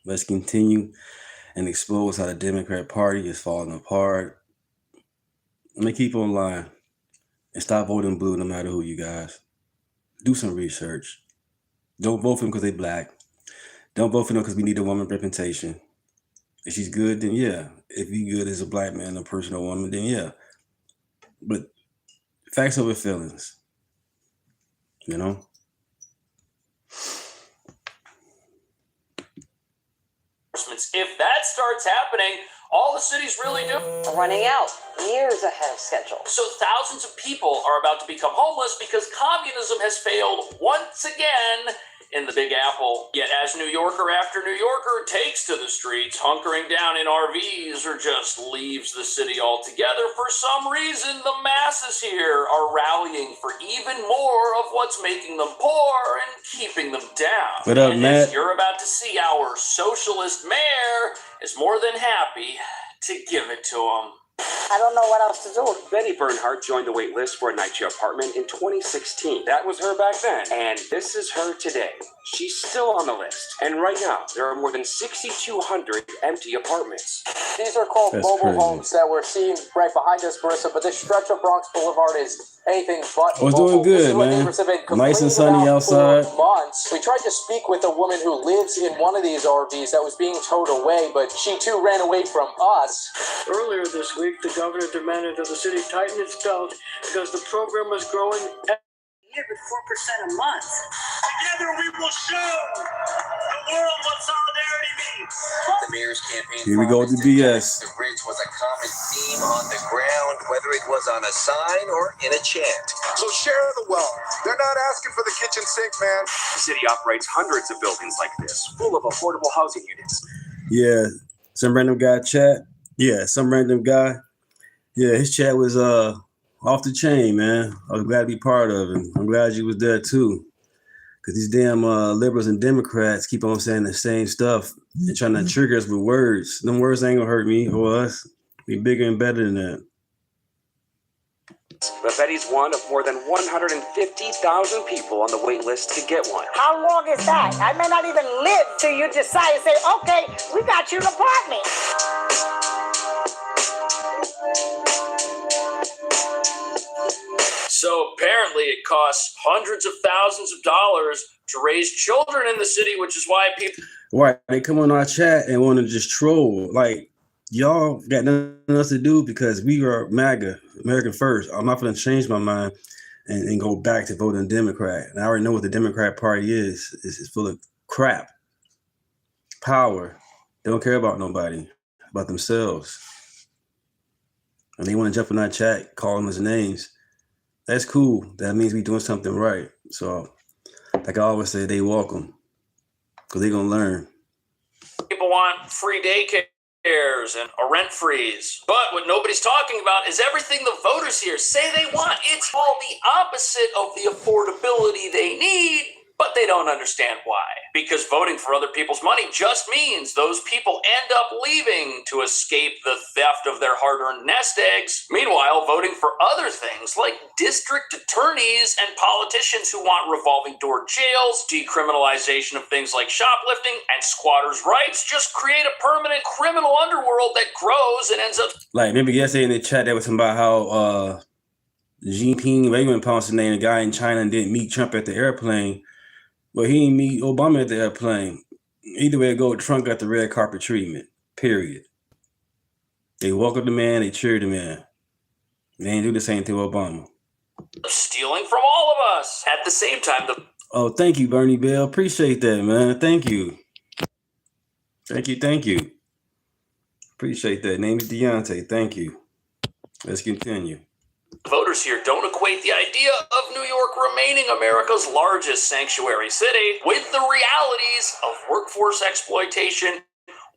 Let's continue and expose how the Democrat Party is falling apart. Let me keep on lying and stop voting blue no matter who, you guys. Do some research. Don't vote for them because they're black. Don't vote for them because we need a woman representation. If she's good, then yeah. If you're good as a black man, a person, or woman, then yeah. But facts over feelings, you know? If that starts happening, all the cities really do. Running out years ahead of schedule. So thousands of people are about to become homeless because communism has failed once again in the Big Apple. Yet as New Yorker after New Yorker takes to the streets, hunkering down in RVs or just leaves the city altogether, for some reason the masses here are rallying for even more of what's making them poor and keeping them down. What up, and Matt? as you're about to see, our socialist mayor is more than happy to give it to him. I don't know what else to do. Betty Bernhardt joined the wait list for a NYCHA apartment in 2016. That was her back then, and this is her today. She's still on the list, and right now, there are more than 6,200 empty apartments. These are called That's mobile crazy. homes that we're seeing right behind us, Marissa, but this stretch of Bronx Boulevard is anything but Oh, it's mobile. doing good, This is what man. neighbors have been Nice and complaining sunny about outside. for months. We tried to speak with a woman who lives in one of these RVs that was being towed away, but she too ran away from us. Earlier this week, the governor demanded that the city tighten its belt because the program was growing With 4% a month. Together we will show the world what solidarity means. The mayor's campaign. Here we go with the BS. The bridge was a common theme on the ground, whether it was on a sign or in a chant. So share the wealth. They're not asking for the kitchen sink, man. The city operates hundreds of buildings like this, full of affordable housing units. Yeah, some random guy chat. Yeah, some random guy. Yeah, his chat was off the chain, man. I was glad to be part of it. I'm glad you was there too. Cause these damn liberals and Democrats keep on saying the same stuff and trying to trigger us with words. Them words ain't gonna hurt me or us. Be bigger and better than that. But Betty's one of more than 150,000 people on the wait list to get one. How long is that? I may not even live till you decide to say, okay, we got you an apartment. So apparently it costs hundreds of thousands of dollars to raise children in the city, which is why people... Right, they come on our chat and want to just troll. Like, y'all got nothing else to do because we are MAGA, American First. I'm not going to change my mind and go back to voting Democrat. And I already know what the Democrat Party is. It's full of crap, power. They don't care about nobody, about themselves. And they want to jump in our chat, call them as names. That's cool. That means we doing something right. So, like I always say, they welcome because they're going to learn. People want free daycares and a rent freeze. But what nobody's talking about is everything the voters here say they want. It's all the opposite of the affordability they need, but they don't understand why. Because voting for other people's money just means those people end up leaving to escape the theft of their hard-earned nest eggs. Meanwhile, voting for other things like district attorneys and politicians who want revolving door jails, decriminalization of things like shoplifting, and squatters' rights just create a permanent criminal underworld that grows and ends up... Like, maybe yesterday in the chat, they was talking about how Xi Jinping, they went pouncing name, the guy in China didn't meet Trump at the airplane. But he didn't meet Obama at the airplane. Either way it go, Trump got the red carpet treatment, period. They welcomed the man, they cheered the man. They ain't do the same thing with Obama. Stealing from all of us. At the same time, Oh, thank you, Bernie Bell. Appreciate that, man. Thank you. Thank you. Appreciate that. Name is Deunta. Thank you. Let's continue. voters here don't equate the idea of New York remaining America's largest sanctuary city with the realities of workforce exploitation,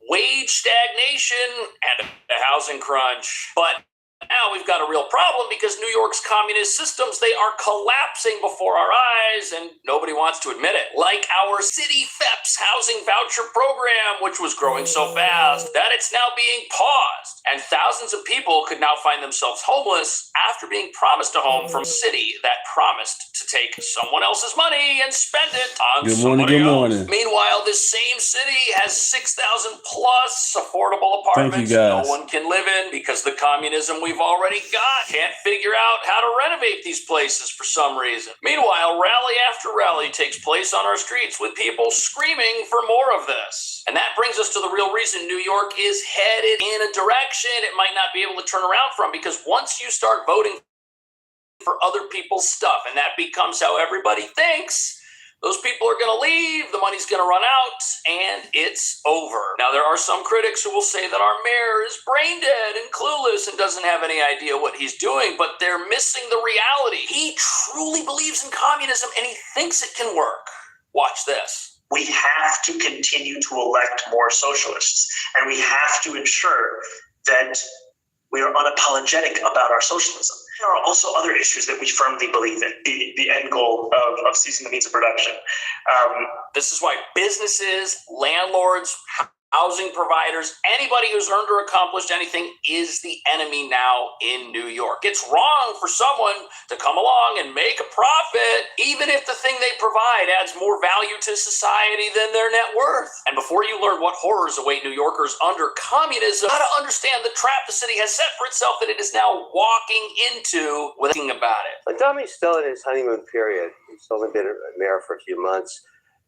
wage stagnation, and a housing crunch. But Now we've got a real problem because New York's communist systems, they are collapsing before our eyes, and nobody wants to admit it. Like our city FEPS housing voucher program, which was growing so fast that it's now being paused. And thousands of people could now find themselves homeless after being promised a home from a city that promised to take someone else's money and spend it on somebody else. Meanwhile, this same city has 6,000 plus affordable apartments no one can live in because the communism we've already got can't figure out how to renovate these places for some reason. Meanwhile, rally after rally takes place on our streets with people screaming for more of this. And that brings us to the real reason New York is headed in a direction it might not be able to turn around from, because once you start voting for other people's stuff and that becomes how everybody thinks, those people are going to leave, the money's going to run out, and it's over. Now, there are some critics who will say that our mayor is brain dead and clueless and doesn't have any idea what he's doing, but they're missing the reality. He truly believes in communism, and he thinks it can work. Watch this. We have to continue to elect more socialists, and we have to ensure that we are unapologetic about our socialism. There are also other issues that we firmly believe in, the end goal of ceasing the means of production. This is why businesses, landlords, housing providers, anybody who's earned or accomplished anything is the enemy now in New York. It's wrong for someone to come along and make a profit, even if the thing they provide adds more value to society than their net worth. And before you learn what horrors await New Yorkers under communism, how to understand the trap the city has set for itself that it is now walking into without thinking about it. But Tommy's still in his honeymoon period. He's only been a mayor for a few months.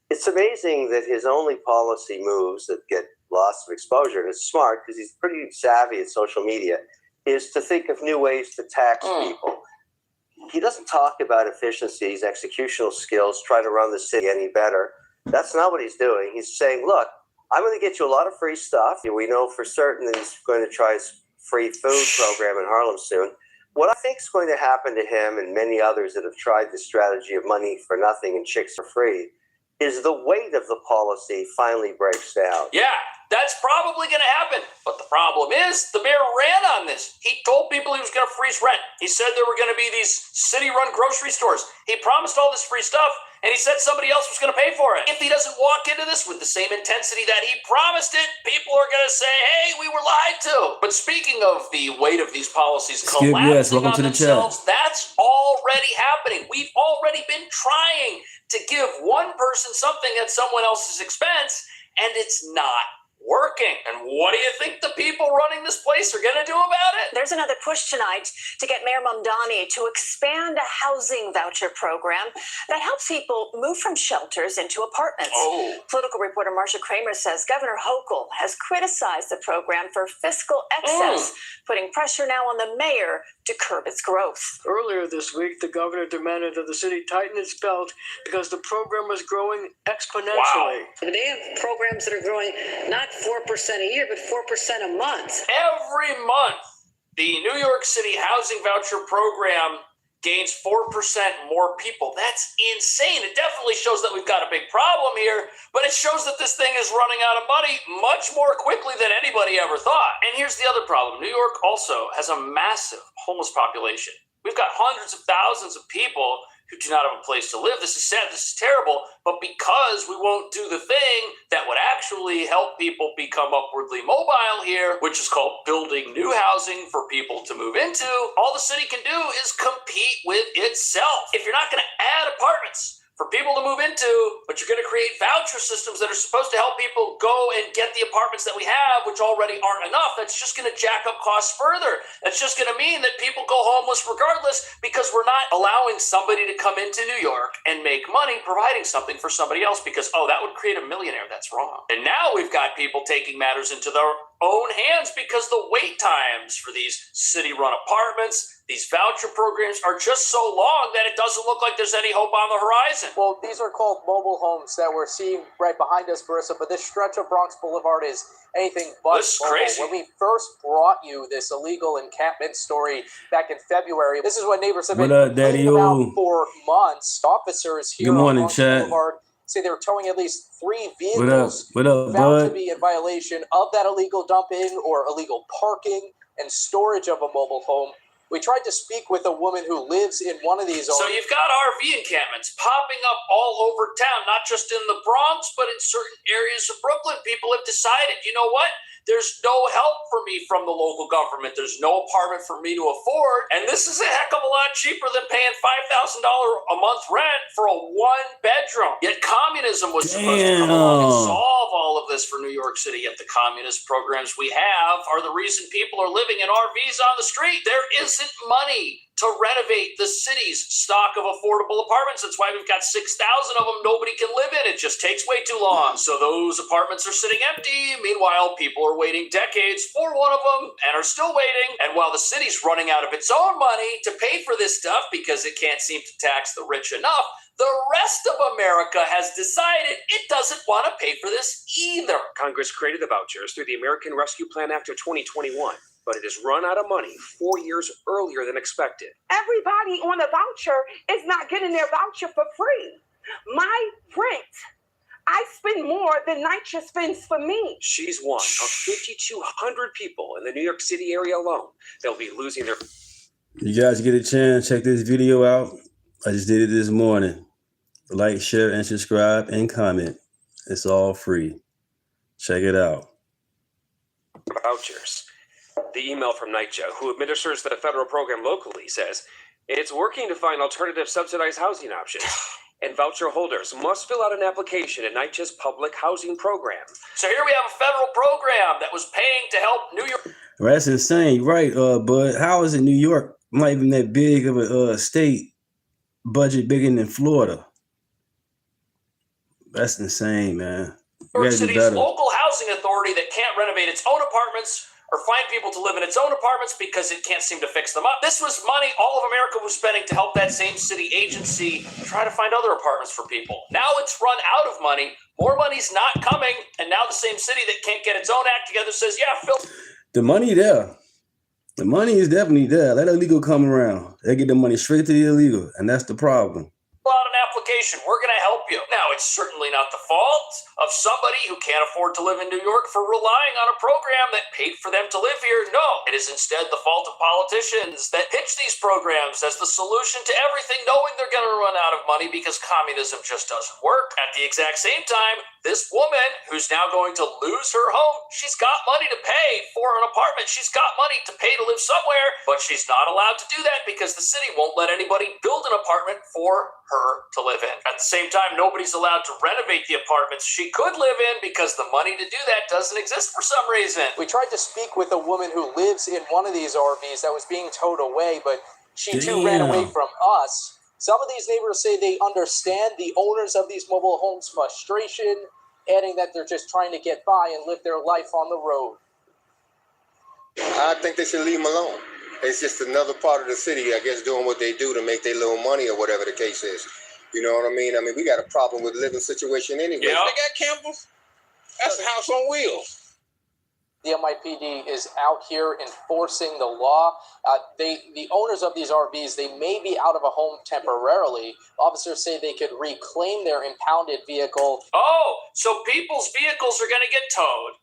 It's amazing that his only policy moves that get lots of exposure, and it's smart because he's pretty savvy at social media, is to think of new ways to tax people. He doesn't talk about efficiencies, executional skills, try to run the city any better. That's not what he's doing. He's saying, look, I'm going to get you a lot of free stuff. We know for certain that he's going to try his free food program in Harlem soon. What I think is going to happen to him and many others that have tried the strategy of money for nothing and chicks for free is the weight of the policy finally breaks down. Yeah, that's probably going to happen. But the problem is the mayor ran on this. He told people he was going to freeze rent. He said there were going to be these city-run grocery stores. He promised all this free stuff, and he said somebody else was going to pay for it. If he doesn't walk into this with the same intensity that he promised it, people are going to say, hey, we were lied to. But speaking of the weight of these policies collapsing on themselves, that's already happening. We've already been trying to give one person something at someone else's expense, and it's not working. And what do you think the people running this place are going to do about it? There's another push tonight to get Mayor Mamdani to expand a housing voucher program that helps people move from shelters into apartments. Political reporter Marsha Kramer says Governor Hochul has criticized the program for fiscal excess, putting pressure now on the mayor to curb its growth. Earlier this week, the governor demanded that the city tighten its belt because the program was growing exponentially. They have programs that are growing not 4% a year, but 4% a month. Every month, the New York City housing voucher program gains 4% more people. That's insane. It definitely shows that we've got a big problem here, but it shows that this thing is running out of money much more quickly than anybody ever thought. And here's the other problem. New York also has a massive homeless population. We've got hundreds of thousands of people who do not have a place to live. This is sad. This is terrible. But because we won't do the thing that would actually help people become upwardly mobile here, which is called building new housing for people to move into, all the city can do is compete with itself. If you're not going to add apartments for people to move into, but you're going to create voucher systems that are supposed to help people go and get the apartments that we have, which already aren't enough, that's just going to jack up costs further. That's just going to mean that people go homeless regardless because we're not allowing somebody to come into New York and make money providing something for somebody else because, that would create a millionaire. That's wrong. And now we've got people taking matters into their own hands because the wait times for these city-run apartments, these voucher programs are just so long that it doesn't look like there's any hope on the horizon. Well, these are called mobile homes that we're seeing right behind us, Marissa, but this stretch of Bronx Boulevard is anything but this is mobile. crazy. When we first brought you this illegal encampment story back in February, this is what neighbors have been complaining about for months. Officers here on Bronx Boulevard say they were towing at least 3 vehicles what up, found to be in violation of that illegal dumping or illegal parking. and storage of a mobile home. We tried to speak with a woman who lives in one of these. So you've got RV encampments popping up all over town, not just in the Bronx, but in certain areas of Brooklyn. People have decided, you know what? There's no help for me from the local government. There's no apartment for me to afford. And this is a heck of a lot cheaper than paying $5,000 a month rent for a one-bedroom. Yet communism was supposed to come along and solve all of this for New York City. Yet the communist programs we have are the reason people are living in RVs on the street. There isn't money to renovate the city's stock of affordable apartments. That's why we've got 6,000 of them nobody can live in. It just takes way too long. So those apartments are sitting empty. Meanwhile, people are waiting decades for one of them and are still waiting. And while the city's running out of its own money to pay for this stuff because it can't seem to tax the rich enough, the rest of America has decided it doesn't want to pay for this either. Congress created the vouchers through the American Rescue Plan Act of 2021. But it has run out of money 4 years earlier than expected. Everybody on a voucher is not getting their voucher for free. My rent, I spend more than NYCHA spends for me. She's one of 5,200 people in the New York City area alone. They'll be losing their... You guys get a chance, check this video out. I just did it this morning. Like, share, and subscribe, and comment. It's all free. Check it out. Vouchers. The email from NYCHA, who administers the federal program locally, says it's working to find alternative subsidized housing options, and voucher holders must fill out an application in NYCHA's public housing program. So here we have a federal program that was paying to help New York. That's insane, right? But how is it New York not even that big of a state budget, bigger than Florida? That's insane, man. New York City's local housing authority that can't renovate its own apartments or find people to live in its own apartments because it can't seem to fix them up. This was money all of America was spending to help that same city agency try to find other apartments for people. Now it's run out of money. More money's not coming. And now the same city that can't get its own act together says, yeah, Phil. The money there. The money is definitely there. Let illegal come around. They get the money straight to the illegal. And that's the problem. Out an application. We're going to help you. Now, it's certainly not the fault of somebody who can't afford to live in New York for relying on a program that paid for them to live here. No, it is instead the fault of politicians that pitch these programs as the solution to everything, knowing they're going to run out of money because communism just doesn't work. At the exact same time, this woman who's now going to lose her home, she's got money to pay for an apartment. She's got money to pay to live somewhere, but she's not allowed to do that because the city won't let anybody build an apartment for her to live in. At the same time, nobody's allowed to renovate the apartments she could live in because the money to do that doesn't exist for some reason. We tried to speak with a woman who lives in one of these RVs that was being towed away, but she too ran away from us. Some of these neighbors say they understand the owners of these mobile homes' frustration, adding that they're just trying to get by and live their life on the road. I think they should leave them alone. It's just another part of the city, I guess, doing what they do to make their little money or whatever the case is. You know what I mean? I mean, we got a problem with living situation anyway. Yeah. They got Campbell's. That's a house on wheels. The NYPD is out here enforcing the law. The owners of these RVs, they may be out of a home temporarily. Officers say they could reclaim their impounded vehicle. Oh, so people's vehicles are going to get towed,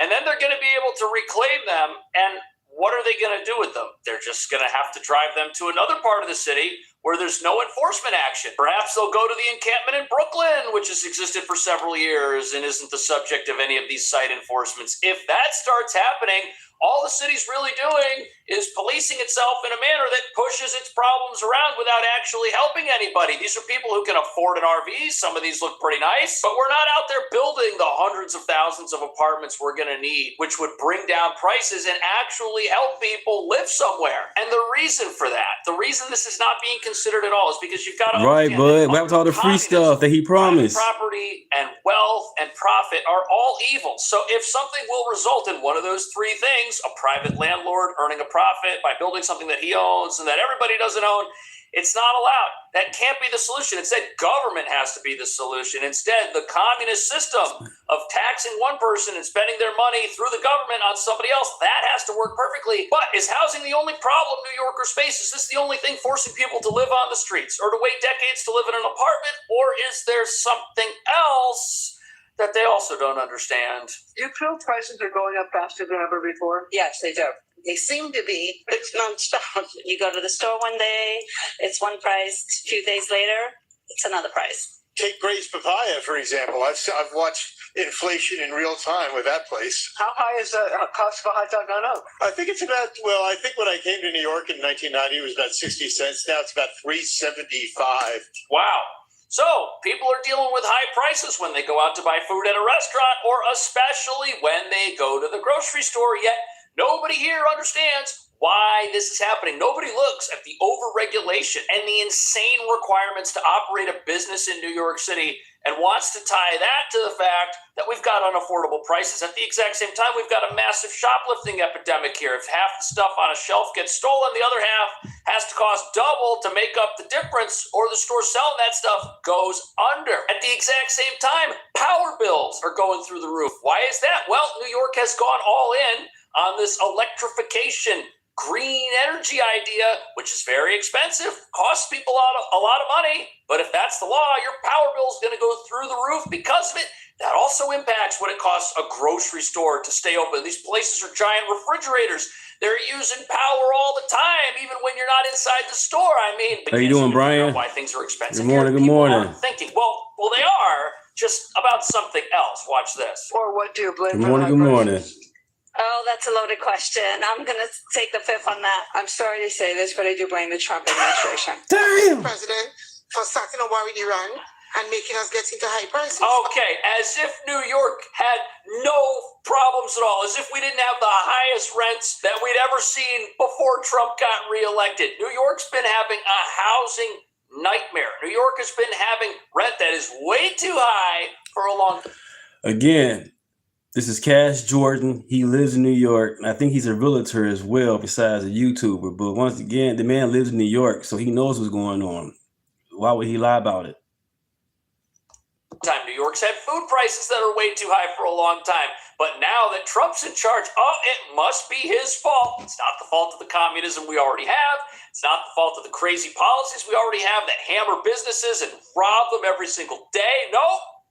and then they're going to be able to reclaim them, and what are they going to do with them? They're just going to have to drive them to another part of the city where there's no enforcement action. Perhaps they'll go to the encampment in Brooklyn, which has existed for several years and isn't the subject of any of these site enforcements. If that starts happening, all the city's really doing is policing itself in a manner that pushes its problems around without actually helping anybody. These are people who can afford an RV. Some of these look pretty nice, but we're not out there building the hundreds of thousands of apartments we're going to need, which would bring down prices and actually help people live somewhere. And the reason for that, the reason this is not being considered at all is because you've got to right, bud. What happened to all the free stuff that he promised? Property and wealth and profit are all evil. So if something will result in one of those three things, a private landlord earning a profit by building something that he owns and that everybody doesn't own, it's not allowed. That can't be the solution. Instead, government has to be the solution. Instead, the communist system of taxing one person and spending their money through the government on somebody else, that has to work perfectly. But is housing the only problem New Yorkers face? Is this the only thing forcing people to live on the streets or to wait decades to live in an apartment? Or is there something else that they also don't understand? Do you feel prices are going up faster than ever before? Yes, they do. They seem to be. It's nonstop. You go to the store one day, it's one price. A few days later, it's another price. Take Gray's Papaya, for example. I've watched inflation in real time with that place. How high is the cost of a hot dog gone up? I think it's about, I think when I came to New York in 1990, it was about 60 cents. Now it's about $3.75. Wow. So people are dealing with high prices when they go out to buy food at a restaurant, or especially when they go to the grocery store. Yet nobody here understands why this is happening. Nobody looks at the overregulation and the insane requirements to operate a business in New York City and wants to tie that to the fact that we've got unaffordable prices. At the exact same time, we've got a massive shoplifting epidemic here. If half the stuff on a shelf gets stolen, the other half has to cost double to make up the difference, or the store selling that stuff goes under. At the exact same time, power bills are going through the roof. Why is that? Well, New York has gone all in on this electrification, green energy idea, which is very expensive, costs people a lot of money. But if that's the law, your power bill is going to go through the roof because of it. That also impacts what it costs a grocery store to stay open. These places are giant refrigerators. They're using power all the time, even when you're not inside the store. I mean, how you doing, Brian? Why things are expensive. Good morning. Here, good morning. Thinking, well, they are just about something else. Watch this. Or what do you blame? Good morning. Good morning. Oh, that's a loaded question. I'm going to take the fifth on that. I'm sorry to say this, but I do blame the Trump administration. Damn! President for starting a war with Iran and making us get into high prices. Okay, as if New York had no problems at all, as if we didn't have the highest rents that we'd ever seen before Trump got reelected. New York's been having a housing nightmare. New York has been having rent that is way too high for a long time. Again, this is Cash Jordan. He lives in New York, and I think he's a realtor as well, besides a YouTuber. But once again, the man lives in New York, so he knows what's going on. Why would he lie about it? New York's had food prices that are way too high for a long time. But now that Trump's in charge, it must be his fault. It's not the fault of the communism we already have. It's not the fault of the crazy policies we already have that hammer businesses and rob them every single day. No.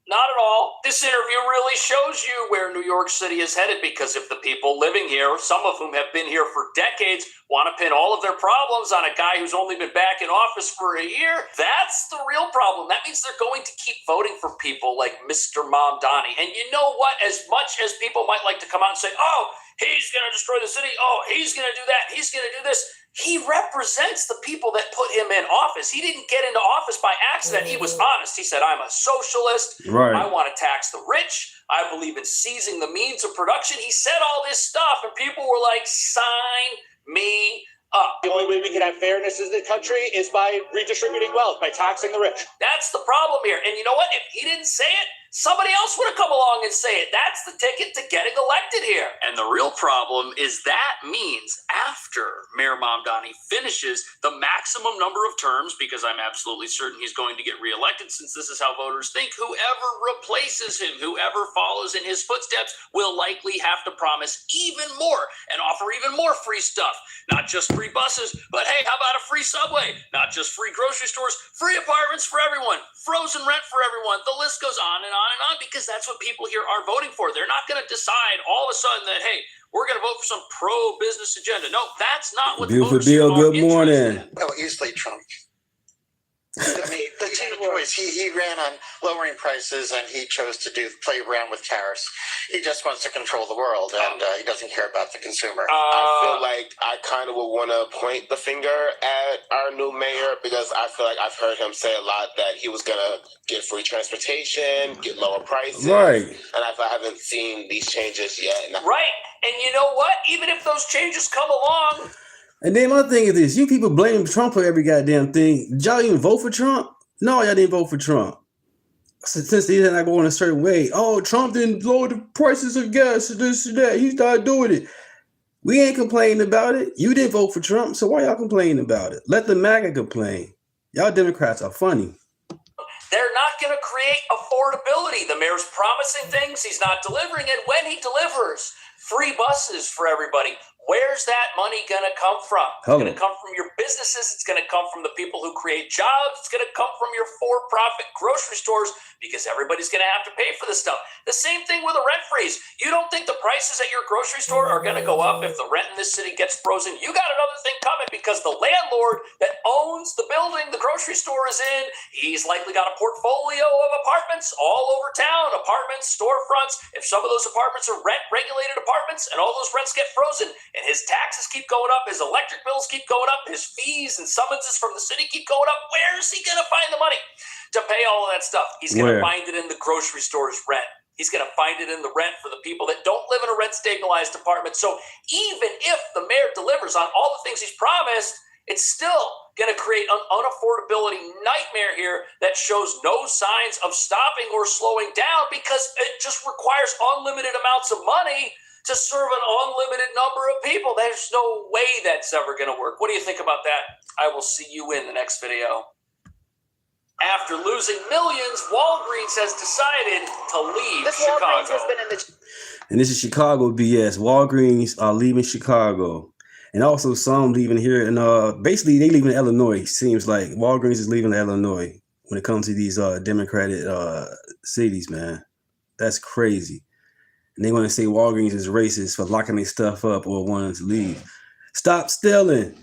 Not at all. This interview really shows you where New York City is headed, because if the people living here, some of whom have been here for decades, want to pin all of their problems on a guy who's only been back in office for a year, that's the real problem. That means they're going to keep voting for people like Mr. Mamdani. And you know what? As much as people might like to come out and say, oh, he's going to destroy the city. Oh, he's going to do that. He's going to do this. He represents the people that put him in office. He didn't get into office by accident. He was honest. He said, I'm a socialist. Right. I want to tax the rich. I believe in seizing the means of production. He said all this stuff, and people were like, sign me up. The only way we can have fairness in the country is by redistributing wealth, by taxing the rich. That's the problem here. And you know what? If he didn't say it, somebody else would have come along and say it. That's the ticket to getting elected here. And the real problem is that means after Mayor Mamdani finishes the maximum number of terms, because I'm absolutely certain he's going to get reelected since this is how voters think, whoever replaces him, whoever follows in his footsteps, will likely have to promise even more and offer even more free stuff. Not just free buses, but hey, how about a free subway? Not just free grocery stores, free apartments for everyone, frozen rent for everyone. The list goes on and on and on, because that's what people here are voting for. They're not going to decide all of a sudden that, hey, we're going to vote for some pro-business agenda. No, that's not what Beautiful the voters Bill, good morning. No, easily Trump. To me, the choice. He ran on lowering prices, and he chose to play around with tariffs. He just wants to control the world, and he doesn't care about the consumer. I feel like I kind of would want to point the finger at our new mayor, because I feel like I've heard him say a lot that he was going to get free transportation, get lower prices. Right. And I haven't seen these changes yet. Right. And you know what? Even if those changes come along, and then my thing is this: you people blame Trump for every goddamn thing. Did y'all even vote for Trump? No, y'all didn't vote for Trump. Since they did not go in a certain way. Oh, Trump didn't lower the prices of gas, this and that. He started doing it. We ain't complaining about it. You didn't vote for Trump, so why y'all complaining about it? Let the MAGA complain. Y'all Democrats are funny. they're not going to create affordability. The mayor's promising things he's not delivering, and when he delivers free buses for everybody, Where's that money going to come from? It's going to come from your businesses. It's going to come from the people who create jobs. It's going to come from your for-profit grocery stores because everybody's going to have to pay for this stuff. The same thing with a rent freeze. You don't think the prices at your grocery store are going to go up if the rent in this city gets frozen? You got another thing coming because the landlord that owns the building the grocery store is in, he's likely got a portfolio of apartments all over town, apartments, storefronts. If some of those apartments are rent-regulated apartments and all those rents get frozen, and his taxes keep going up, his electric bills keep going up, his fees and summonses from the city keep going up, where is he going to find the money to pay all of that stuff? He's going to find it in the grocery store's rent. He's going to find it in the rent for the people that don't live in a rent-stabilized apartment. So even if the mayor delivers on all the things he's promised, it's still going to create an unaffordability nightmare here that shows no signs of stopping or slowing down because it just requires unlimited amounts of money to serve an unlimited number of people. There's no way that's ever going to work. What do you think about that? I will see you in the next video. After losing millions, Walgreens has decided to leave Chicago. Has been in the... And this is Chicago BS. Walgreens are leaving Chicago. And also some leaving here. And basically, they leaving Illinois. Seems like Walgreens is leaving Illinois when it comes to these Democratic cities, man. That's crazy. And they're going to say Walgreens is racist for locking their stuff up or wanting to leave. Stop stealing.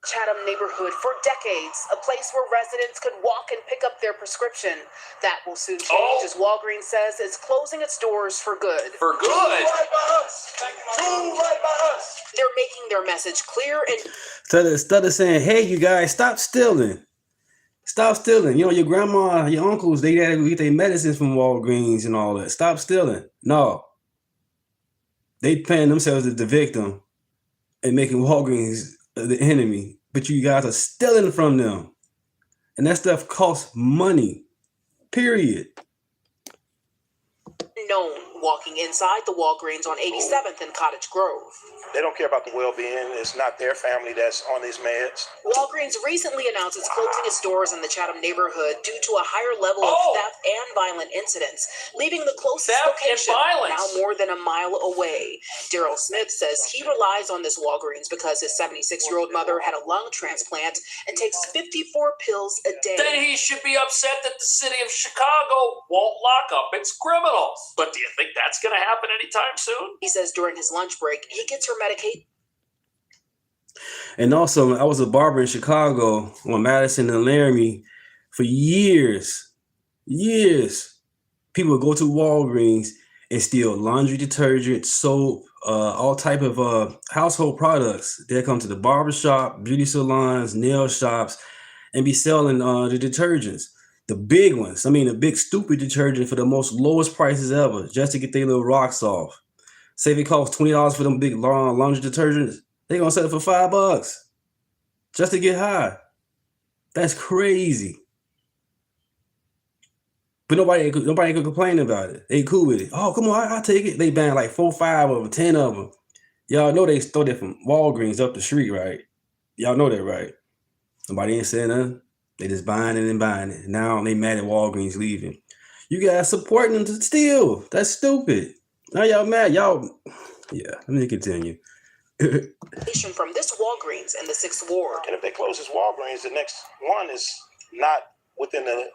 Chatham neighborhood for decades, a place where residents could walk and pick up their prescription. That will soon change as Walgreens says it's closing its doors for good. For good? Right by us. Right by us. They're making their message clear and Instead of saying, hey, you guys, stop stealing. Stop stealing. You know, your grandma, your uncles, they gotta get their medicines from Walgreens and all that. Stop stealing. No. They paying themselves as the victim and making Walgreens the enemy. But you guys are stealing from them. And that stuff costs money. Period. known walking inside the Walgreens on 87th and Cottage Grove. They don't care about the well-being. It's not their family that's on these meds. Walgreens recently announced it's closing its doors in the Chatham neighborhood due to a higher level of theft and violent incidents, leaving the closest location now more than a mile away. Daryl Smith says he relies on this Walgreens because his 76-year-old mother had a lung transplant and takes 54 pills a day. Then he should be upset that the city of Chicago won't lock up its criminals. But do you think that's going to happen anytime soon? He says during his lunch break, he gets her medication. And also, I was a barber in Chicago on Madison and Laramie for years. People would go to Walgreens and steal laundry detergent, soap, all type of household products. They'll come to the barbershop, beauty salons, nail shops, and be selling the detergents. The big ones. I mean, the big stupid detergent for the most lowest prices ever, just to get their little rocks off. Say if it costs $20 for them big laundry detergents, they're gonna sell it for $5 just to get high. That's crazy. But nobody could complain about it. They cool with it. Oh, come on, I'll take it. They ban like 4, 5 of them, 10 of them. Y'all know they stole it from Walgreens up the street, right? Y'all know that, right? Nobody ain't saying nothing. They just buying it and buying it. Now they mad at Walgreens leaving. You guys supporting them to steal. That's stupid. Now y'all mad. Y'all, yeah, let me continue. From this Walgreens in the 6th Ward. And if they close this Walgreens, the next one is not within the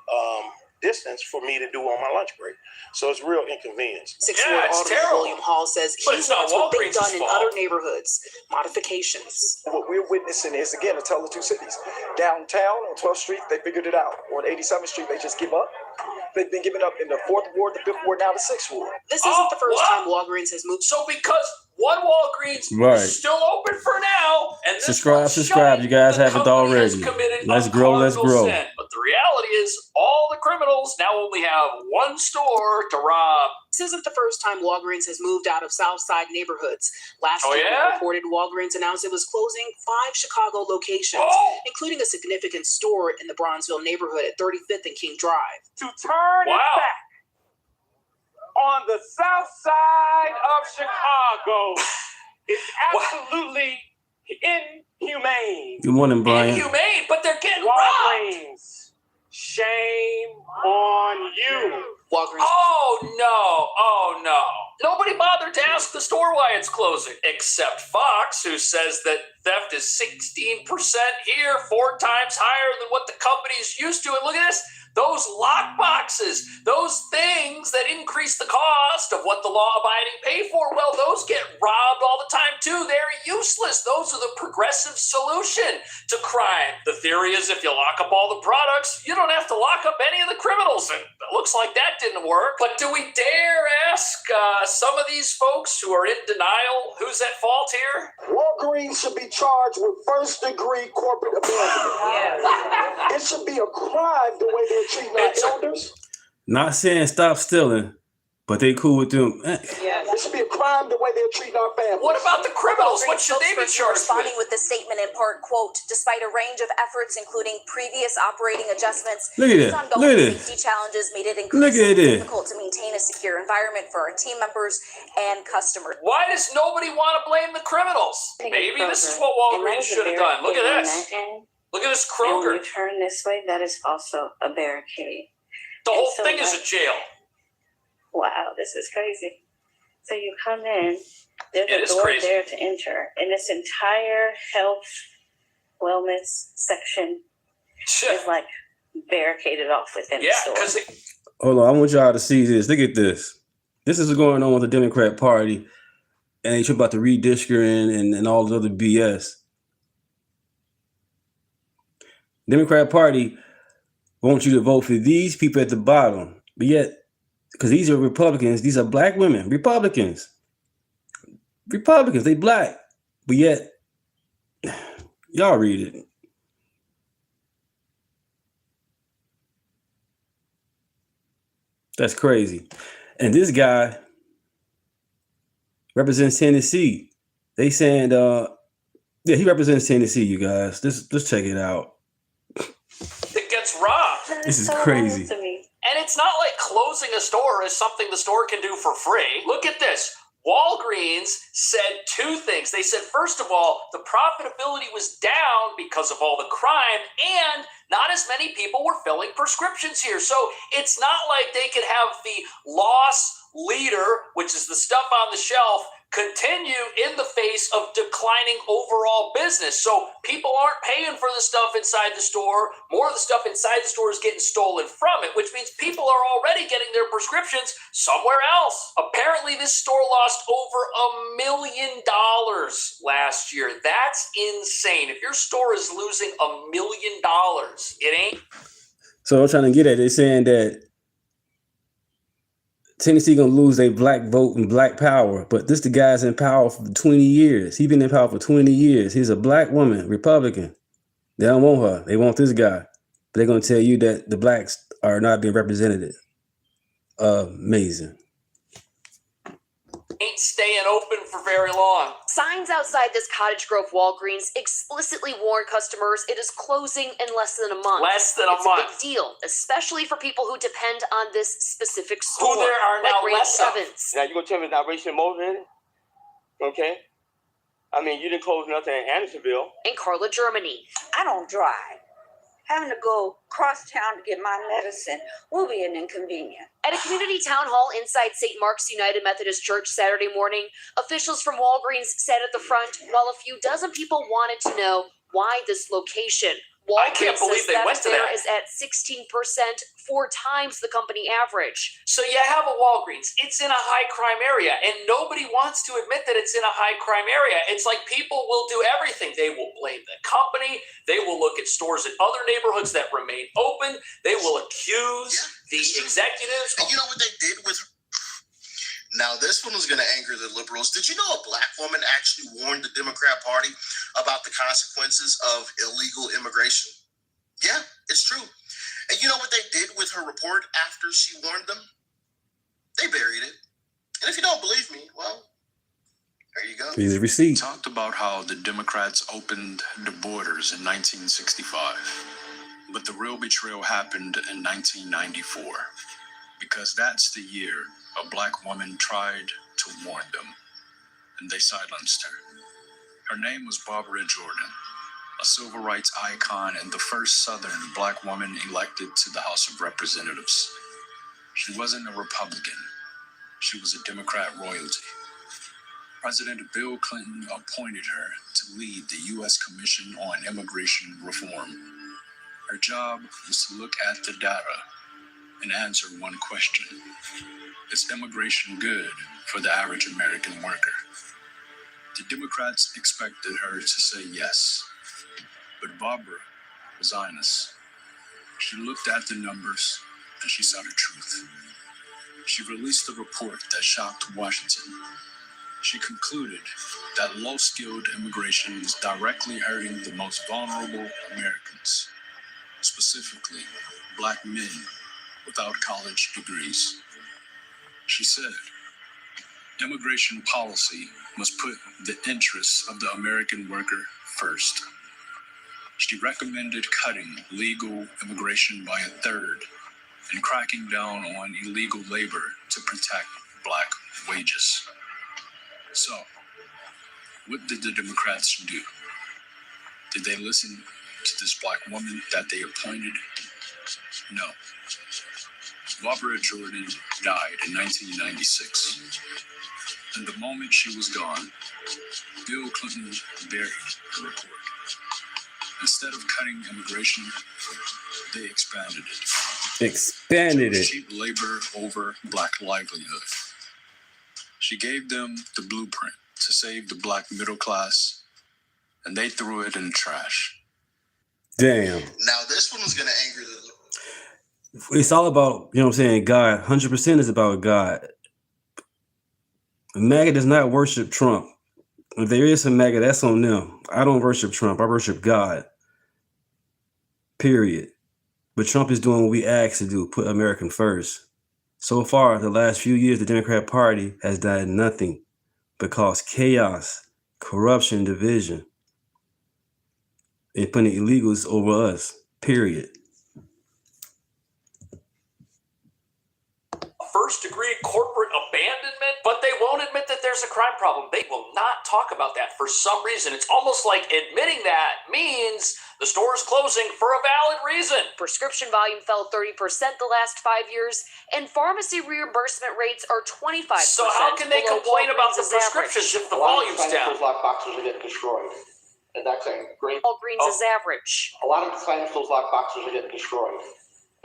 distance for me to do on my lunch break. So it's real inconvenience. 6th Ward Alderman William Hall says he wants what they've done in other neighborhoods, modifications. What we're witnessing is, again, a tale of two cities. Downtown on 12th Street, they figured it out. On 87th Street, they just give up. They've been giving up in the 4th Ward, the 5th Ward, now the 6th Ward. This isn't the first time Walgreens has moved. So because one Walgreens is still open for now, and this subscribe. You guys haven't already. Let's grow. Sin. But the reality is, all the criminals now only have one store to rob. This isn't the first time Walgreens has moved out of Southside neighborhoods. Last week, reported Walgreens announced it was closing 5 Chicago locations, including a significant store in the Bronzeville neighborhood at 35th and King Drive. To turn it back on the south side of Chicago is absolutely inhumane. Good morning, Brian. Inhumane, but they're getting robbed. Shame on you. Walgreens. Oh no! Nobody bothered to ask the store why it's closing, except Fox, who says that theft is 16% here, 4 times higher than what the company's used to. And look at this. Those lock boxes, those things that increase the cost of what the law-abiding pay for, well, those get robbed all the time, too. They're useless. Those are the progressive solution to crime. The theory is if you lock up all the products, you don't have to lock up any of the criminals. And it looks like that didn't work. But do we dare ask some of these folks who are in denial who's at fault here? Walgreens should be charged with first-degree corporate abandonment. It should be a crime the way they're treating our elders. Not saying stop stealing, but they cool with them. Yeah, it should be a crime the way they're treating our families. What about the criminals? What should they be charged responding with the statement in part, quote, despite a range of efforts, including previous operating adjustments, Look at that. Look at this. safety challenges made it increasingly difficult to maintain a secure environment for our team members and customers. Why does nobody want to blame the criminals? Maybe this is what Walgreens should have done. Look at this. Look at this Kroger. And when you turn this way, that is also a barricade. The whole thing is a jail. Wow, this is crazy. So you come in, there's a door there to enter, and this entire health, wellness section is like barricaded off within the store. Hold on, I want y'all to see this. Look at this. This is what's going on with the Democrat Party, and they talk about the redistricting and all the other BS. Democrat Party wants you to vote for these people at the bottom, but yet, because these are Republicans, these are black women, Republicans, they black, but yet, y'all read it. That's crazy. And this guy represents Tennessee. They saying, he represents Tennessee, you guys. Let's check it out. It gets robbed. This is crazy. And it's not like closing a store is something the store can do for free. Look at this. Walgreens said 2 things. They said, first of all, the profitability was down because of all the crime, and not as many people were filling prescriptions here. So it's not like they could have the loss leader, which is the stuff on the shelf, continue in the face of declining overall business. So people aren't paying for the stuff inside the store. More of the stuff inside the store is getting stolen from it, which means people are already getting their prescriptions somewhere else. Apparently, this store lost over $1 million last year. That's insane. If your store is losing $1 million, it ain't. So I'm trying to get at it. They're saying that Tennessee gonna lose their black vote and black power, but this the guy's in power for 20 years. He's been in power for 20 years. He's a black woman, Republican. They don't want her. They want this guy. But they're gonna tell you that the blacks are not being represented. Amazing. Ain't staying open for very long. Signs outside this Cottage Grove Walgreens explicitly warn customers it is closing in less than a month. Less than a month. It's a big deal, especially for people who depend on this specific store. Who there are now like less of. Now you gonna tell me it's not racially motivated? Okay. I mean, you didn't close nothing in Andersonville. In Carla, Germany. I don't drive. Having to go cross town to get my medicine will be an inconvenience. At a community town hall inside St. Mark's United Methodist Church Saturday morning, officials from Walgreens sat at the front while a few dozen people wanted to know why this location. I can't believe they went to that. Is at 16%, 4 times the company average. So you have a Walgreens. It's in a high crime area, and nobody wants to admit that it's in a high crime area. It's like people will do everything. They will blame the company. They will look at stores in other neighborhoods that remain open. They will accuse the executives. And you know what they did with? Now, this one was going to anger the liberals. Did you know a black woman actually warned the Democrat Party about the consequences of illegal immigration? Yeah, it's true. And you know what they did with her report after she warned them? They buried it. And if you don't believe me, well, there you go. Here's a receipt. Talked about how the Democrats opened the borders in 1965. But the real betrayal happened in 1994. Because that's the year a black woman tried to warn them, and they silenced her. Her name was Barbara Jordan, a civil rights icon and the first Southern black woman elected to the House of Representatives. She wasn't a Republican. she was a Democrat royalty. President Bill Clinton appointed her to lead the U.S. Commission on Immigration Reform. Her job was to look at the data and answer one question: is immigration good for the average American worker? The Democrats expected her to say yes, but Barbara was honest. She looked at the numbers and she saw the truth. She released a report that shocked Washington. She concluded that low-skilled immigration is directly hurting the most vulnerable Americans, specifically Black men without college degrees. She said, immigration policy must put the interests of the American worker first. She recommended cutting legal immigration by 1/3 and cracking down on illegal labor to protect Black wages. So, what did the Democrats do? Did they listen to this Black woman that they appointed? No. Barbara Jordan died in 1996. And the moment she was gone, Bill Clinton buried the report. Instead of cutting immigration, they expanded it. Expanded it. Cheap labor over Black livelihood. She gave them the blueprint to save the Black middle class, and they threw it in the trash. Damn. Now this one was going to anger the... It's all about, you know what I'm saying, God. 100% is about God. MAGA does not worship Trump. If there is some MAGA, that's on them. I don't worship Trump. I worship God. Period. But Trump is doing what we asked to do, put American first. So far, the last few years, the Democrat Party has done nothing but cause chaos, corruption, division, and putting illegals over us. Period. First-degree corporate abandonment, but they won't admit that there's a crime problem. They will not talk about that for some reason. It's almost like admitting that means the store is closing for a valid reason. Prescription volume fell 30% the last 5 years, and pharmacy reimbursement rates are 25%. So how can they complain about the prescriptions if the volume's down? Those lockboxes are getting destroyed, and that's a great. Walgreens is average. A lot of times those lockboxes are getting destroyed.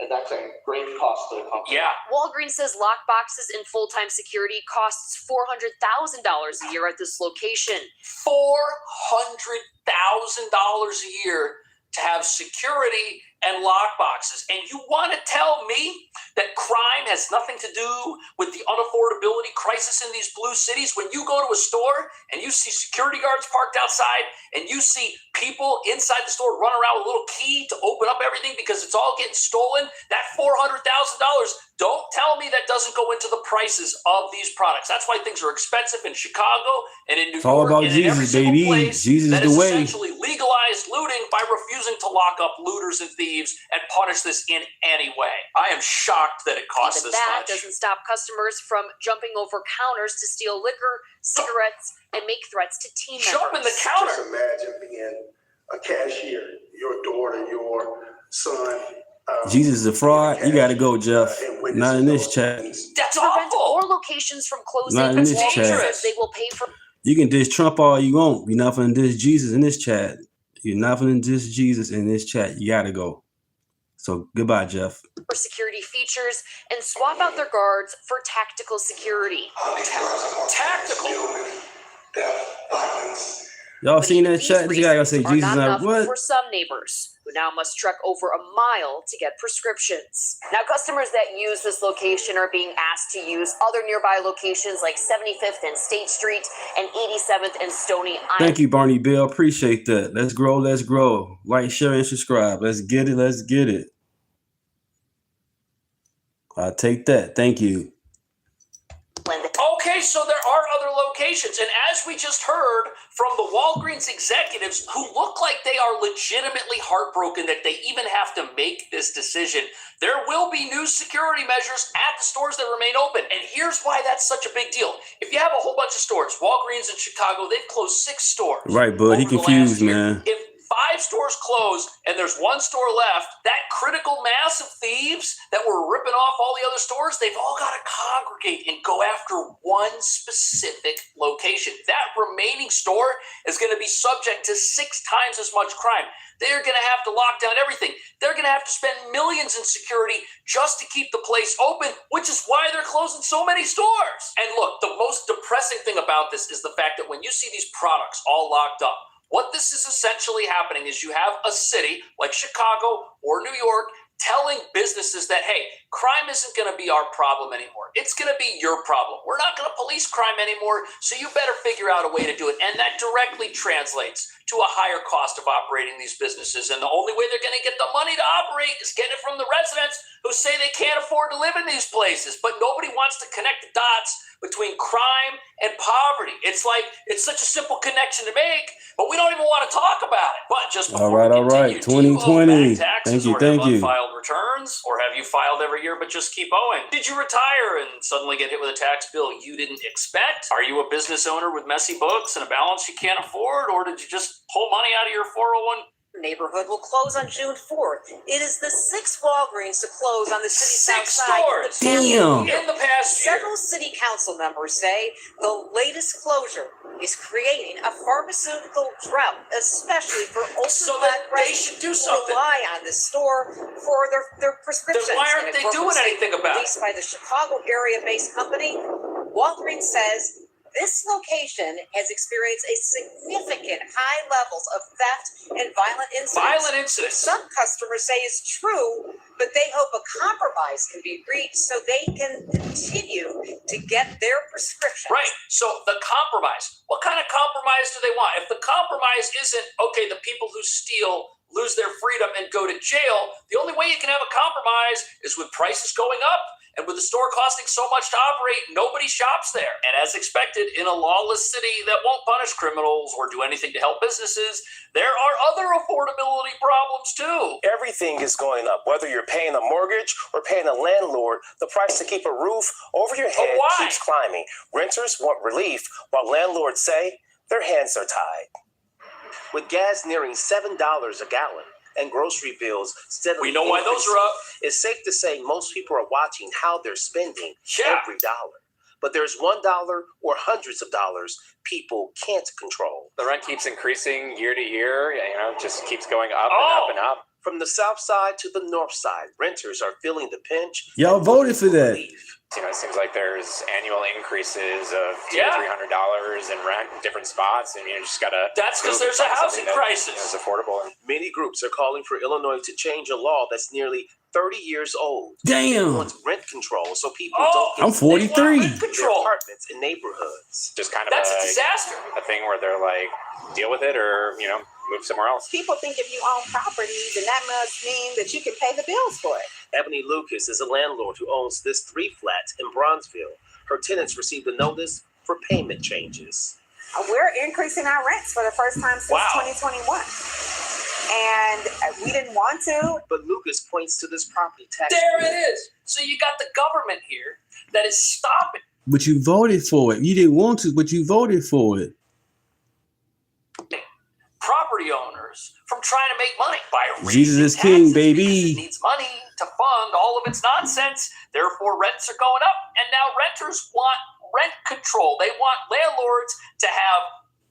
And that's a great cost to the company. Yeah. Walgreens says lock boxes and full-time security costs $400,000 a year at this location. $400,000 a year to have security and lock boxes. And you want to tell me that crime has nothing to do with the unaffordability crisis in these blue cities? When you go to a store and you see security guards parked outside and you see people inside the store run around with a little key to open up everything because it's all getting stolen, that $400,000, don't tell me that doesn't go into the prices of these products. That's why things are expensive in Chicago and in New York. It's all about Jesus, baby. Jesus is the way. Essentially legalized looting by refusing to lock up looters and thieves and punish this in any way. I am shocked that it costs Even this that much. doesn't stop customers from jumping over counters to steal liquor, cigarettes, and make threats to team members. Jumping the counter. Just imagine being a cashier, your daughter, your son. Jesus is a fraud. You got to go, Jeff. Not in this chat. That's prevent awful. more locations from closing. Not in this Walgreens chat. says they will pay for. You can diss Trump all you want. You're not going to diss Jesus in this chat. You're not going to diss Jesus in this chat. You got to go. So goodbye, Jeff. For security features and swap out their guards for tactical security. Tactical. Y'all seen that chat? This guy gonna say Are Jesus. not enough What? for some neighbors who now must trek over a mile to get prescriptions. Now, customers that use this location are being asked to use other nearby locations like 75th and State Street and 87th and Stony Island. Thank you, Barney Bill. Appreciate that. Let's grow. Let's grow. Like, share, and subscribe. Let's get it. Let's get it. I'll take that. Thank you. Okay, so there are other locations. And as we just heard from the Walgreens executives who look like they are legitimately heartbroken that they even have to make this decision, there will be new security measures at the stores that remain open. And here's why that's such a big deal. If you have a whole bunch of stores, Walgreens in Chicago, they've closed 6 stores. Right, bud. He over the confused, last year. man. If 5 stores close and there's 1 store left, that critical mass of thieves that were ripping off all the other stores, they've all got to congregate and go after one specific location. That remaining store is going to be subject to 6 times as much crime. They're going to have to lock down everything. They're going to have to spend millions in security just to keep the place open, which is why they're closing so many stores. And look, the most depressing thing about this is the fact that when you see these products all locked up, what this is essentially happening is you have a city like Chicago or New York telling businesses that, hey, crime isn't going to be our problem anymore. It's going to be your problem. We're not going to police crime anymore, so you better figure out a way to do it. And that directly translates to a higher cost of operating these businesses. And the only way they're going to get the money to operate is getting it from the residents who say they can't afford to live in these places. But nobody wants to connect the dots between crime and poverty. It's like, it's such a simple connection to make, but we don't even want to talk about it. But just before all right. 2020. Thank you. Unfiled returns, or have you filed every year but just keep owing? Did you retire and suddenly get hit with a tax bill you didn't expect? Are you a business owner with messy books and a balance you can't afford, or did you just pull money out of your 401? Neighborhood will close on June 4th. It is the 6th Walgreens to close on the city's south 6 side. stores. Damn. In the past year. Several city council members say the latest closure is creating a pharmaceutical drought, especially for ultra-black residents who rely on the store for their prescriptions. Then why aren't they doing anything about it? Released by the Chicago area-based company, Walgreens says this location has experienced a significant high levels of theft and violent incidents. Some customers say it's true, but they hope a compromise can be reached so they can continue to get their prescriptions. Right. So the compromise. What kind of compromise do they want? If the compromise isn't, okay, the people who steal lose their freedom and go to jail, the only way you can have a compromise is with prices going up. And with the store costing so much to operate, nobody shops there. And as expected, in a lawless city that won't punish criminals or do anything to help businesses, there are other affordability problems too. Everything is going up. Whether you're paying a mortgage or paying a landlord, the price to keep a roof over your head keeps climbing. Renters want relief, while landlords say their hands are tied. With gas nearing $7 a gallon, and grocery bills steadily increasing, we know why those are up. It's safe to say most people are watching how they're spending every dollar. But there's $1 or hundreds of dollars people can't control. The rent keeps increasing year to year. Just keeps going up and up and up. From the south side to the north side, renters are feeling the pinch. Y'all voted for that. It seems like there's annual increases of $200 to $300 in rent in different spots, and you just gotta. That's because there's a housing crisis. It's affordable. Many groups are calling for Illinois to change a law that's nearly 30 years old. Damn. It wants rent control so people don't get I'm 43. rent control apartments in neighborhoods. Just kind of a disaster. A thing where they're like, deal with it, or move somewhere else. People think if you own property, then that must mean that you can pay the bills for it. Ebony Lucas is a landlord who owns this 3 flats in Bronzeville. Her tenants received a notice for payment changes. We're increasing our rents for the first time since 2021. And we didn't want to. But Lucas points to this property tax. There it is. So you got the government here that is stopping. But you voted for it. You didn't want to, but you voted for it. Property owners from trying to make money by Jesus is king, baby. It needs money to fund all of its nonsense. Therefore, rents are going up. And now renters want rent control. They want landlords to have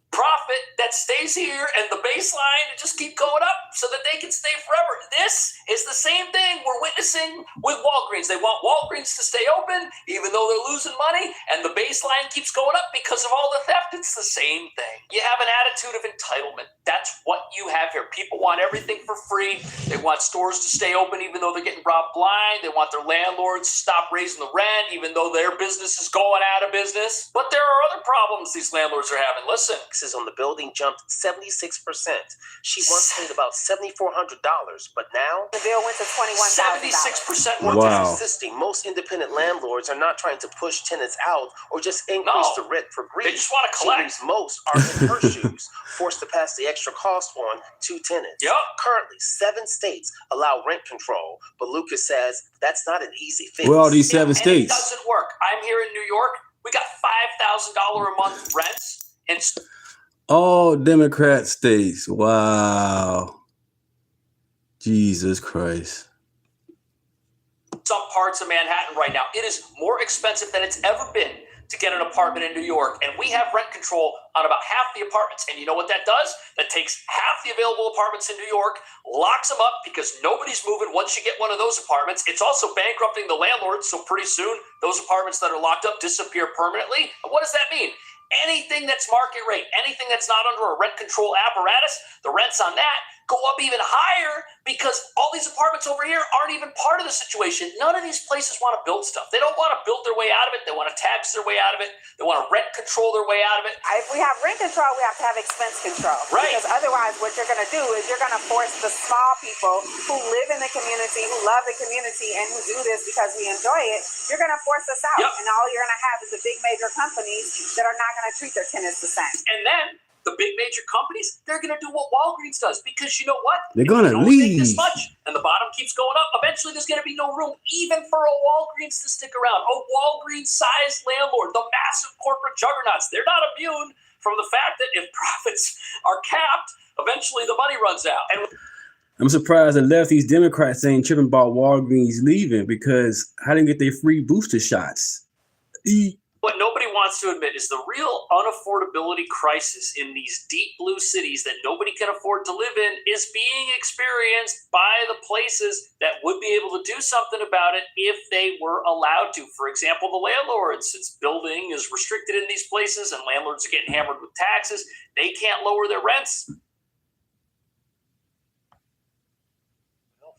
profit that stays here and the baseline to just keep going up so that they can stay forever. This is the same thing we're witnessing with Walgreens. They want Walgreens to stay open even though they're losing money, and the baseline keeps going up because of all the theft. It's the same thing. You have an attitude of entitlement. That's what you have here. People want everything for free. They want stores to stay open even though they're getting robbed blind. They want their landlords to stop raising the rent even though their business is going out of business. But there are other problems these landlords are having. Listen. On the building jumped 76%. She once paid about $7,400, but now the bill went to $21,000. 76% more insisting. Most independent landlords are not trying to push tenants out or just increase the rent for greed. They just want to collect. Most are in her shoes, forced to pass the extra cost on to tenants. Currently, 7 states allow rent control, but Lucas says that's not an easy fix. Well, all these 7 states. It doesn't work. I'm here in New York. We got $5,000 a month rents and All Democrat states. Wow. Jesus Christ. Some parts of Manhattan right now, it is more expensive than it's ever been to get an apartment in New York, and we have rent control on about half the apartments. And you know what that does? That takes half the available apartments in New York, locks them up because nobody's moving once you get one of those apartments. It's also bankrupting the landlords, so pretty soon those apartments that are locked up disappear permanently. And what does that mean? Anything that's market rate, anything that's not under a rent control apparatus, the rents on that go up even higher because all these apartments over here aren't even part of the situation. None of these places want to build stuff. They don't want to build their way out of it. They want to tax their way out of it. They want to rent control their way out of it. If we have rent control, we have to have expense control. Right. Because otherwise what you're going to do is you're going to force the small people who live in the community, who love the community, and who do this because we enjoy it, you're going to force us out. Yep. And all you're going to have is the big major companies that are not going to treat their tenants the same. And then the big major companies, they're going to do what Walgreens does because you know what? They're going to leave. This much, and the bottom keeps going up. Eventually, there's going to be no room even for a Walgreens to stick around. A Walgreens-sized landlord, the massive corporate juggernauts, they're not immune from the fact that if profits are capped, eventually the money runs out. And I'm surprised the lefties Democrats ain't tripping about Walgreens leaving because how didn't get their free booster shots? What nobody wants to admit is the real unaffordability crisis in these deep blue cities that nobody can afford to live in is being experienced by the places that would be able to do something about it if they were allowed to. For example, the landlords, since building is restricted in these places and landlords are getting hammered with taxes, they can't lower their rents.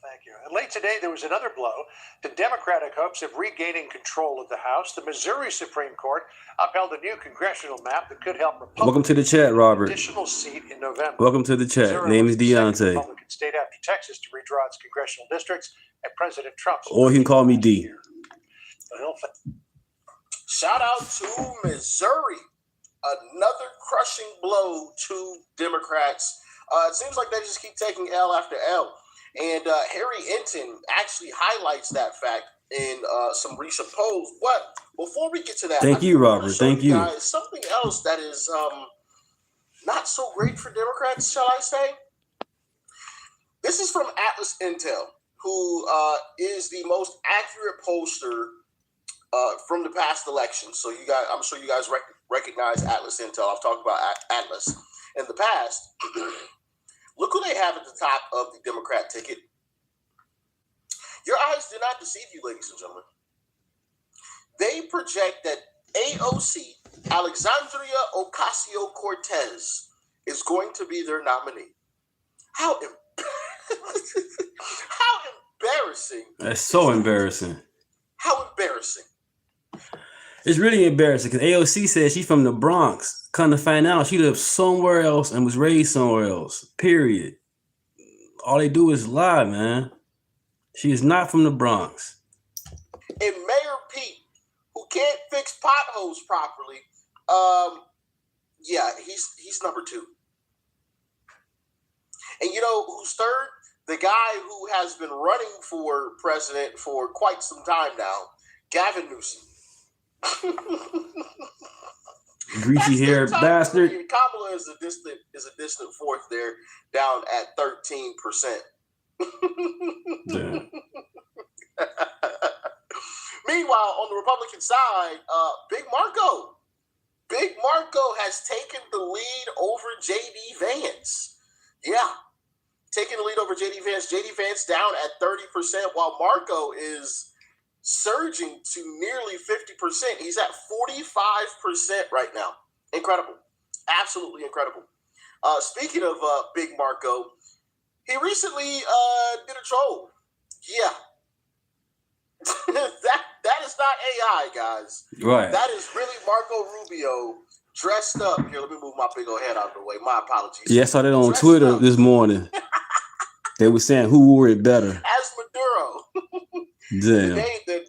Thank you. And late today, there was another blow to Democratic hopes of regaining control of the House. The Missouri Supreme Court upheld a new congressional map that could help Republicans. Welcome to the chat, Robert. Additional seat in November. Welcome to the chat. Missouri Name is Deunta. Republican state after Texas to redraw its congressional districts and President Trump's. Or you can call me D. Shout out to Missouri. Another crushing blow to Democrats. It seems like they just keep taking L after L. And Harry Enton actually highlights that fact in some recent polls. But before we get to that, thank you, Robert. Thank you. Guys, something else that is not so great for Democrats, shall I say? This is from Atlas Intel, who is the most accurate pollster from the past election. So you guys, I'm sure you guys recognize Atlas Intel. I've talked about Atlas in the past. Look who they have at the top of the Democrat ticket. Your eyes do not deceive you, ladies and gentlemen. They project that AOC, Alexandria Ocasio-Cortez, is going to be their nominee. How embarrassing. That's so embarrassing. How embarrassing. It's really embarrassing because AOC says she's from the Bronx. Come to find out, she lives somewhere else and was raised somewhere else. Period. All they do is lie, man. She is not from the Bronx. And Mayor Pete, who can't fix potholes properly, yeah, he's number 2. And you know who's third? The guy who has been running for president for quite some time now, Gavin Newsom. Greasy haired bastard. Kamala is a distant fourth there, down at 13%. Meanwhile, on the Republican side, Big Marco has taken the lead over J.D. Vance. Yeah, taking the lead over J.D. Vance. J.D. Vance down at 30%, while Marco is surging to nearly 50%. He's at 45% right now. Incredible. Absolutely incredible. Speaking of Big Marco, he recently did a troll. Yeah. that is not AI, guys. Right. That is really Marco Rubio dressed up. Here, let me move my big old head out of the way. My apologies. Yeah, I saw that on Twitter this morning. They were saying who wore it better. As Maduro. Damn.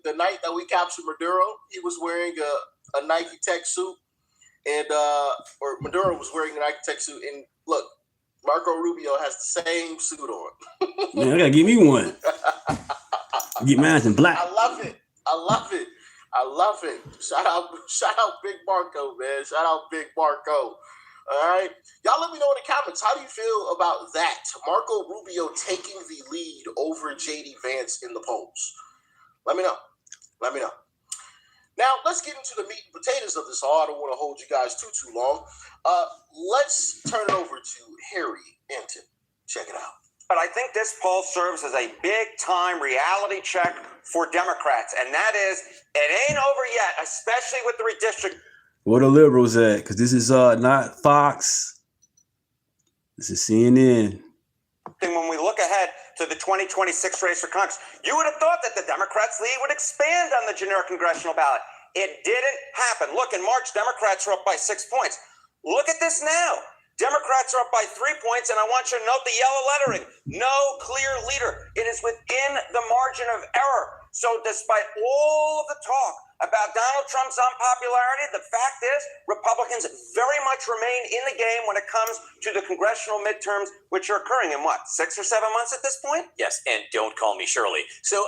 The night that we captured Maduro, he was wearing a Nike Tech suit, and or Maduro was wearing a Nike Tech suit. And look, Marco Rubio has the same suit on. Man, I gotta give me one. Get mine in black. I love it. Shout out Big Marco, man. Shout out Big Marco. All right. Y'all let me know in the comments, how do you feel about that? Marco Rubio taking the lead over J.D. Vance in the polls. Let me know. Let me know. Now, let's get into the meat and potatoes of this all. I don't want to hold you guys too long. Let's turn it over to Harry Enton. Check it out. But I think this poll serves as a big-time reality check for Democrats, and that is, it ain't over yet, especially with the redistricting. Where the liberals at? Because this is not Fox. This is CNN. When we look ahead to the 2026 race for Congress, you would have thought that the Democrats' lead would expand on the generic congressional ballot. It didn't happen. Look, in March, Democrats are up by 6 points. Look at this now. Democrats are up by 3 points, and I want you to note the yellow lettering. No clear leader. It is within the margin of error. So despite all of the talk about Donald Trump's unpopularity, the fact is Republicans very much remain in the game when it comes to the congressional midterms, which are occurring in what, 6 or 7 months at this point? Yes, and don't call me Shirley. So,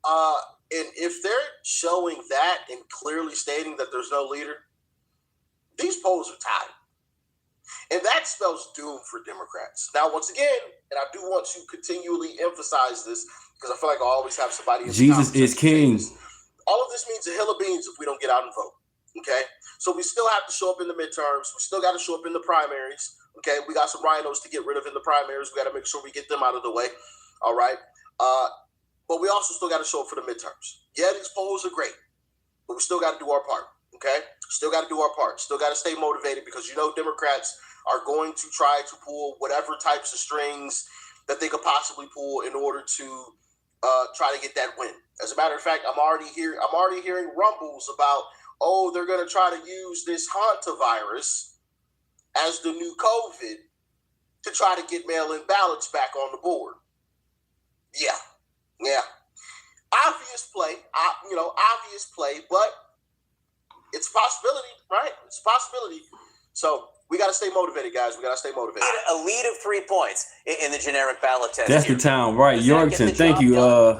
and if they're showing that and clearly stating that there's no leader, these polls are tied. And that spells doom for Democrats. Now, once again, and I do want to continually emphasize this because I feel like I always have somebody in Jesus is king. All of this means a hill of beans if we don't get out and vote. Okay? So we still have to show up in the midterms. We still got to show up in the primaries. Okay? We got some rhinos to get rid of in the primaries. We got to make sure we get them out of the way. All right? But we also still got to show up for the midterms. Yeah, these polls are great, but we still got to do our part. Okay? Still got to do our part. Still got to stay motivated because you know Democrats are going to try to pull whatever types of strings that they could possibly pull in order to try to get that win. As a matter of fact, I'm already hearing rumbles about, oh, they're going to try to use this hantavirus as the new COVID to try to get mail-in ballots back on the board. Yeah. Obvious play, but it's a possibility, right? It's a possibility. So we got to stay motivated, guys. We got to stay motivated. A lead of 3 points in the generic ballot test. That's the town, right? Yorkton. Thank you.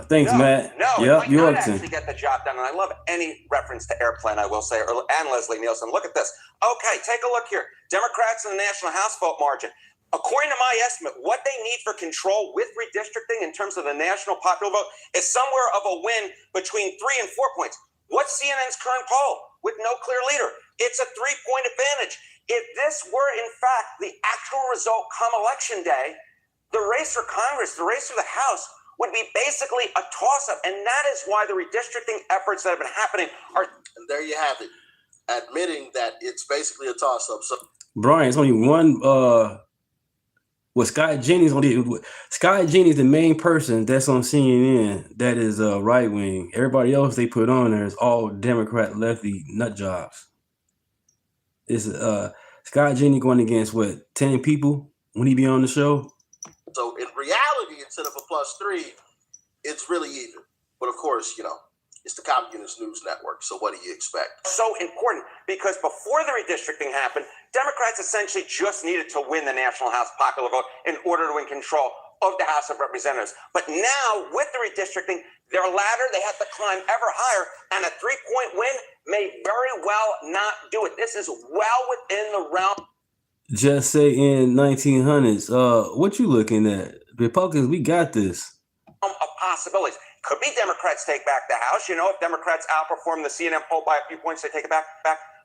Thanks, Matt. No, yep, it might not Yorkton. actually get the job done. And I love any reference to airplane, I will say, and Leslie Nielsen. Look at this. Okay, take a look here. Democrats in the National House vote margin. According to my estimate, what they need for control with redistricting in terms of the national popular vote is somewhere of a win between 3 and 4 points. What's CNN's current poll with no clear leader? It's a 3-point advantage. If this were, in fact, the actual result come election day, the race for Congress, the race for the House, would be basically a toss-up. And that is why the redistricting efforts that have been happening are... And there you have it, admitting that it's basically a toss-up. So, Brian, it's only one... Scott Jennings is the main person that's on CNN that is right wing. Everybody else they put on there is all Democrat lefty nut jobs. It's Scott Jennings going against 10 people when he be on the show. So in reality, instead of a +3, it's really even. But of course, it's the Communist News Network. So what do you expect? So important because before the redistricting happened, Democrats essentially just needed to win the National House popular vote in order to win control of the House of Representatives. But now with the redistricting, their ladder, they have to climb ever higher, and a 3-point win may very well not do it. This is well within the realm. Just say in 1900s, what you looking at? Republicans, we got this. Of possibilities. Could be Democrats take back the House. If Democrats outperform the CNN poll by a few points, they take it back.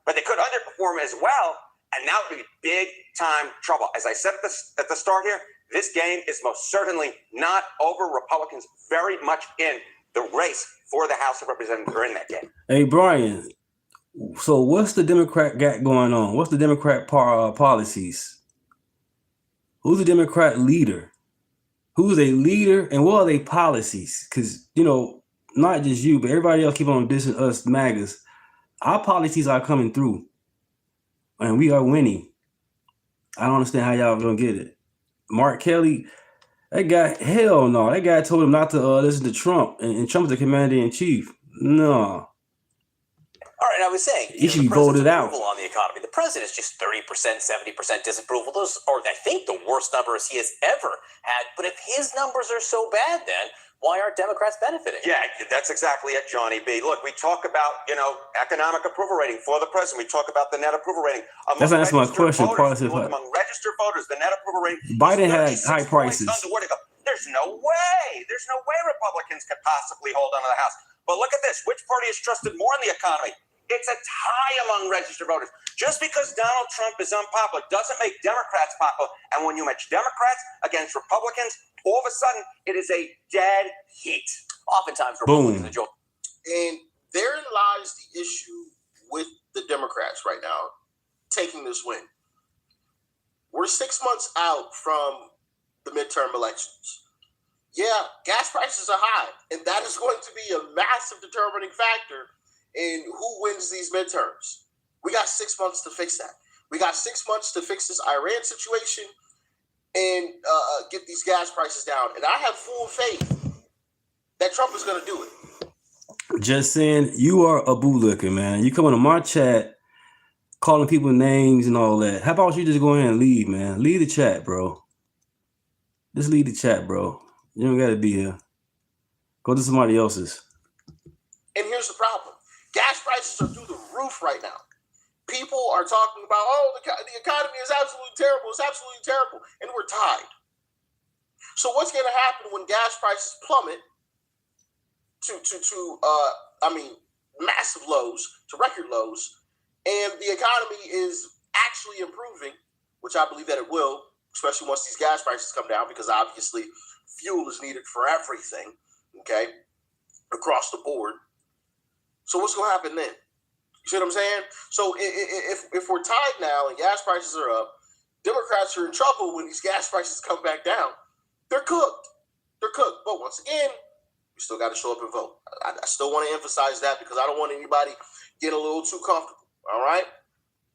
But they could underperform as well, and that would be big-time trouble. As I said at the start here, this game is most certainly not over. Republicans very much in the race for the House of Representatives are in that game. Hey, Brian, so what's the Democrat got going on? What's the Democrat policies? Who's the Democrat leader? Who's a leader and what are they policies? Because, not just you, but everybody else keep on dissing us MAGAs. Our policies are coming through and we are winning. I don't understand how y'all gonna get it. Mark Kelly, that guy, hell no. That guy told him not to listen to Trump and Trump's the commander-in-chief. No. All right, I was saying, he should be voted out. On the economy, the president is just 30%, 70% disapproval. Those are, I think, the worst numbers he has ever had. But if his numbers are so bad, then why aren't Democrats benefiting? Yeah, that's exactly it, Johnny B. Look, we talk about, economic approval rating for the president. We talk about the net approval rating. That's my question. Among registered voters, the net approval rating. Biden had high prices. There's no way. There's no way Republicans could possibly hold on to the House. But look at this. Which party is trusted more in the economy? It's a tie among registered voters. Just because Donald Trump is unpopular doesn't make Democrats popular. And when you match Democrats against Republicans, all of a sudden it is a dead heat. Oftentimes, Republicans enjoy. And therein lies the issue with the Democrats right now taking this win. We're 6 months out from the midterm elections. Yeah, gas prices are high, and that is going to be a massive determining factor in who wins these midterms. We got 6 months to fix that. We got 6 months to fix this Iran situation and get these gas prices down. And I have full faith that Trump is going to do it. Just saying, you are a bootlicker, man. You come into my chat, calling people names and all that. How about you just go ahead and leave, man? Leave the chat, bro. Just leave the chat, bro. You don't got to be here. Go to somebody else's. And here's the problem. Gas prices are through the roof right now. People are talking about, the economy is absolutely terrible. It's absolutely terrible. And we're tied. So what's going to happen when gas prices plummet to massive lows, to record lows, and the economy is actually improving, which I believe that it will, especially once these gas prices come down, because obviously fuel is needed for everything, okay, across the board. So what's going to happen then? You see what I'm saying? So if we're tied now and gas prices are up, Democrats are in trouble when these gas prices come back down. They're cooked. They're cooked. But once again, you still got to show up and vote. I still want to emphasize that because I don't want anybody get a little too comfortable. All right?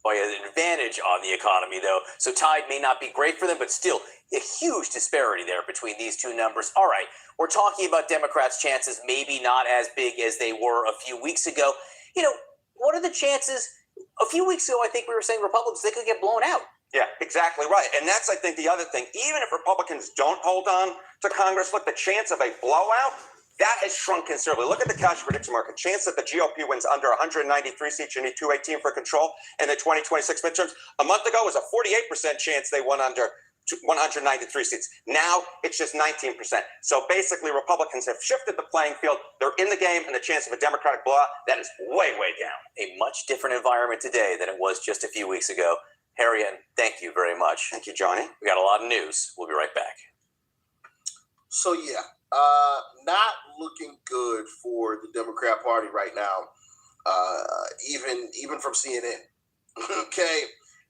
Well, he has an advantage on the economy, though. So tide may not be great for them, but still a huge disparity there between these two numbers. All right, we're talking about Democrats' chances, maybe not as big as they were a few weeks ago. What are the chances? A few weeks ago, I think we were saying Republicans, they could get blown out. Yeah, exactly right. And that's, I think, the other thing. Even if Republicans don't hold on to Congress, look, the chance of a blowout, that has shrunk considerably. Look at the cash prediction market. Chance that the GOP wins under 193 seats, you need 218 for control in the 2026 midterms. A month ago, it was a 48% chance they won under 193 seats. Now it's just 19%. So basically, Republicans have shifted the playing field. They're in the game, and the chance of a Democratic blowout, that is way, way down. A much different environment today than it was just a few weeks ago. Harriet, thank you very much. Thank you, Johnny. We got a lot of news. We'll be right back. So, yeah, not looking good for the Democrat Party right now, even from CNN. Okay?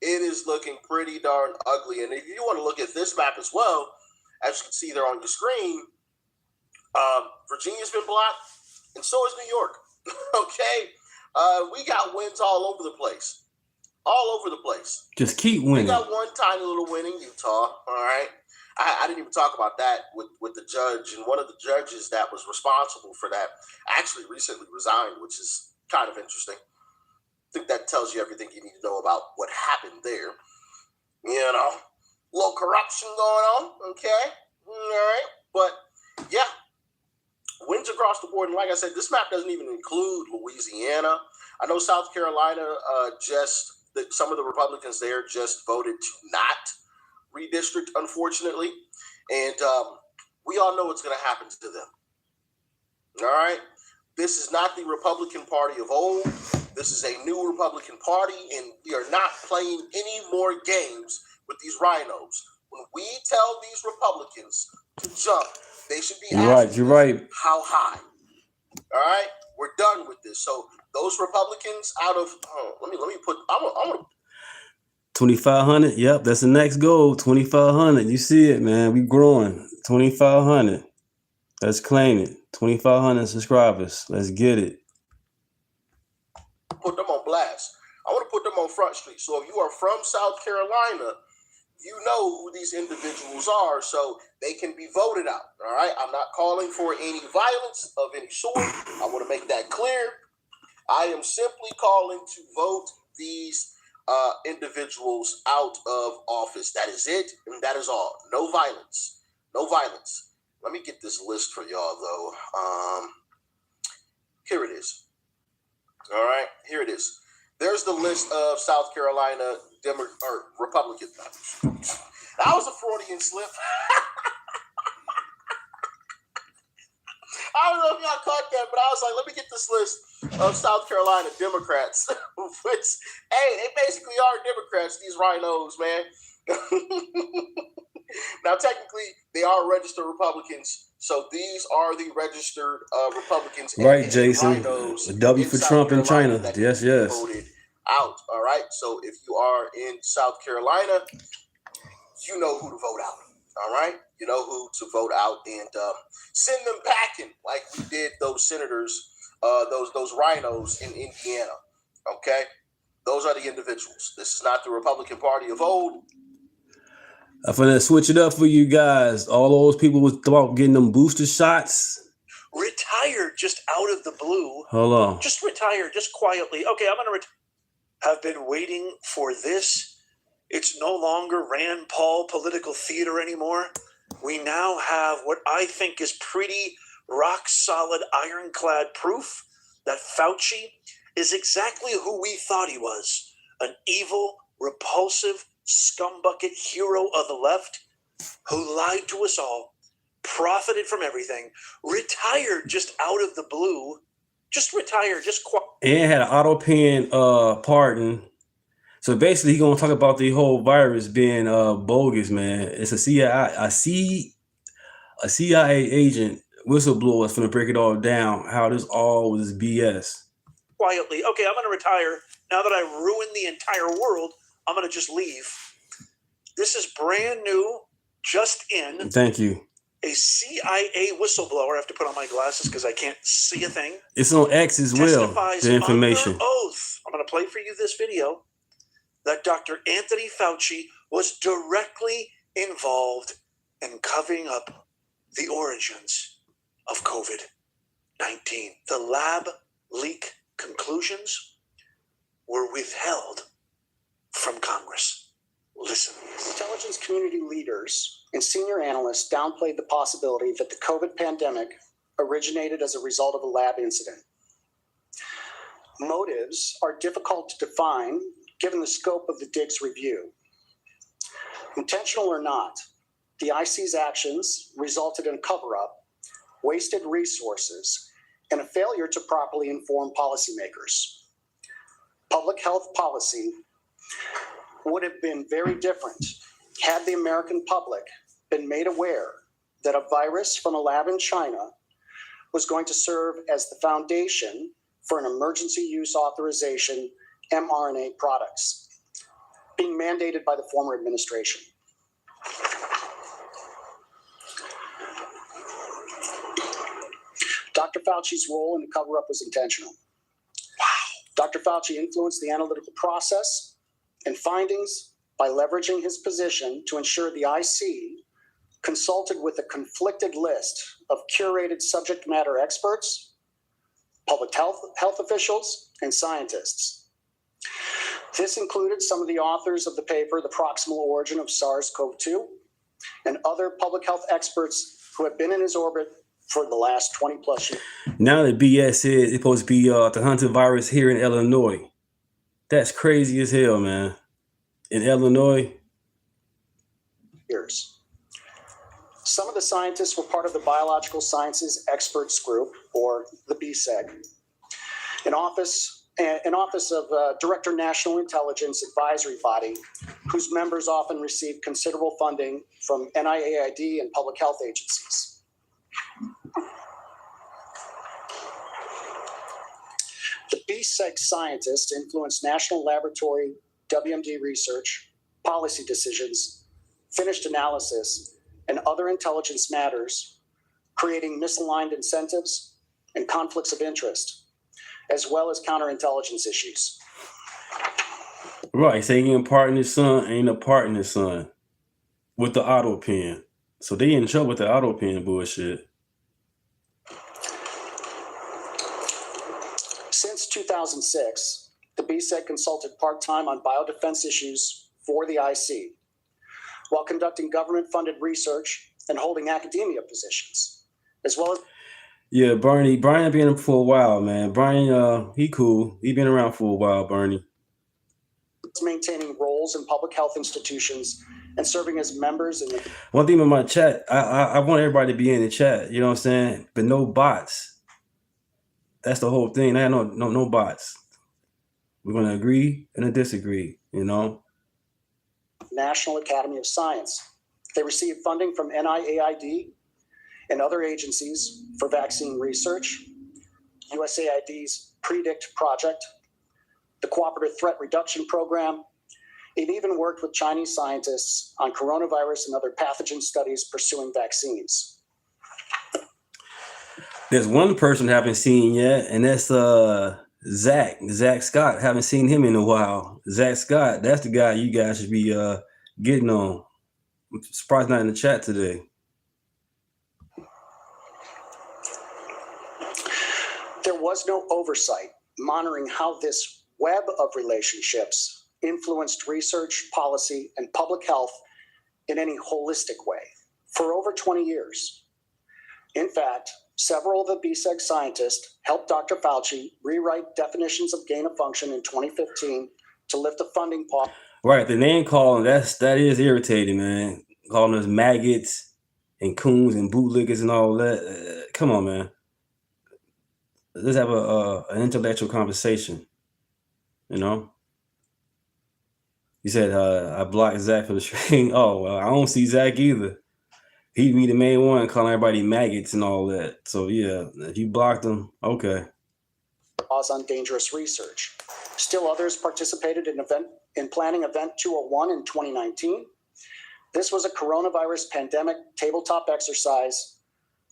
It is looking pretty darn ugly. And if you want to look at this map as well, as you can see there on your screen, Virginia's been blocked, and so is New York. Okay? We got wins all over the place. All over the place. Just keep winning. We got one tiny little win in Utah, all right? I didn't even talk about that with the judge, and one of the judges that was responsible for that actually recently resigned, which is kind of interesting. I think that tells you everything you need to know about what happened there. A little corruption going on, okay? All right. But, yeah, wins across the board. And like I said, this map doesn't even include Louisiana. I know South Carolina some of the Republicans there just voted to not redistrict, unfortunately. And we all know what's going to happen to them. All right? This is not the Republican Party of old. This is a new Republican Party, and we are not playing any more games with these rhinos. When we tell these Republicans to jump, they should be asking You're right. How high. All right? We're done with this. So those Republicans out of let me put I'm gonna 2,500. Yep, that's the next goal. 2,500. You see it, man. We growing. 2,500. Let's claim it. 2,500 subscribers. Let's get it. Put them on blast. I want to put them on Front Street. So if you are from South Carolina, you know who these individuals are, so they can be voted out. All right. I'm not calling for any violence of any sort. I want to make that clear. I am simply calling to vote these individuals out of office. That is it, and that is all. No violence. No violence. Let me get this list for y'all, though. Here it is. All right, here it is. There's the list of South Carolina Republicans. That was a Freudian slip. I don't know if y'all caught that, but I was like, let me get this list of South Carolina Democrats. Which, hey, they basically are Democrats, these rhinos, man. Now, technically, they are registered Republicans. So these are the registered Republicans. Right, and Jason. rhinos A W for Trump in China. Yes, yes. Voted out. All right. So if you are in South Carolina, you know who to vote out. All right. You know who to vote out and send them packing like we did those senators, those rhinos in Indiana. Okay. Those are the individuals. This is not the Republican Party of old. I'm finna switch it up for you guys. All those people was about getting them booster shots. Retired just out of the blue. Hold on. Just retire, just quietly. Okay, I'm going to have been waiting for this. It's no longer Rand Paul political theater anymore. We now have what I think is pretty rock solid, ironclad proof that Fauci is exactly who we thought he was. An evil, repulsive, scumbucket hero of the left who lied to us all, profited from everything, retired just out of the blue, just retired, just quiet. And had an auto pen pardon. So basically, he's gonna talk about the whole virus being bogus, man. It's a CIA agent whistleblower is gonna break it all down. How this all was BS. Quietly, okay, I'm gonna retire now that I ruined the entire world. I'm going to just leave. This is brand new, just in. Thank you. A CIA whistleblower. I have to put on my glasses because I can't see a thing. It's on X as well, the information. Under oath. I'm going to play for you this video that Dr. Anthony Fauci was directly involved in covering up the origins of COVID-19. The lab leak conclusions were withheld from Congress. Listen. Intelligence community leaders and senior analysts downplayed the possibility that the COVID pandemic originated as a result of a lab incident. Motives are difficult to define given the scope of the Diggs review. Intentional or not, the IC's actions resulted in a cover-up, wasted resources, and a failure to properly inform policymakers. Public health policy would have been very different had the American public been made aware that a virus from a lab in China was going to serve as the foundation for an emergency use authorization mRNA products being mandated by the former administration. Dr. Fauci's role in the cover-up was intentional. Dr. Fauci influenced the analytical process and findings by leveraging his position to ensure the IC consulted with a conflicted list of curated subject matter experts, public health officials, and scientists. This included some of the authors of the paper, The Proximal Origin of SARS-CoV-2, and other public health experts who have been in his orbit for the last 20 plus years. Now the BS said it's supposed to be the Hunter virus here in Illinois. That's crazy as hell, man. In Illinois. Some of the scientists were part of the Biological Sciences Experts Group, or the BSEG, an office of Director National Intelligence Advisory Body, whose members often receive considerable funding from NIAID and public health agencies. The BSEG scientists influenced national laboratory WMD research, policy decisions, finished analysis, and other intelligence matters, creating misaligned incentives and conflicts of interest, as well as counterintelligence issues. Right, so he ain't part in his son, ain't a part in his son with the auto pen. So they in trouble with the auto pen bullshit. Since 2006, the BSEG consulted part-time on biodefense issues for the IC, while conducting government-funded research and holding academia positions, as well as Yeah, Bernie been in for a while, man. Bernie, he cool. He been around for a while, Bernie. Maintaining roles in public health institutions and serving as members in the... One thing with my chat, I want everybody to be in the chat, you know what I'm saying? But no bots. That's the whole thing. I no bots. We're gonna agree and disagree, you know. National Academy of Science. They receive funding from NIAID and other agencies for vaccine research, USAID's PREDICT project, the Cooperative Threat Reduction Program. It even worked with Chinese scientists on coronavirus and other pathogen studies pursuing vaccines. There's one person I haven't seen yet, and that's Zach Scott. Haven't seen him in a while. Zach Scott, that's the guy you guys should be getting on. I'm surprised not in the chat today. There was no oversight monitoring how this web of relationships influenced research, policy, and public health in any holistic way for over 20 years. In fact, several of the BSEG scientists helped Dr. Fauci rewrite definitions of gain of function in 2015 to lift the funding pause. Right, the name calling, that is irritating, man. Calling us maggots and coons and bootlickers and all that. Come on, man. Let's have an intellectual conversation, you know? You said I blocked Zach for the stream. Oh, well, I don't see Zach either. He'd be the main one calling everybody maggots and all that. So, yeah, if you blocked him, okay. Pause on dangerous research. Still others participated in planning Event 201 in 2019. This was a coronavirus pandemic tabletop exercise,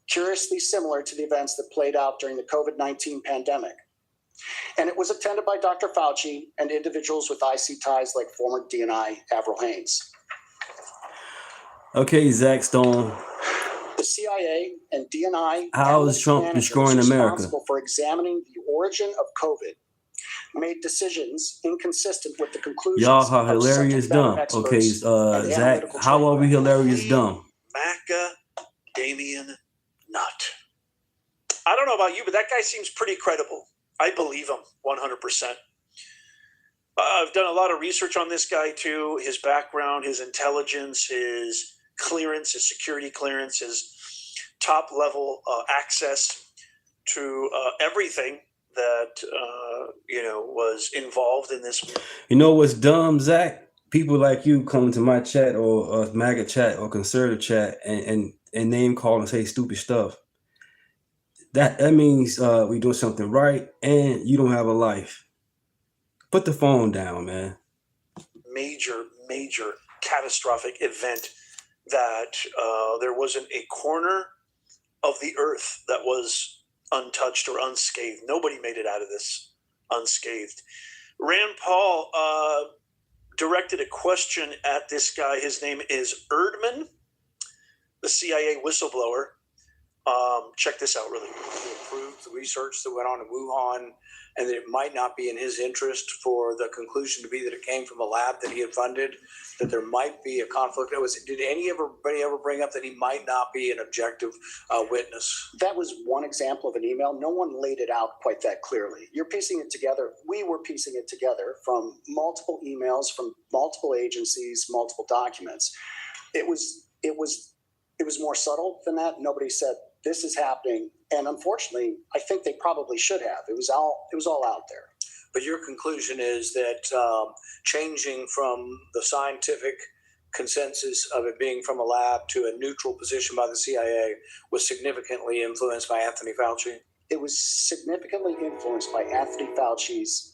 curiously similar to the events that played out during the COVID-19 pandemic. And it was attended by Dr. Fauci and individuals with IC ties like former DNI Avril Haines. Okay, Zach Stone. The CIA and DNI How is Trump destroying America? Responsible for examining the origin of COVID made decisions inconsistent with the conclusions. Y'all are hilarious dumb. Okay, Zach, how are we hilarious dumb? Macadamian nut. I don't know about you, but that guy seems pretty credible. I believe him 100%. I've done a lot of research on this guy too, his background, his intelligence, his clearance, his security clearance, his top level access to everything that was involved in this. You know what's dumb, Zach? People like you come to my chat or MAGA chat or conservative chat and name call and say stupid stuff. That means we doing something right and you don't have a life. Put the phone down, man. Major catastrophic event that there wasn't a corner of the earth that was untouched or unscathed. Nobody made it out of this unscathed. Rand Paul directed a question at this guy. His name is Erdman, the CIA whistleblower. Check this out really quick. To approve the research that went on in Wuhan, and that it might not be in his interest for the conclusion to be that it came from a lab that he had funded, that there might be a conflict. Did anybody ever bring up that he might not be an objective witness? That was one example of an email. No one laid it out quite that clearly. You're piecing it together. We were piecing it together from multiple emails, from multiple agencies, multiple documents. It was more subtle than that. Nobody said this is happening, and unfortunately, I think they probably should have. It was all out there. But your conclusion is that changing from the scientific consensus of it being from a lab to a neutral position by the CIA was significantly influenced by Anthony Fauci? It was significantly influenced by Anthony Fauci's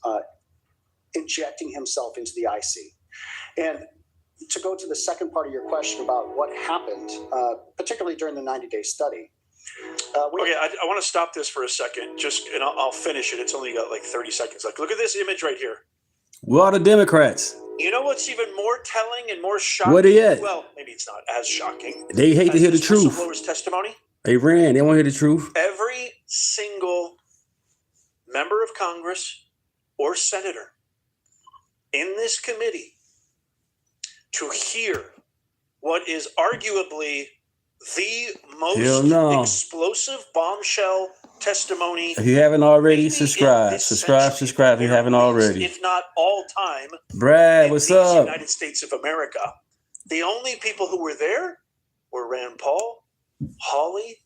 injecting himself into the IC. And to go to the second part of your question about what happened, particularly during the 90-day study. I want to stop this for a second, and I'll finish it. It's only got like 30 seconds. Like, look at this image right here. Where are the Democrats? You know what's even more telling and more shocking? Where they at? Well, maybe it's not as shocking. They hate to hear the truth. Whistleblower's testimony. They ran. They want to hear the truth. Every single member of Congress or senator in this committee to hear what is arguably the most explosive bombshell testimony. If you haven't already, subscribe. Subscribe if you haven't already. If not all time. Brad, what's up? United States of America. The only people who were there were Rand Paul, Hawley,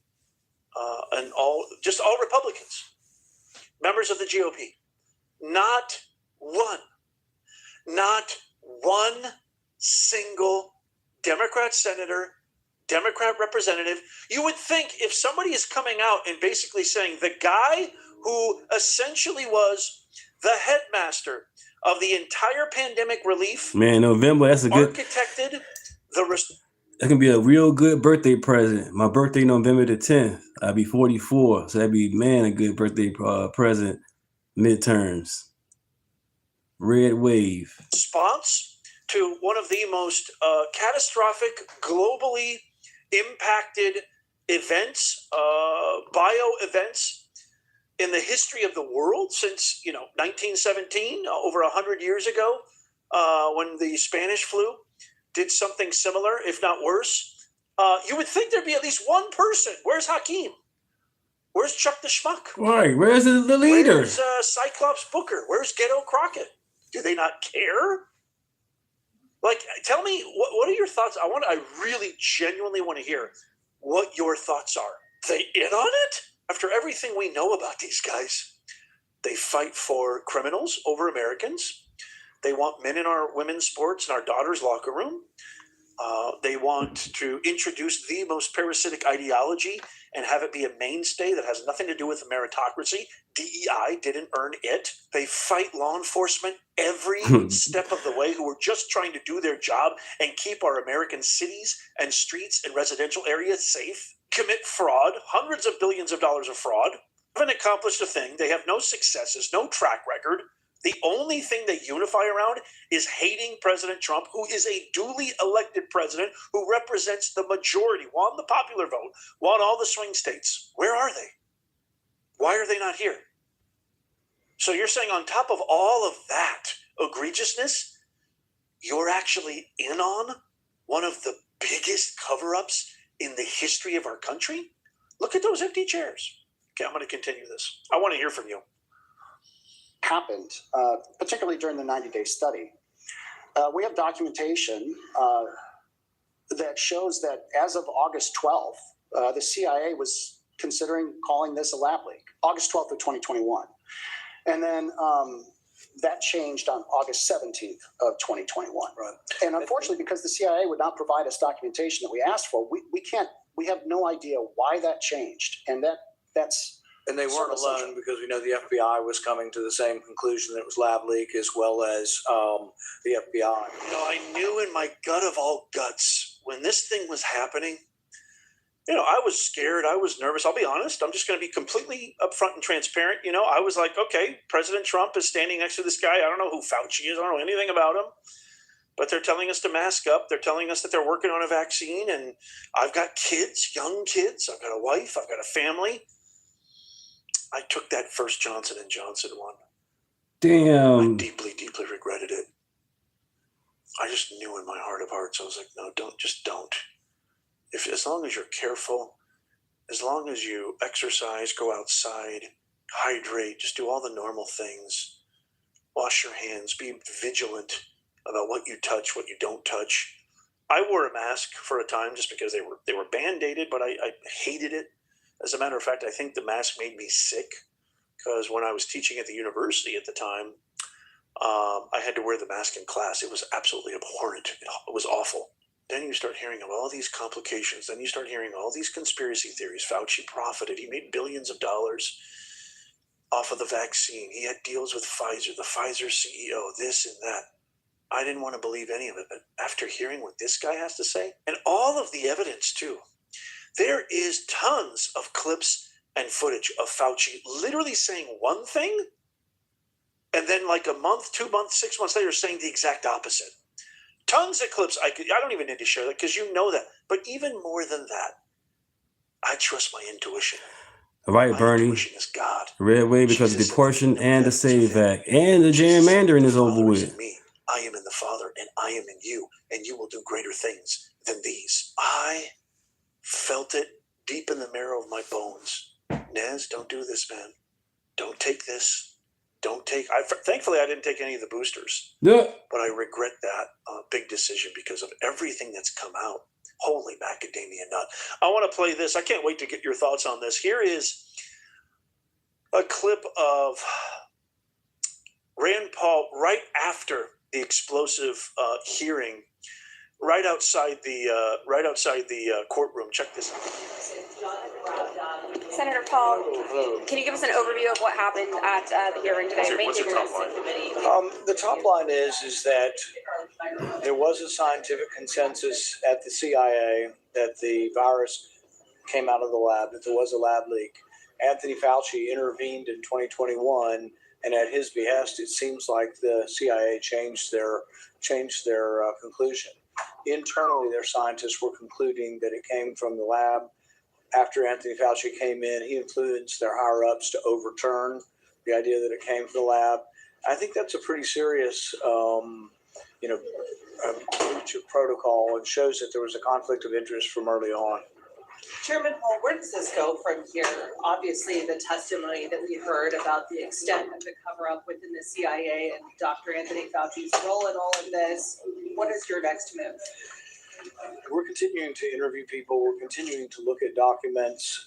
and all Republicans, members of the GOP. Not one single Democrat senator, Democrat representative. You would think if somebody is coming out and basically saying the guy who essentially was the headmaster of the entire pandemic relief, man, November, that's a good architected that can be a real good birthday present. My birthday, November the 10th. I'll be 44, so that'd be a good birthday present. Midterms, red wave. Response to one of the most catastrophic, globally impacted events, bio events in the history of the world since 1917, over 100 years ago, when the Spanish flu did something similar, if not worse. You would think there'd be at least one person. Where's Hakeem? Where's Chuck the Schmuck? Right. Where's the leader? Where's Cyclops Booker? Where's Ghetto Crockett? Do they not care? Like, tell me, what are your thoughts? I really genuinely want to hear what your thoughts are. They in on it? After everything we know about these guys, they fight for criminals over Americans. They want men in our women's sports and our daughters' locker room. They want to introduce the most parasitic ideology and have it be a mainstay that has nothing to do with meritocracy. DEI didn't earn it. They fight law enforcement every step of the way who are just trying to do their job and keep our American cities and streets and residential areas safe. Commit fraud, hundreds of billions of dollars of fraud. Haven't accomplished a thing. They have no successes, no track record. The only thing they unify around is hating President Trump, who is a duly elected president who represents the majority, won the popular vote, won all the swing states. Where are they? Why are they not here? So you're saying on top of all of that egregiousness, you're actually in on one of the biggest cover-ups in the history of our country? Look at those empty chairs. Okay, I'm going to continue this. I want to hear from you. Happened, particularly during the 90-day study. We have documentation that shows that as of August 12th, the CIA was considering calling this a lab leak, August 12th of 2021. And then that changed on August 17th of 2021. Right. And unfortunately, because the CIA would not provide us documentation that we asked for, we have no idea why that changed. And that's... And they weren't alone, because we know the FBI was coming to the same conclusion that it was lab leak, as well as the FBI. I knew in my gut of all guts when this thing was happening, I was scared. I was nervous. I'll be honest. I'm just going to be completely upfront and transparent. I was like, okay, President Trump is standing next to this guy. I don't know who Fauci is. I don't know anything about him. But they're telling us to mask up. They're telling us that they're working on a vaccine. And I've got kids, young kids. I've got a wife. I've got a family. I took that first Johnson & Johnson one. Damn. I deeply, deeply regretted it. I just knew in my heart of hearts, I was like, no, don't. As long as you're careful, as long as you exercise, go outside, hydrate, just do all the normal things. Wash your hands, be vigilant about what you touch, what you don't touch. I wore a mask for a time just because they were band-aided, but I hated it. As a matter of fact, I think the mask made me sick, because when I was teaching at the university at the time, I had to wear the mask in class. It was absolutely abhorrent. It was awful. Then you start hearing of all these complications. Then you start hearing all these conspiracy theories. Fauci profited. He made billions of dollars off of the vaccine. He had deals with Pfizer, the Pfizer CEO, this and that. I didn't want to believe any of it. But after hearing what this guy has to say, and all of the evidence too, there is tons of clips and footage of Fauci literally saying one thing, and then like a month, 2 months, 6 months later saying the exact opposite. Tons of clips. I don't even need to share that because you know that. But even more than that, I trust my intuition. All right, my Bernie. Intuition is God. Red wave because of the portion and the Save Act. And the gerrymandering is over with. I am in the Father, and I am in you, and you will do greater things than these. I felt it deep in the marrow of my bones. Nez, don't do this, man. Don't take this. Thankfully, I didn't take any of the boosters. Yeah. But I regret that big decision because of everything that's come out. Holy macadamia nut. I want to play this. I can't wait to get your thoughts on this. Here is a clip of Rand Paul right after the explosive hearing, right outside the courtroom. Check this out. Senator Paul, can you give us an overview of what happened at the hearing today? What's your top line? The top line is that there was a scientific consensus at the CIA that the virus came out of the lab, that there was a lab leak. Anthony Fauci intervened in 2021, and at his behest, it seems like the CIA changed their conclusion. Internally, their scientists were concluding that it came from the lab. After Anthony Fauci came in, he influenced their higher-ups to overturn the idea that it came from the lab. I think that's a pretty serious, breach of protocol, and shows that there was a conflict of interest from early on. Chairman Paul, where does this go from here? Obviously, the testimony that we heard about the extent of the cover-up within the CIA and Dr. Anthony Fauci's role in all of this. What is your next move? We're continuing to interview people. We're continuing to look at documents.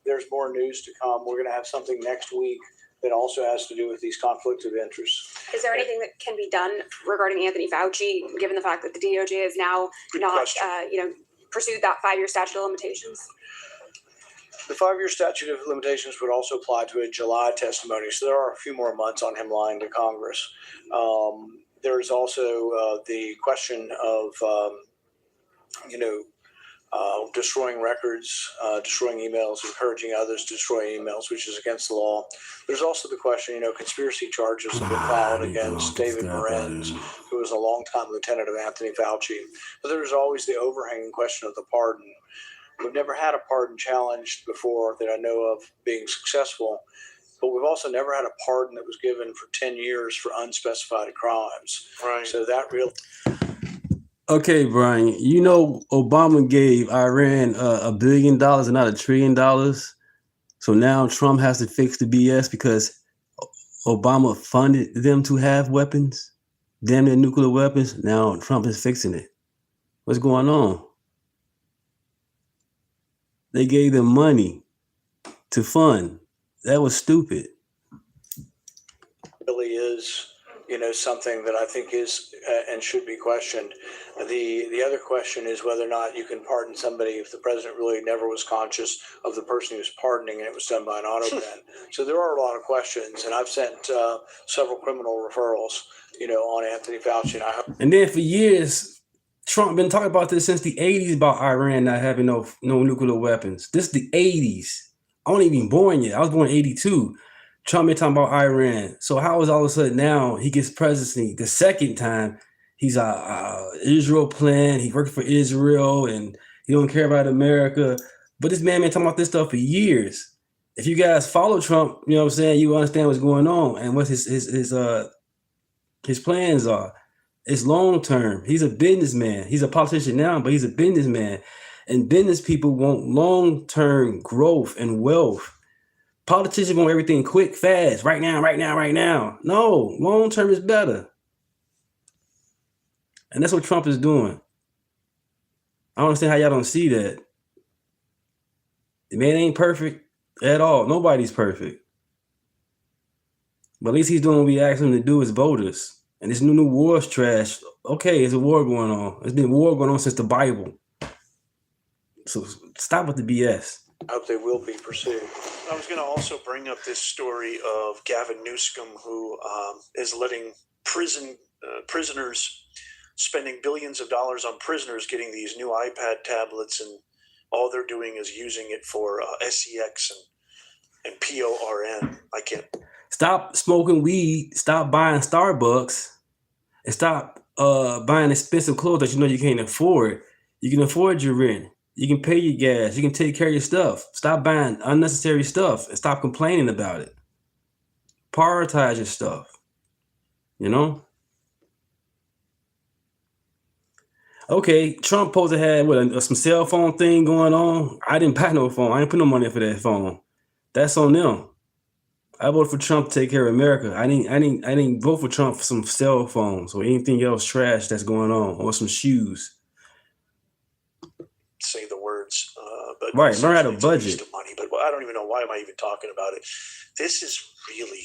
There's more news to come. We're going to have something next week that also has to do with these conflicts of interest. Is there anything that can be done regarding Anthony Fauci, given the fact that the DOJ has now pursued that 5-year statute of limitations? The 5-year statute of limitations would also apply to a July testimony, so there are a few more months on him lying to Congress. There's also the question of, destroying records, destroying emails, encouraging others to destroy emails, which is against the law. There's also the question, conspiracy charges have been filed against David Morenz, who was a longtime lieutenant of Anthony Fauci. But there's always the overhanging question of the pardon. We've never had a pardon challenged before that I know of being successful. But we've also never had a pardon that was given for 10 years for unspecified crimes. Right. So that real. Okay, Brian, Obama gave Iran $1 billion and not $1 trillion. So now Trump has to fix the BS because Obama funded them to have weapons, damn near nuclear weapons. Now Trump is fixing it. What's going on? They gave them money to fund. That was stupid. Really is, something that I think is and should be questioned. The other question is whether or not you can pardon somebody if the president really never was conscious of the person he was pardoning and it was done by an auto pen. So there are a lot of questions, and I've sent several criminal referrals, on Anthony Fauci. And then for years, Trump been talking about this since the 80s about Iran not having no nuclear weapons. This is the 80s. I wasn't even born yet. I was born in 82. Trump been talking about Iran. So how is all of a sudden now he gets presidency the second time? He's Israel plan. He worked for Israel and he don't care about America. But this man been talking about this stuff for years. If you guys follow Trump, you understand what's going on and what his plans are. It's long term. He's a businessman. He's a politician now, but he's a businessman. And business people want long-term growth and wealth. Politicians want everything quick, fast, right now. No, long-term is better. And that's what Trump is doing. I don't understand how y'all don't see that. The man ain't perfect at all. Nobody's perfect. But at least he's doing what we asked him to do as voters. And this new war is trash. Okay, there's a war going on. There's been a war going on since the Bible. So stop with the BS. I hope they will be pursued. I was going to also bring up this story of Gavin Newsom, who is letting prisoners, spending billions of dollars on prisoners getting these new iPad tablets, and all they're doing is using it for SEX and PORN. I can't. Stop smoking weed. Stop buying Starbucks, and stop buying expensive clothes that you can't afford. You can afford your rent. You can pay your gas. You can take care of your stuff. Stop buying unnecessary stuff and stop complaining about it. Prioritize your stuff. Okay, Trump supposed to have some cell phone thing going on. I didn't buy no phone. I didn't put no money for that phone. That's on them. I voted for Trump to take care of America. I didn't vote for Trump for some cell phones or anything else trash that's going on, or some shoes. Say the words, but right, learn how to budget. Money, but I don't even know why am I even talking about it. This is really.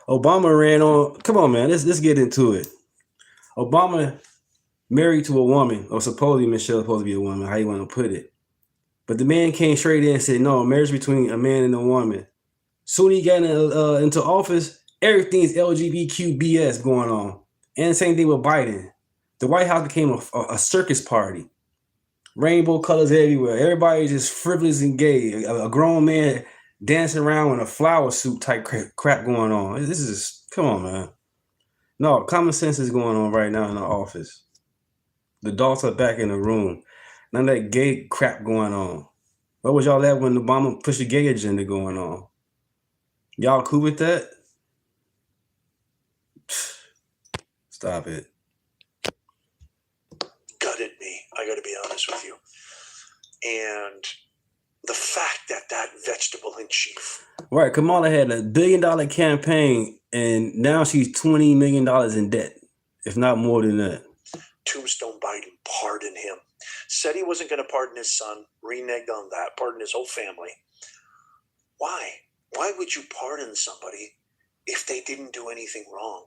Obama ran on. Come on, man. Let's get into it. Obama married to a woman, or supposedly Michelle supposed to be a woman. How you want to put it? But the man came straight in and said, "No, marriage between a man and a woman." Soon he got into office, everything's LGBTQ BS going on. And the same thing with Biden. The White House became a circus party. Rainbow colors everywhere. Everybody just frivolous and gay. A grown man dancing around in a flower suit type crap going on. This is, come on, man. No, common sense is going on right now in the office. The adults are back in the room. None of that gay crap going on. Where was y'all at when Obama pushed the gay agenda going on? Y'all cool with that? Stop it. Gutted me. I got to be honest with you. And the fact that vegetable in chief. Right. Kamala had $1 billion campaign and now she's $20 million in debt, if not more than that. Tombstone Biden pardoned him. Said he wasn't going to pardon his son. Reneged on that. Pardoned his whole family. Why? Why would you pardon somebody if they didn't do anything wrong?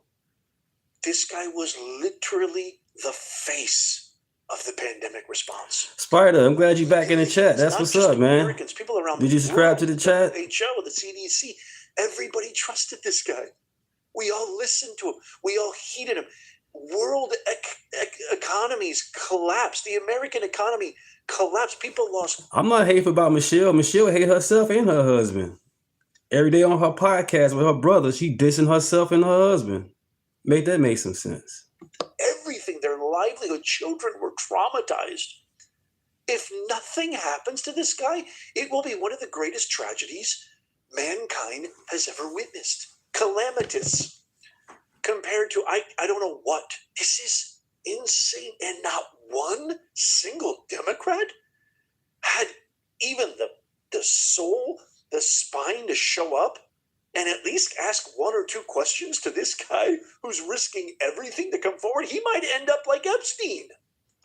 This guy was literally the face of the pandemic response. Spider, I'm glad you're back in the chat. That's what's up, man. Americans, people around Did you subscribe to the chat? WHO, the CDC, everybody trusted this guy. We all listened to him. We all heeded him. World economies collapsed. The American economy collapsed. People lost. I'm not hating about Michelle. Michelle hates herself and her husband. Every day on her podcast with her brother, she dissing herself and her husband. Make some sense. Everything, their livelihood, children were traumatized. If nothing happens to this guy, it will be one of the greatest tragedies mankind has ever witnessed. Calamitous. Compared to, I don't know what. This is insane. And not one single Democrat had even the soul, the spine to show up and at least ask one or two questions to this guy who's risking everything to come forward. He might end up like Epstein.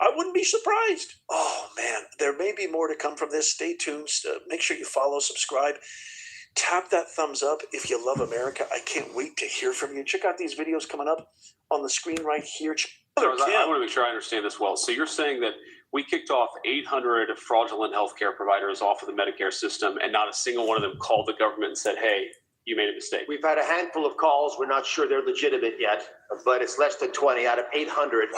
I wouldn't be surprised. Oh, man, there may be more to come from this. Stay tuned. Make sure you follow, subscribe. Tap that thumbs up if you love America. I can't wait to hear from you. Check out these videos coming up on the screen right here. I want to make sure I understand this well. So you're saying that we kicked off 800 fraudulent healthcare providers off of the Medicare system, and not a single one of them called the government and said, hey, you made a mistake. We've had a handful of calls. We're not sure they're legitimate yet, but it's less than 20 out of 800,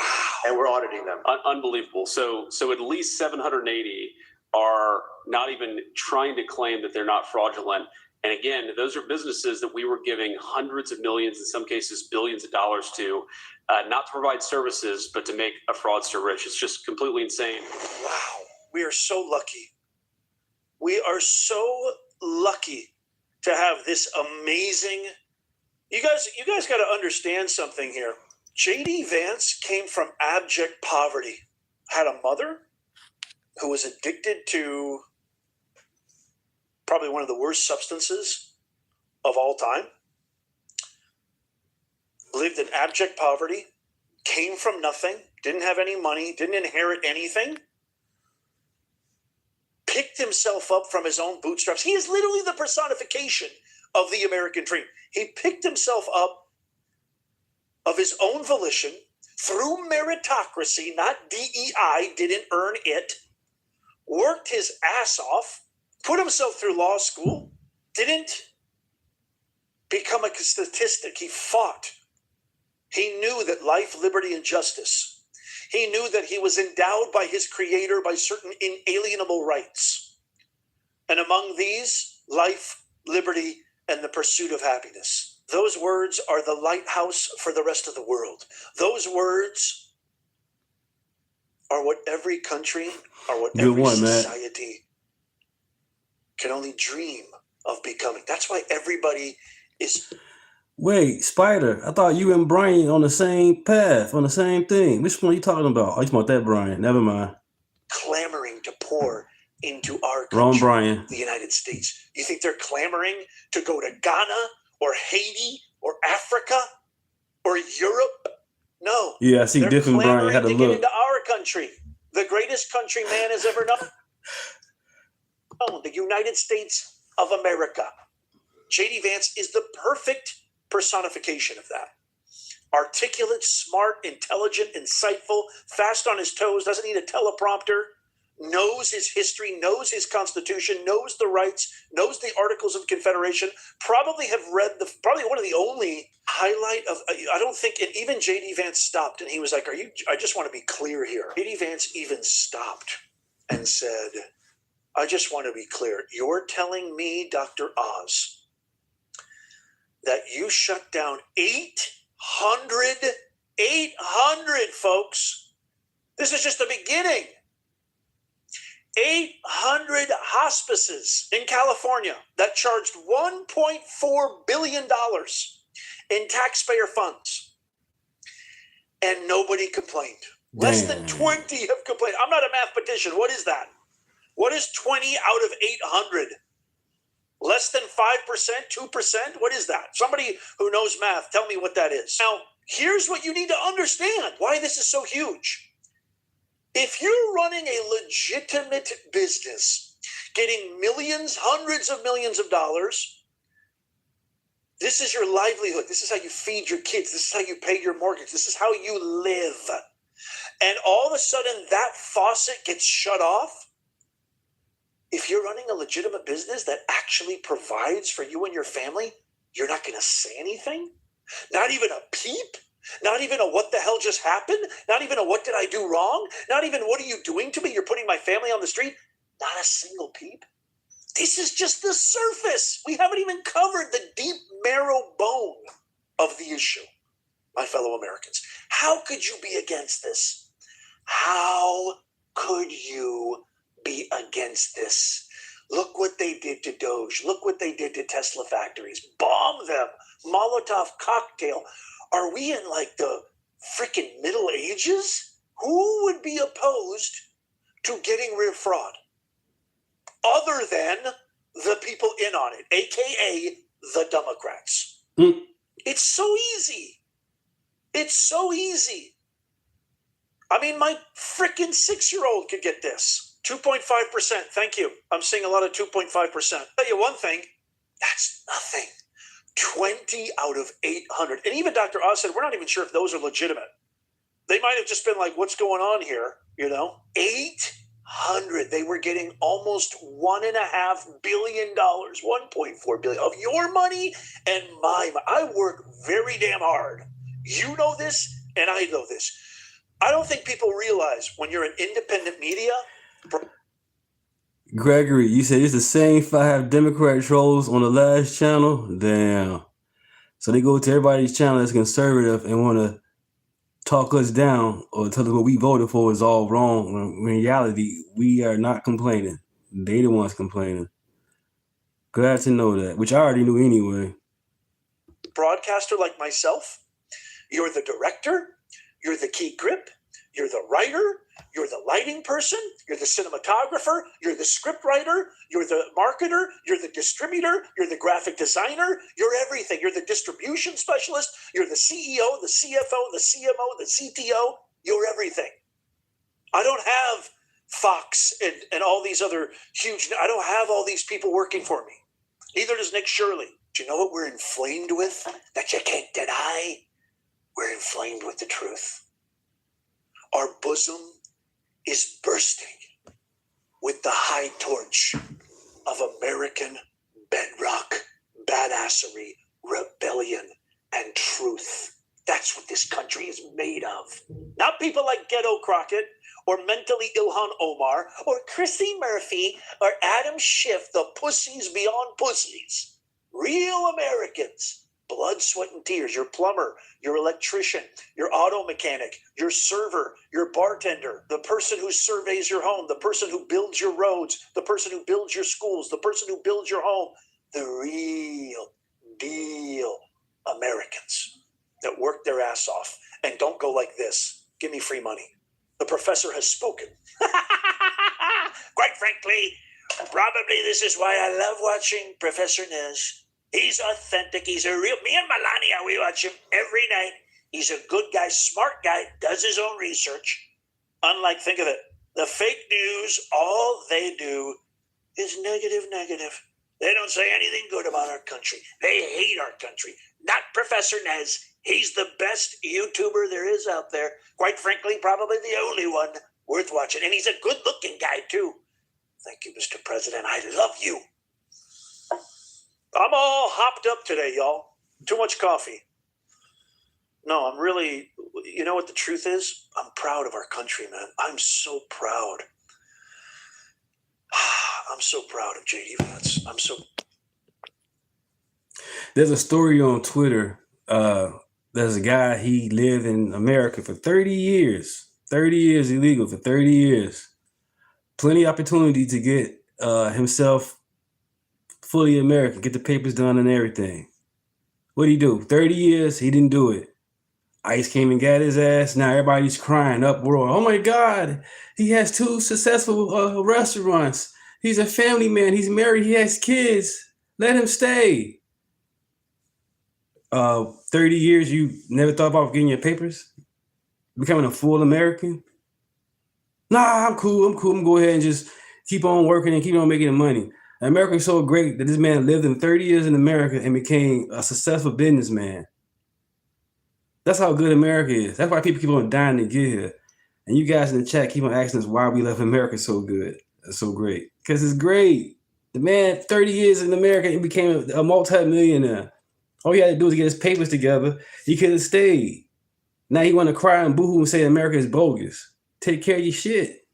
and we're auditing them. Unbelievable. So at least 780 are not even trying to claim that they're not fraudulent. And again, those are businesses that we were giving hundreds of millions, in some cases billions of dollars to, not to provide services, but to make a fraudster rich. It's just completely insane. Wow. We are so lucky. We are so lucky to have this amazing. You guys got to understand something here. J.D. Vance came from abject poverty, had a mother who was addicted to probably one of the worst substances of all time, lived in abject poverty, came from nothing, didn't have any money, didn't inherit anything, picked himself up from his own bootstraps. He is literally the personification of the American dream. He picked himself up of his own volition through meritocracy, not DEI, didn't earn it, worked his ass off, put himself through law school, didn't become a statistic. He fought. He knew that life, liberty, and justice. He knew that he was endowed by his creator by certain inalienable rights. And among these, life, liberty, and the pursuit of happiness. Those words are the lighthouse for the rest of the world. Those words are what every country, or what every society can only dream of becoming. That's why everybody is Wait, Spider, I thought you and Brian on the same path, on the same thing. Which one are you talking about? Oh, you talking about that Brian. Never mind. Clamoring to pour into our country, Wrong Brian. the United States. You think they're clamoring to go to Ghana or Haiti or Africa or Europe? No. Yeah, I see they're different Brian had to get look. into our country, the greatest country man has ever known. The United States of America. J.D. Vance is the perfect personification of that. Articulate, smart, intelligent, insightful, fast on his toes, doesn't need a teleprompter, knows his history, knows his Constitution, knows the rights, knows the Articles of Confederation, probably have read probably one of the only highlight of, I don't think, and even J.D. Vance stopped and he was like, I just want to be clear here. J.D. Vance even stopped and said, I just want to be clear. You're telling me, Dr. Oz, that you shut down 800 folks. This is just the beginning. 800 hospices in California that charged $1.4 billion in taxpayer funds. And nobody complained. Damn. Less than 20 have complained. I'm not a mathematician. What is that? What is 20 out of 800? Less than 5%, 2%? What is that? Somebody who knows math, tell me what that is. Now, here's what you need to understand why this is so huge. If you're running a legitimate business, getting millions, hundreds of millions of dollars, this is your livelihood. This is how you feed your kids. This is how you pay your mortgage. This is how you live. And all of a sudden that faucet gets shut off. If you're running a legitimate business that actually provides for you and your family, you're not going to say anything? Not even a peep? Not even a what the hell just happened? Not even a what did I do wrong? Not even what are you doing to me? You're putting my family on the street? Not a single peep. This is just the surface. We haven't even covered the deep marrow bone of the issue, my fellow Americans. How could you be against this? How could you be against this? Look what they did to Doge. Look what they did to Tesla factories. Bomb them. Molotov cocktail. Are we in like the freaking Middle Ages? Who would be opposed to getting rid of fraud other than the people in on it, aka the Democrats? It's so easy. It's so easy. I mean, my freaking 6-year-old could get this. 2.5%. Thank you. I'm seeing a lot of 2.5%. I'll tell you one thing. That's nothing. 20 out of 800. And even Dr. Oz said, we're not even sure if those are legitimate. They might have just been like, what's going on here? 800. They were getting almost $1.5 billion, $1.4 billion of your money and my money. I work very damn hard. You know this, and I know this. I don't think people realize when you're an independent media. Gregory, you said it's the same 5 Democrat trolls on the last channel? Damn. So they go to everybody's channel that's conservative and want to talk us down or tell us what we voted for is all wrong. When in reality, we are not complaining. They the ones complaining. Glad to know that, which I already knew anyway. Broadcaster like myself, you're the director, you're the key grip, you're the writer, you're the lighting person, you're the cinematographer, you're the script writer, you're the marketer, you're the distributor, you're the graphic designer, you're everything. You're the distribution specialist, you're the CEO, the CFO, the CMO, the CTO, you're everything. I don't have Fox and all these other huge, I don't have all these people working for me. Neither does Nick Shirley. Do you know what we're inflamed with that you can't deny? We're inflamed with the truth. Our bosom is bursting with the high torch of American bedrock, badassery, rebellion, and truth. That's what this country is made of. Not people like Ghetto Crockett or mentally Ilhan Omar or Chrissy Murphy or Adam Schiff, the pussies beyond pussies. Real Americans. Blood, sweat, and tears. Your plumber, your electrician, your auto mechanic, your server, your bartender, the person who surveys your home, the person who builds your roads, the person who builds your schools, the person who builds your home. The real deal Americans that work their ass off and don't go like this. Give me free money. The professor has spoken. Quite frankly, probably this is why I love watching Professor Nez. He's authentic. He's a real... Me and Melania, we watch him every night. He's a good guy, smart guy, does his own research. Unlike, think of it, the fake news, all they do is negative. They don't say anything good about our country. They hate our country. Not Professor Nez. He's the best YouTuber there is out there. Quite frankly, probably the only one worth watching. And he's a good-looking guy, too. Thank you, Mr. President. I love you. I'm all hopped up today, y'all. Too much coffee. No, I'm really... You know what the truth is? I'm proud of our country, man. I'm so proud. I'm so proud of J.D. Vance. I'm so... There's a story on Twitter. There's a guy, he lived in America for 30 years. 30 years illegal for 30 years. Plenty of opportunity to get himself fully American, get the papers done and everything. What'd he do? 30 years, he didn't do it. ICE came and got his ass. Now everybody's crying, uproar. Oh my God, he has 2 successful restaurants. He's a family man. He's married. He has kids. Let him stay. 30 years, you never thought about getting your papers? Becoming a full American? Nah, I'm cool. I'm gonna go ahead and just keep on working and keep on making the money. America is so great that this man lived in 30 years in America and became a successful businessman. That's how good America is. That's why people keep on dying to get here. And you guys in the chat keep on asking us why we love America so good, so great. Because it's great. The man, 30 years in America, and became a multi-millionaire. All he had to do was get his papers together. He could have stayed. Now he want to cry and boo-hoo and say America is bogus. Take care of your shit.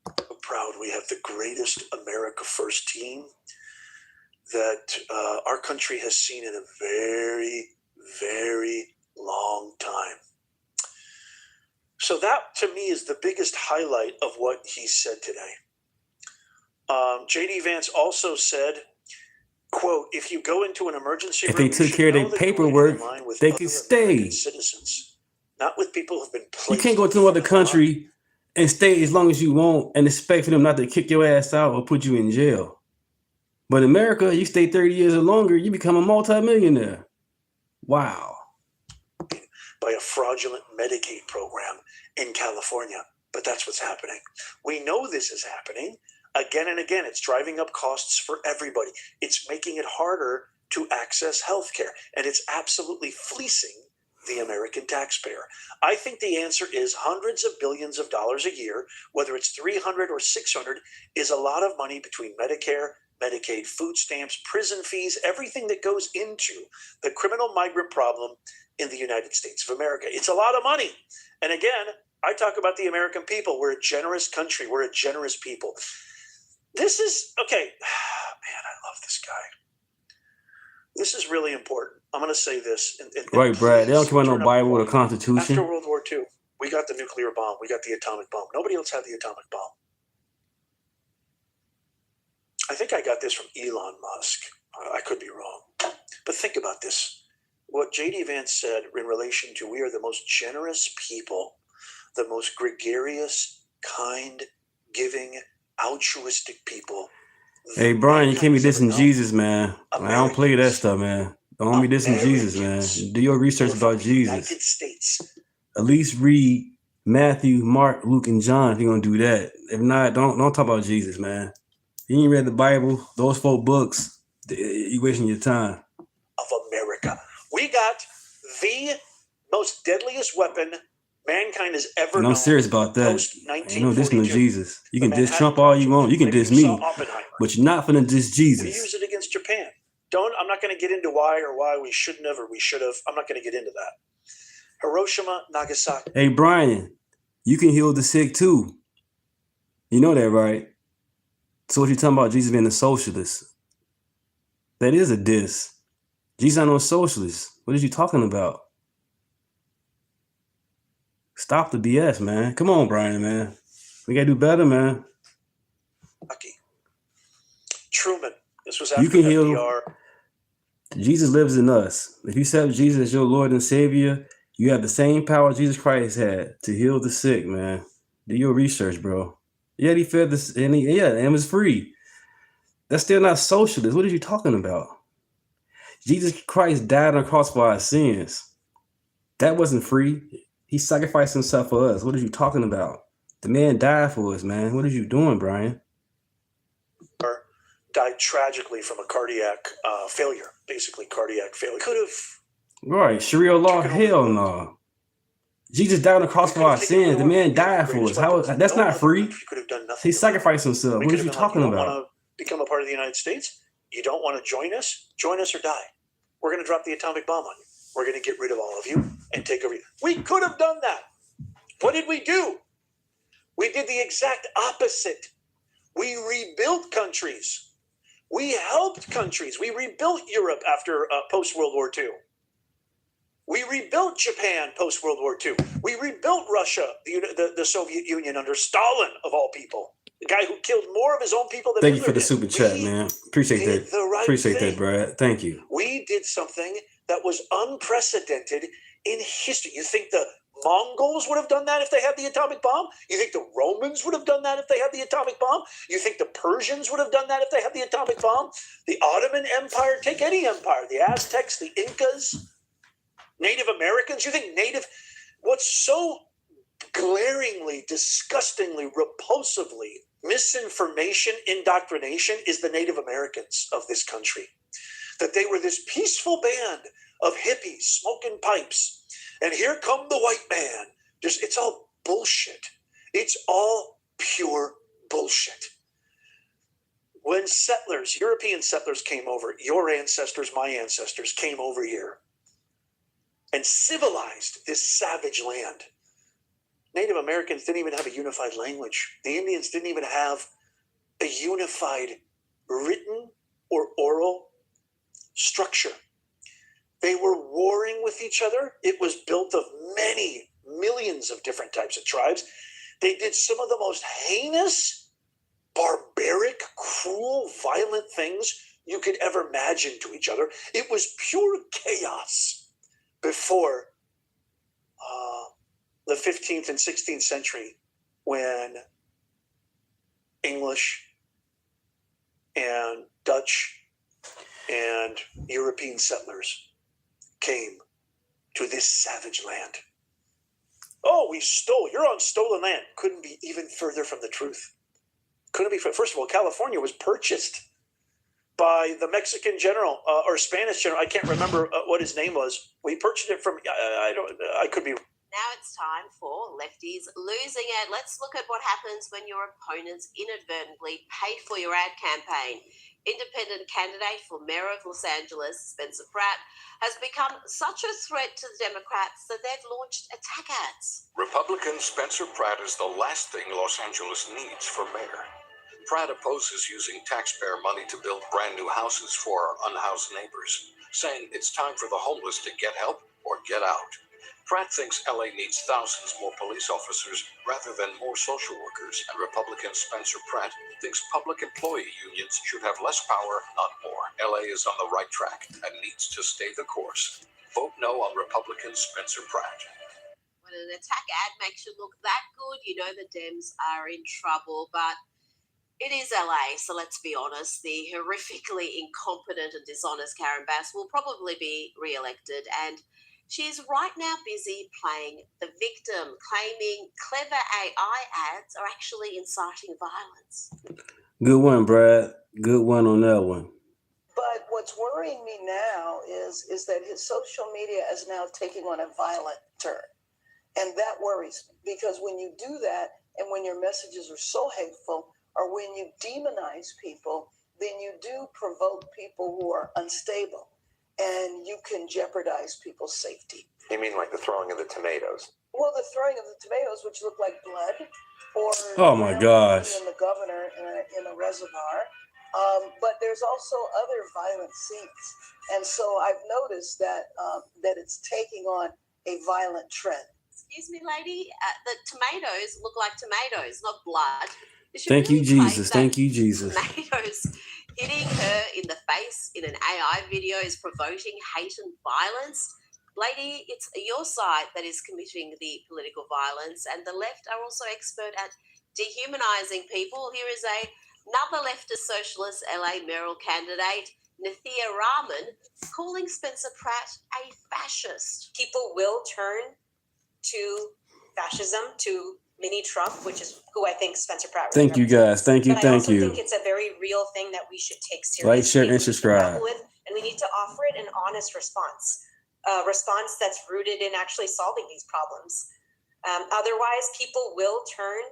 I'm proud we have the greatest America First team that our country has seen in a very, very long time. So that, to me, is the biggest highlight of what he said today. J.D. Vance also said, quote, if you go into an emergency room, if they took care of their paperwork, they could stay. Citizens, not with people who've been placed. You can't go to another country and stay as long as you want and expect for them not to kick your ass out or put you in jail. But in America, you stay 30 years or longer, you become a multimillionaire. Wow. By a fraudulent Medicaid program in California. But that's what's happening. We know this is happening. Again and again, it's driving up costs for everybody. It's making it harder to access health care. And it's absolutely fleecing the American taxpayer. I think the answer is hundreds of billions of dollars a year, whether it's 300 or 600, is a lot of money between Medicare, Medicaid, food stamps, prison fees, everything that goes into the criminal migrant problem in the United States of America. It's a lot of money. And again, I talk about the American people. We're a generous country. We're a generous people. This is, okay, man, I love this guy. This is really important. I'm going to say this. Right, Brad. They don't care about no Bible or the Constitution. After World War II, we got the nuclear bomb. We got the atomic bomb. Nobody else had the atomic bomb. I think I got this from Elon Musk. I could be wrong. But think about this. What J.D. Vance said in relation to we are the most generous people, the most gregarious, kind, giving, altruistic people. Hey, Brian, you can't be dissing Jesus, man. I don't play that stuff, man. Don't be dissing Jesus, man. Do your research about Jesus. United States. At least read Matthew, Mark, Luke, and John if you're going to do that. If not, don't talk about Jesus, man. You ain't read the Bible, those 4 books, you're wasting your time. Of America. We got the most deadliest weapon mankind has ever known. And I'm serious about that. Ain't no dissing no Jesus. You can diss Trump all you want. You can diss me. But you're not finna diss Jesus. We use it against Japan. I'm not going to get into why we shouldn't have or we should have. I'm not going to get into that. Hiroshima, Nagasaki. Hey, Brian, you can heal the sick too. You know that, right? So what you talking about Jesus being a socialist? That is a diss. Jesus not no socialist. What are you talking about? Stop the BS, man. Come on, Brian, man. We gotta do better, man. Truman. This was after you can FDR. heal Jesus lives in us. If you accept Jesus as your Lord and Savior, you have the same power Jesus Christ had to heal the sick, man. Do your research, bro. Yeah, he fed this, and it was free. That's still not socialist. What are you talking about? Jesus Christ died on the cross for our sins. That wasn't free. He sacrificed himself for us. What are you talking about? The man died for us, man. What are you doing, Brian? Died tragically from a cardiac failure, basically cardiac failure. Could have. Right, Sharia law, hell no. Jesus died on the cross for our sins. The man died for us. That's not free. He sacrificed himself. What are you talking about? Want to become a part of the United States? You don't want to join us? Join us or die. We're going to drop the atomic bomb on you. We're going to get rid of all of you and take over you. We could have done that. What did we do? We did the exact opposite. We rebuilt countries. We helped countries. We rebuilt Europe after post-World War II. We rebuilt Japan post-World War II. We rebuilt Russia, the Soviet Union under Stalin, of all people. The guy who killed more of his own people than Thank Hitler you for the did. super chat, man. Appreciate that. Appreciate that, Brad. Thank you. We did something that was unprecedented in history. You think the Mongols would have done that if they had the atomic bomb? You think the Romans would have done that if they had the atomic bomb? You think the Persians would have done that if they had the atomic bomb? The Ottoman Empire, take any empire, the Aztecs, the Incas, Native Americans. You think what's so glaringly, disgustingly, repulsively misinformation, indoctrination is the Native Americans of this country. That they were this peaceful band of hippies smoking pipes. And here come the white man. It's all bullshit. It's all pure bullshit. When settlers, European settlers came over, your ancestors, my ancestors came over here and civilized this savage land. Native Americans didn't even have a unified language. The Indians didn't even have a unified written or oral structure. They were warring with each other. It was built of many millions of different types of tribes. They did some of the most heinous, barbaric, cruel, violent things you could ever imagine to each other. It was pure chaos before the 15th and 16th century, when English and Dutch and European settlers came to this savage land. Oh, you're on stolen land. Couldn't be even further from the truth. First of all, California was purchased by the Mexican general or Spanish general. I can't remember what his name was. We purchased it from, I could be. Now it's time for Lefties Losing It. Let's look at what happens when your opponents inadvertently pay for your ad campaign. Independent candidate for mayor of Los Angeles, Spencer Pratt, has become such a threat to the Democrats that they've launched attack ads. Republican Spencer Pratt is the last thing Los Angeles needs for mayor. Pratt opposes using taxpayer money to build brand new houses for our unhoused neighbors, saying it's time for the homeless to get help or get out. Pratt thinks LA needs thousands more police officers rather than more social workers, and Republican Spencer Pratt thinks public employee unions should have less power, not more. LA is on the right track and needs to stay the course. Vote no on Republican Spencer Pratt. When an attack ad makes you look that good, you know the Dems are in trouble, but it is LA, so let's be honest. The horrifically incompetent and dishonest Karen Bass will probably be re-elected, and she is right now busy playing the victim, claiming clever AI ads are actually inciting violence. Good one, Brad. Good one on that one. But what's worrying me now is that his social media is now taking on a violent turn. And that worries me, because when you do that and when your messages are so hateful, or when you demonize people, then you do provoke people who are unstable. And you can jeopardize people's safety. You mean like the throwing of the tomatoes? Well, the throwing of the tomatoes, which look like blood, or oh my gosh, in the governor in a reservoir. But there's also other violent scenes, and so I've noticed that it's taking on a violent trend. Excuse me, lady. The tomatoes look like tomatoes, not blood. Thank you, Jesus. Thank you, Jesus. Tomatoes Hitting her in the face in an AI video is provoking hate and violence. Lady, it's your side that is committing the political violence, and the left are also expert at dehumanizing people. Here is another leftist socialist LA mayoral candidate, Nathia Rahman, calling Spencer Pratt a fascist. People will turn to fascism, to mini Trump, which is who I think Spencer Pratt really Thank you, guys. Thank you. But Thank I also you. think it's a very real thing that we should take seriously. Like, share, and subscribe. And we need to offer it an honest response, a response that's rooted in actually solving these problems. Otherwise, people will turn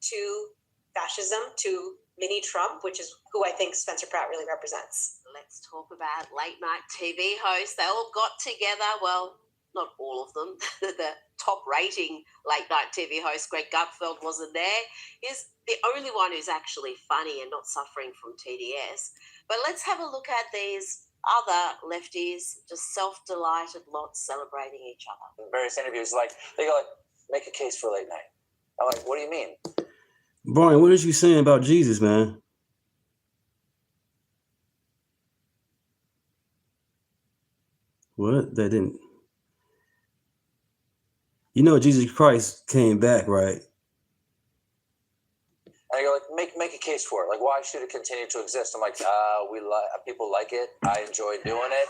to fascism, to mini Trump, which is who I think Spencer Pratt really represents. Let's talk about late night TV hosts. They all got together. Well, not all of them. The top rating late night TV host, Greg Gutfeld, wasn't there. He's the only one who's actually funny and not suffering from TDS. But let's have a look at these other lefties, just self-delighted lots celebrating each other. In various interviews, they go make a case for late night. I'm like, what do you mean? Brian, what is you saying about Jesus, man? What? That didn't. You know, Jesus Christ came back, right? And I go, make a case for it. Like, why should it continue to exist? I'm like, people like it. I enjoy doing it.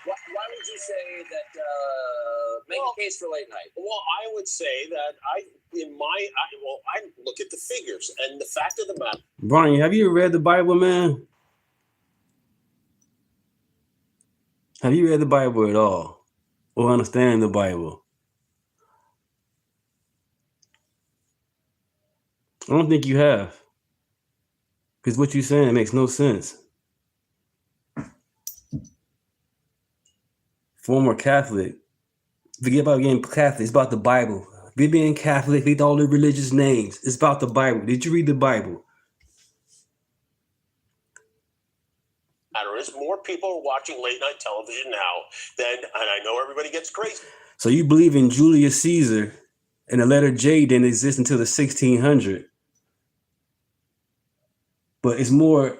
Why would you say that? Make a case for late night. Well, I would say that I look at the figures and the fact of the matter. Brian, have you read the Bible, man? Have you read the Bible at all? Or understand the Bible? I don't think you have. Because what you're saying makes no sense. Former Catholic. Forget about being Catholic. It's about the Bible. Forget being Catholic. Forget all the religious names. It's about the Bible. Did you read the Bible? There's more people watching late night television now and I know everybody gets crazy. So you believe in Julius Caesar and the letter J didn't exist until the 1600s. But it's more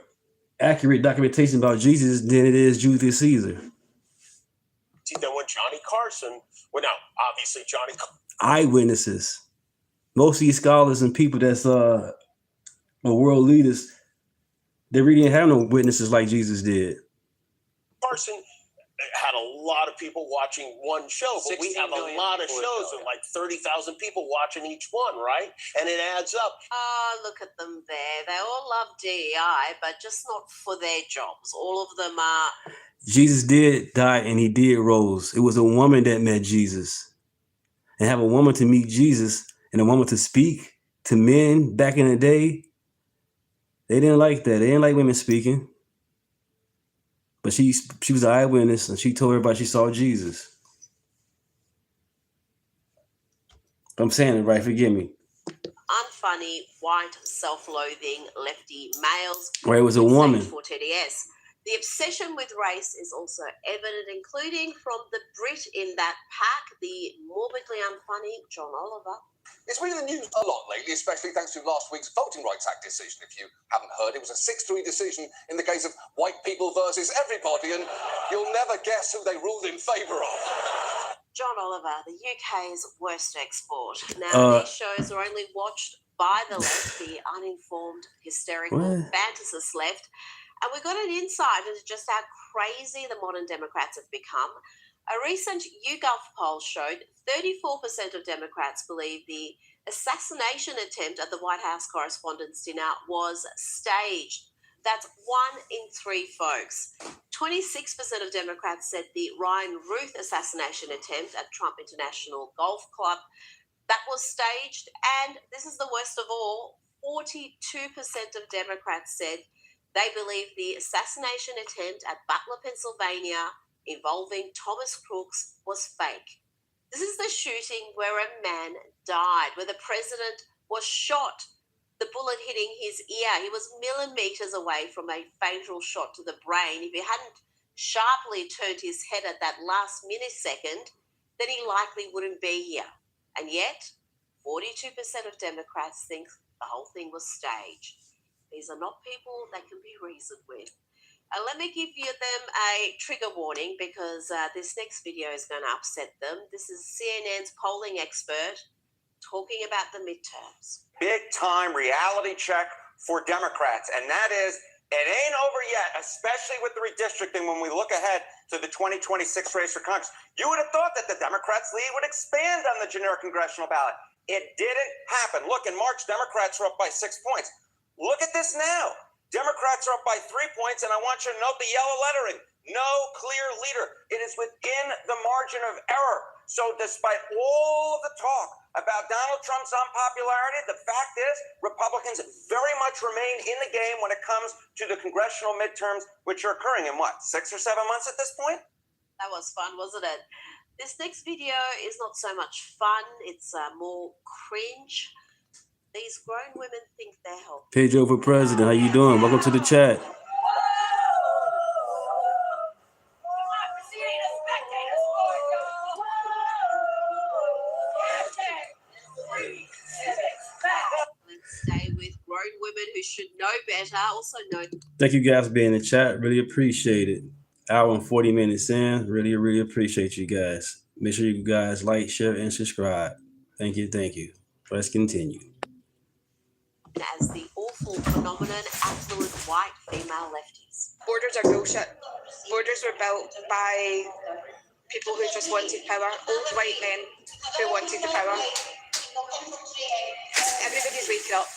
accurate documentation about Jesus than it is Julius Caesar. See, then when Johnny Carson, obviously Johnny. Eyewitnesses. Most of these scholars and people that's world leaders, they really didn't have no witnesses like Jesus did. Carson had a lot of people watching one show, but we have a lot of shows with like 30,000 people watching each one, right? And it adds up. Look at them there. They all love DEI, but just not for their jobs. All of them are. Jesus did die and he did rose. It was a woman that met Jesus. And have a woman to meet Jesus and a woman to speak to men back in the day, they didn't like that. They didn't like women speaking. But she was an eyewitness and she told everybody she saw Jesus. I'm saying it right, forgive me. Unfunny, white, self-loathing, lefty males. Right, it was a woman. For TDS. The obsession with race is also evident, including from the Brit in that pack, the morbidly unfunny John Oliver. It's been in the news a lot lately, especially thanks to last week's Voting Rights Act decision. If you haven't heard, it was a 6-3 decision in the case of white people versus everybody, and you'll never guess who they ruled in favour of. John Oliver, the UK's worst export. Now, these shows are only watched by the left, the uninformed, hysterical, fantasist left. And we got an insight into just how crazy the modern Democrats have become. A recent YouGov poll showed 34% of Democrats believe the assassination attempt at the White House Correspondents' Dinner was staged. That's 1 in 3 folks. 26% of Democrats said the Ryan Ruth assassination attempt at Trump International Golf Club, that was staged. And this is the worst of all, 42% of Democrats said they believe the assassination attempt at Butler, Pennsylvania, involving Thomas Crooks was fake. This is the shooting where a man died, where the president was shot, the bullet hitting his ear. He was millimeters away from a fatal shot to the brain. If he hadn't sharply turned his head at that last millisecond, then he likely wouldn't be here. And yet, 42% of Democrats think the whole thing was staged. These are not people that can be reasoned with. Let me give them a trigger warning because this next video is going to upset them. This is CNN's polling expert talking about the midterms. Big time reality check for Democrats, and that is it ain't over yet, especially with the redistricting when we look ahead to the 2026 race for Congress. You would have thought that the Democrats' lead would expand on the generic congressional ballot. It didn't happen. Look, in March, Democrats were up by 6 points. Look at this now. Democrats are up by 3 points, and I want you to note the yellow lettering. No clear leader. It is within the margin of error. So despite all of the talk about Donald Trump's unpopularity, the fact is Republicans very much remain in the game when it comes to the congressional midterms, which are occurring in, 6 or 7 months at this point? That was fun, wasn't it? This next video is not so much fun. It's more cringe. These grown women think they're helping. Pedro for president. How you doing? Welcome to the chat. Let's stay with grown women who should know better. Also know. Thank you guys for being in the chat. Really appreciate it. Hour and 40 minutes in. Really appreciate you guys. Make sure you guys like, share, and subscribe. Thank you. Let's continue. As the awful phenomenon, affluent white female lefties. Borders are bullshit. Borders were built by people who just wanted power, old white men who wanted the power. Everybody's waking up.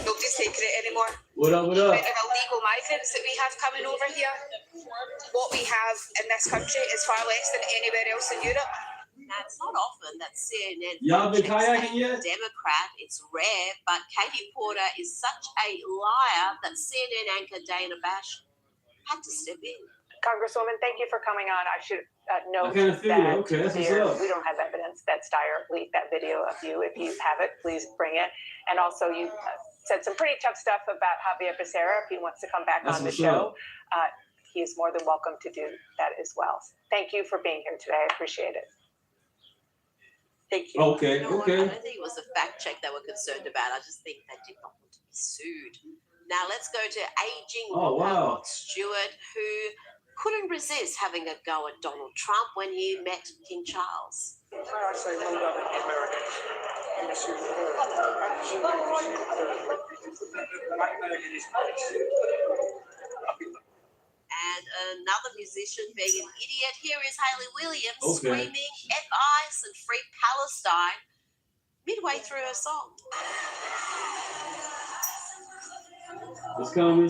Nobody's taking it anymore. What up? The amount of illegal migrants that we have coming over here, what we have in this country is far less than anywhere else in Europe. Now, it's not often that CNN Y'all been kayaking yet? Democrat. It's rare, but Katie Porter is such a liar that CNN anchor Dana Bash had to step in. Congresswoman, thank you for coming on. I should note that okay, that's what's up. We don't have evidence that Steyer leaked that video of you. If you have it, please bring it. And also, you said some pretty tough stuff about Javier Becerra. If he wants to come back on the show, he is more than welcome to do that as well. Thank you for being here today. I appreciate it. Thank you. Okay. I don't think it was a fact check they were concerned about. I just think they did not want to be sued. Now let's go to aging Rod Stewart, who couldn't resist having a go at Donald Trump when he met King Charles. I say no love in America. And another musician being an idiot. Here is Hayley Williams screaming F ICE and Free Palestine midway through her song. It's coming.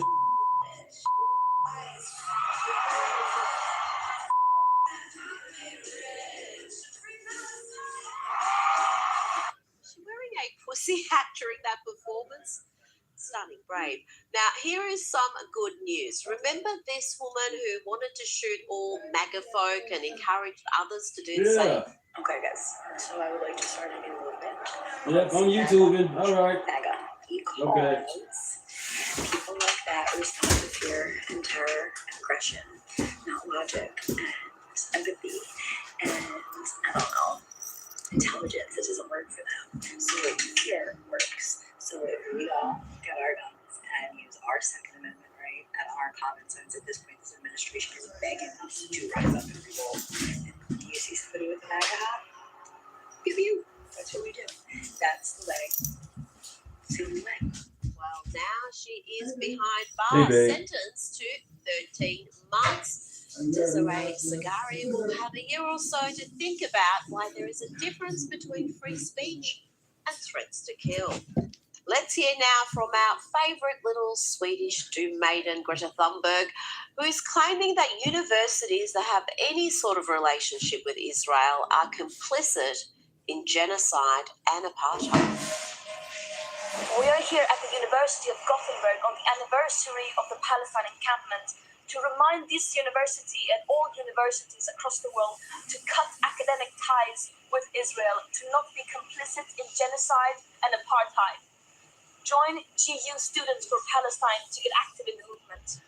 She's wearing a pussy hat during that performance. Stunning, brave. Now, here is some good news. Remember this woman who wanted to shoot all MAGA folk and encouraged others to do the same? Okay, guys. So I would like to start a new movement. Yep, on YouTube. All right. MAGA. Because people like that respond to fear and terror and aggression, not logic and empathy and, I don't know, intelligence. It doesn't work for them. So fear works. So if we all get our guns and use our Second Amendment right and our common sense, at this point this administration is begging us to rise up and revolt. And when you see somebody with a MAGA hat, pew pew. That's what we do. That's the way. It's the only way. Well, now she is behind bars, sentenced to 13 months. Desiree Sagari will have a year or so to think about why there is a difference between free speech and threats to kill. Let's hear now from our favourite little Swedish doom maiden, Greta Thunberg, who is claiming that universities that have any sort of relationship with Israel are complicit in genocide and apartheid. We are here at the University of Gothenburg on the anniversary of the Palestine encampment to remind this university and all universities across the world to cut academic ties with Israel, to not be complicit in genocide and apartheid. Join GU Students for Palestine to get active in the movement.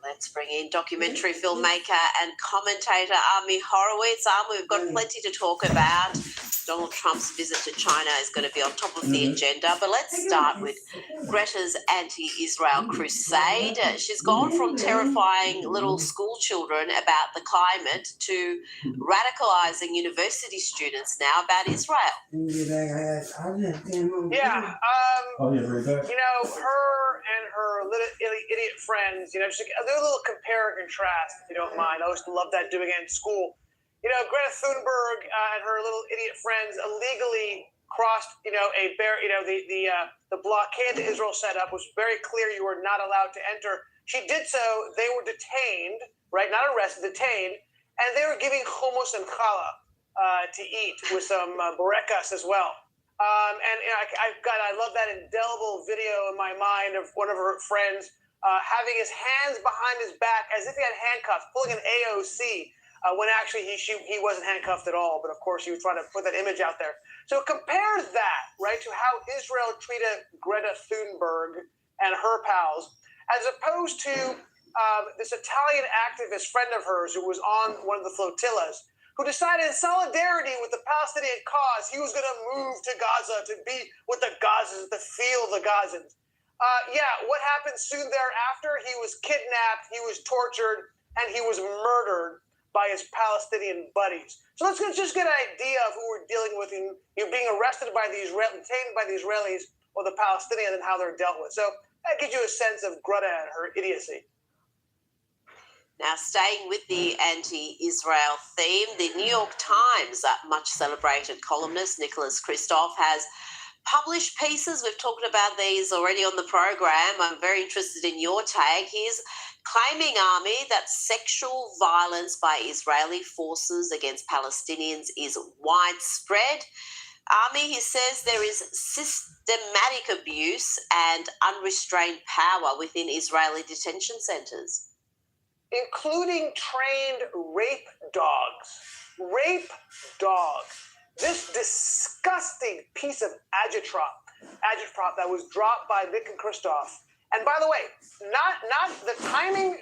Let's bring in documentary filmmaker and commentator Ami Horowitz. We've got plenty to talk about. Donald Trump's visit to China is going to be on top of the agenda. But let's start with Greta's anti-Israel crusade. She's gone from terrifying little school children about the climate to radicalizing university students now about Israel. Yeah, you know, her and her little idiot friends, you know, just a little compare and contrast, if you don't mind. I always love that doing it in school. You know, Greta Thunberg and her little idiot friends illegally crossed, you know, the blockade that Israel set up was very clear. You were not allowed to enter. She did so. They were detained, right? Not arrested, detained, and they were giving hummus and challah to eat with some burekas as well. And you know, I love that indelible video in my mind of one of her friends having his hands behind his back as if he had handcuffs, pulling an AOC when actually he wasn't handcuffed at all. But of course, he was trying to put that image out there. So compare that, right, to how Israel treated Greta Thunberg and her pals, as opposed to this Italian activist friend of hers who was on one of the flotillas, who decided in solidarity with the Palestinian cause, he was going to move to Gaza to be with the Gazans, to feel the Gazans. What happened soon thereafter? He was kidnapped, he was tortured, and he was murdered by his Palestinian buddies. So let's just get an idea of who we're dealing with in being arrested by the detained by the Israelis or the Palestinians and how they're dealt with. So that gives you a sense of Greta and her idiocy. Now, staying with the anti-Israel theme, the New York Times, much celebrated columnist Nicholas Kristof, has published pieces. We've talked about these already on the program. I'm very interested in your take. He's claiming, Army, that sexual violence by Israeli forces against Palestinians is widespread. Army, he says there is systematic abuse and unrestrained power within Israeli detention centres, including trained rape dogs. Rape dogs. This disgusting piece of agitprop that was dropped by Nick and Kristof. And by the way, not the timing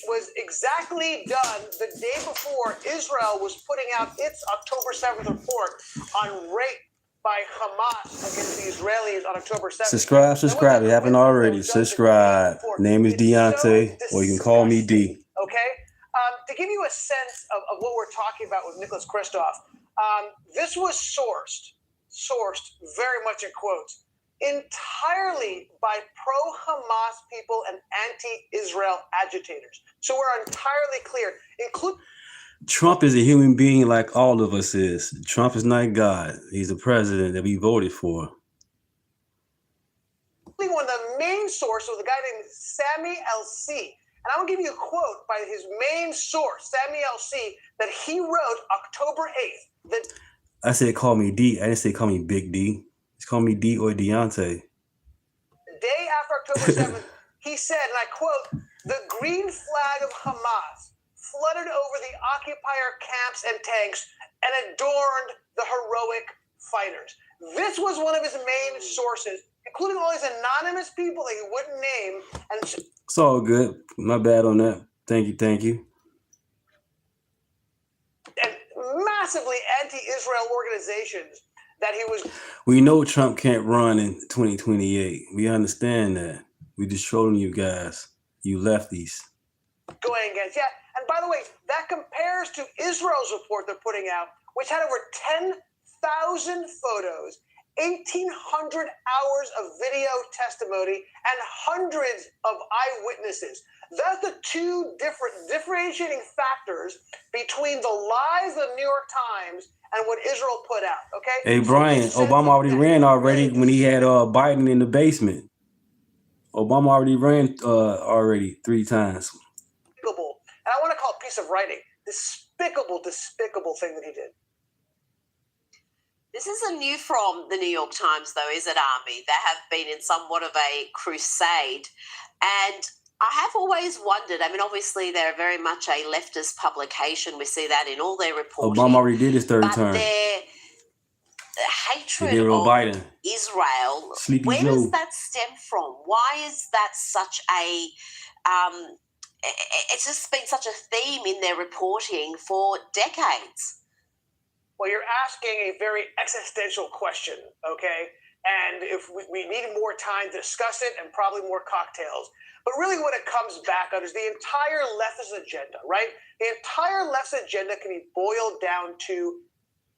was exactly done the day before Israel was putting out its October 7th report on rape by Hamas against the Israelis on October 7th. Subscribe. If you haven't already, subscribe. Name is Deunta, or you can call me D. Okay? To give you a sense of what we're talking about with Nicholas Kristof, this was sourced very much in quotes, entirely by pro-Hamas people and anti-Israel agitators. So we're entirely clear. Trump is a human being like all of us is. Trump is not God. He's the president that we voted for. One of the main sources was a guy named Sammy LC. And I will give you a quote by his main source, Sammy LC, that he wrote October 8th. I said call me D. I didn't say call me Big D. Just call me D or Deunta. The day after October 7th, he said, and I quote, "The green flag of Hamas flooded over the occupier camps and tanks and adorned the heroic fighters." This was one of his main sources, including all these anonymous people that he wouldn't name. And it's all good. My bad on that. Thank you. And massively anti-Israel organizations that he was. We know Trump can't run in 2028. We understand that. We just trolling you guys. You lefties. Going against, yeah. And by the way, that compares to Israel's report they're putting out, which had over 10,000 photos, 1,800 hours of video testimony, and hundreds of eyewitnesses. That's the two differentiating factors between the lies of the New York Times and what Israel put out, okay? Hey, Brian, Obama already ran when he had Biden in the basement. Obama already ran already 3 times. Despicable. And I want to call it a piece of writing. Despicable thing that he did. This isn't new from the New York Times, though, is it, Army? They have been in somewhat of a crusade. And I have always wondered, I mean, obviously they're very much a leftist publication. We see that in all their reporting. Obama already did his 3rd term. Their hatred of Biden. Israel, Sleepy where Joe. does that stem from? Why is that such a... it's just been such a theme in their reporting for decades. Well, you're asking a very existential question, okay? And if we need more time to discuss it and probably more cocktails. But really what it comes back on is the entire leftist agenda, right? The entire leftist agenda can be boiled down to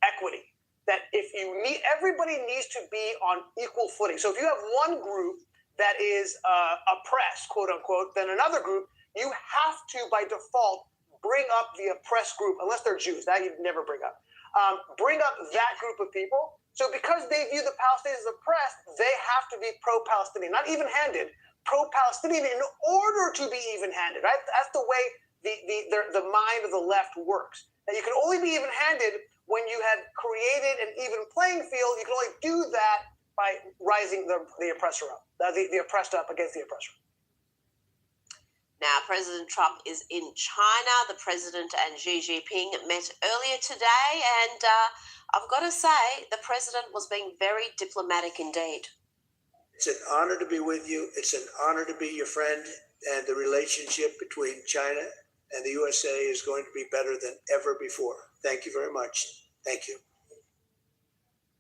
equity. That if you need, everybody needs to be on equal footing. So if you have one group that is oppressed, quote unquote, then another group, you have to, by default, bring up the oppressed group, unless they're Jews. That you'd never bring up. Bring up that group of people. So because they view the Palestinians as oppressed, they have to be pro-Palestinian, not even-handed, pro-Palestinian in order to be even-handed, right? That's the way the mind of the left works. That you can only be even-handed when you have created an even playing field. You can only do that by rising the oppressor up, the oppressed up against the oppressor. Now, President Trump is in China. The president and Xi Jinping met earlier today, and I've got to say, the president was being very diplomatic indeed. It's an honor to be with you. It's an honor to be your friend, and the relationship between China and the USA is going to be better than ever before. Thank you very much. Thank you.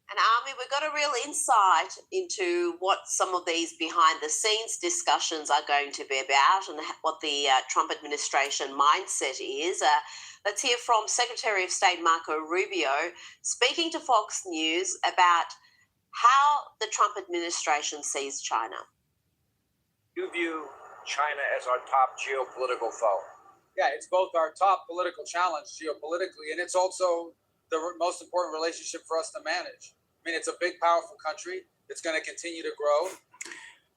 And Army, we've got a real insight into what some of these behind-the-scenes discussions are going to be about and what the Trump administration mindset is. Let's hear from Secretary of State Marco Rubio speaking to Fox News about how the Trump administration sees China. You view China as our top geopolitical foe. Yeah, it's both our top political challenge geopolitically, and it's also the most important relationship for us to manage. I mean, it's a big, powerful country. It's going to continue to grow,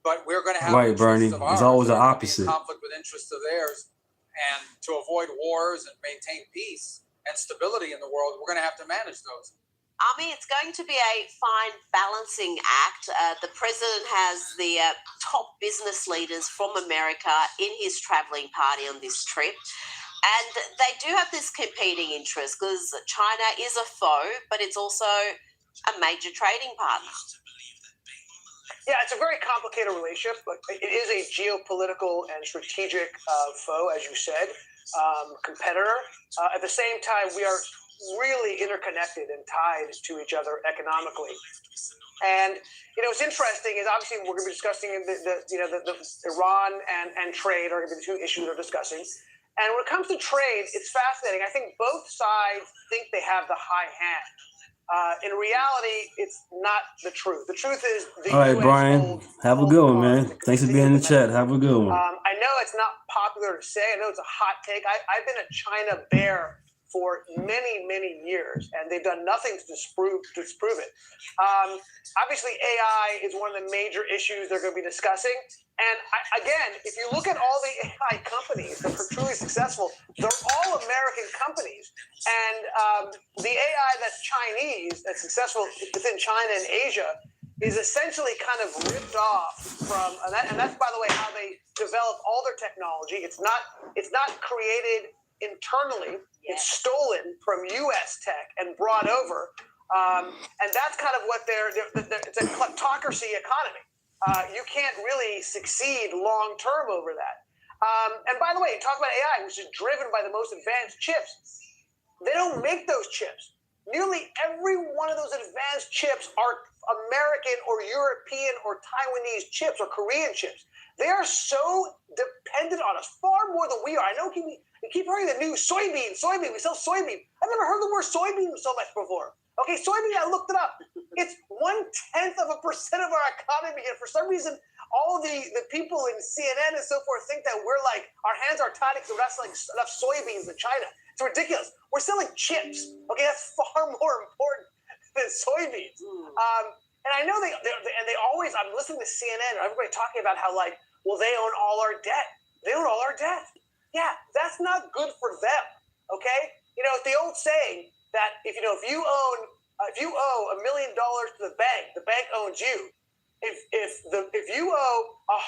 but we're going to have right, Bernie. It's always the opposite. Conflict with interests of theirs, and to avoid wars and maintain peace and stability in the world, we're going to have to manage those. Army, it's going to be a fine balancing act. The president has the top business leaders from America in his traveling party on this trip. And they do have this competing interest because China is a foe, but it's also a major trading partner. Yeah, it's a very complicated relationship, but it is a geopolitical and strategic foe, as you said, competitor. At the same time, we are really interconnected and tied to each other economically. And, you know, what's interesting is obviously we're going to be discussing the Iran and trade are going to be the two issues we're discussing. And when it comes to trade, it's fascinating. I think both sides think they have the high hand. In reality, it's not the truth. The truth is the All right, US Brian, have a good one, man. Thanks for being in the chat. Have a good one. I know it's not popular to say. I know it's a hot take. I've been a China bear for many, many years, and they've done nothing to disprove it. Obviously, AI is one of the major issues they're going to be discussing. And again, if you look at all the AI companies that are truly successful, they're all American companies. And the AI that's Chinese, that's successful within China and Asia, is essentially kind of ripped off from, and that's, by the way, how they develop all their technology. It's not created internally. It's stolen from U.S. tech and brought over. And that's kind of what it's a kleptocracy economy. You can't really succeed long-term over that. And by the way, talk about AI, which is driven by the most advanced chips. They don't make those chips. Nearly every one of those advanced chips are American or European or Taiwanese chips or Korean chips. They are so dependent on us, far more than we are. I know we keep hearing the news, soybean, we sell soybean. I've never heard the word soybean so much before. Okay, soybean, I looked it up. It's 0.1% of our economy, and for some reason, all the people in CNN and so forth think that we're like, our hands are tied because we're not selling enough soybeans in China. It's ridiculous. We're selling chips. Okay, that's far more important than soybeans. And I know they always, I'm listening to CNN and everybody talking about how like, well, they own all our debt. They own all our debt. Yeah, that's not good for them. Okay, you know, it's the old saying that if you owe $1 million to the bank owns you. If you owe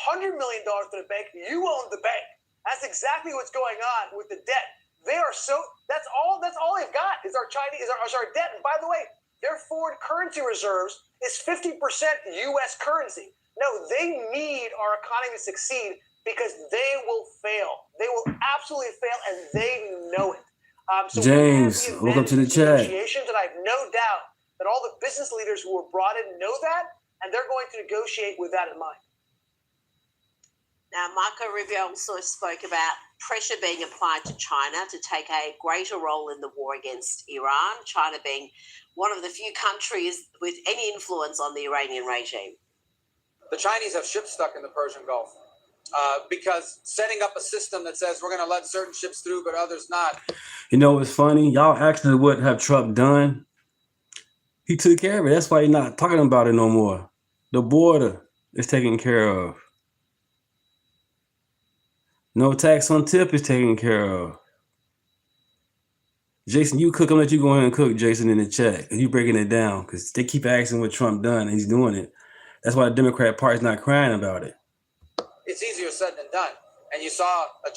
$100 million to the bank, you own the bank. That's exactly what's going on with the debt. They are that's all they've got is our debt. And by the way, their foreign currency reserves is 50% U.S. currency. No, they need our economy to succeed because they will fail. They will absolutely fail, and they know it. So James, we have welcome to the managed chat. negotiations, and I have no doubt that all the business leaders who were brought in know that, and they're going to negotiate with that in mind. Now, Marco Rubio also spoke about pressure being applied to China to take a greater role in the war against Iran, China being one of the few countries with any influence on the Iranian regime. The Chinese have ships stuck in the Persian Gulf because setting up a system that says we're going to let certain ships through but others not. You know what's funny? Y'all actually what have Trump done? He took care of it. That's why he's not talking about it no more. The border is taken care of. No tax on tip is taken care of. Jason, you cook. I'm gonna let you go ahead and cook, Jason, in the chat. You breaking it down because they keep asking what Trump done, and he's doing it. That's why the Democrat Party's not crying about it. It's easier said than done. And you saw a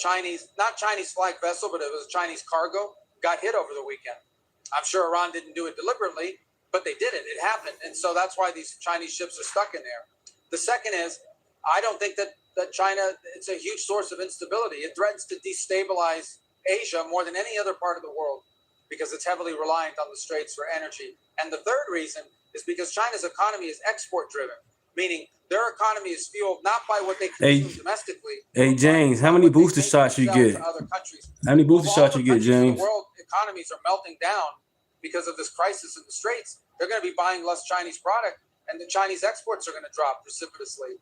not Chinese flag vessel, but it was a Chinese cargo, got hit over the weekend. I'm sure Iran didn't do it deliberately, but they did it. It happened. And so that's why these Chinese ships are stuck in there. The second is, I don't think that China, it's a huge source of instability. It threatens to destabilize Asia more than any other part of the world because it's heavily reliant on the Straits for energy. And the third reason is because China's economy is export driven, meaning their economy is fueled not by what they consume domestically. Hey, James, how many booster shots you get? How many booster shots you get, James? The world economies are melting down because of this crisis in the Straits. They're going to be buying less Chinese product, and the Chinese exports are going to drop precipitously.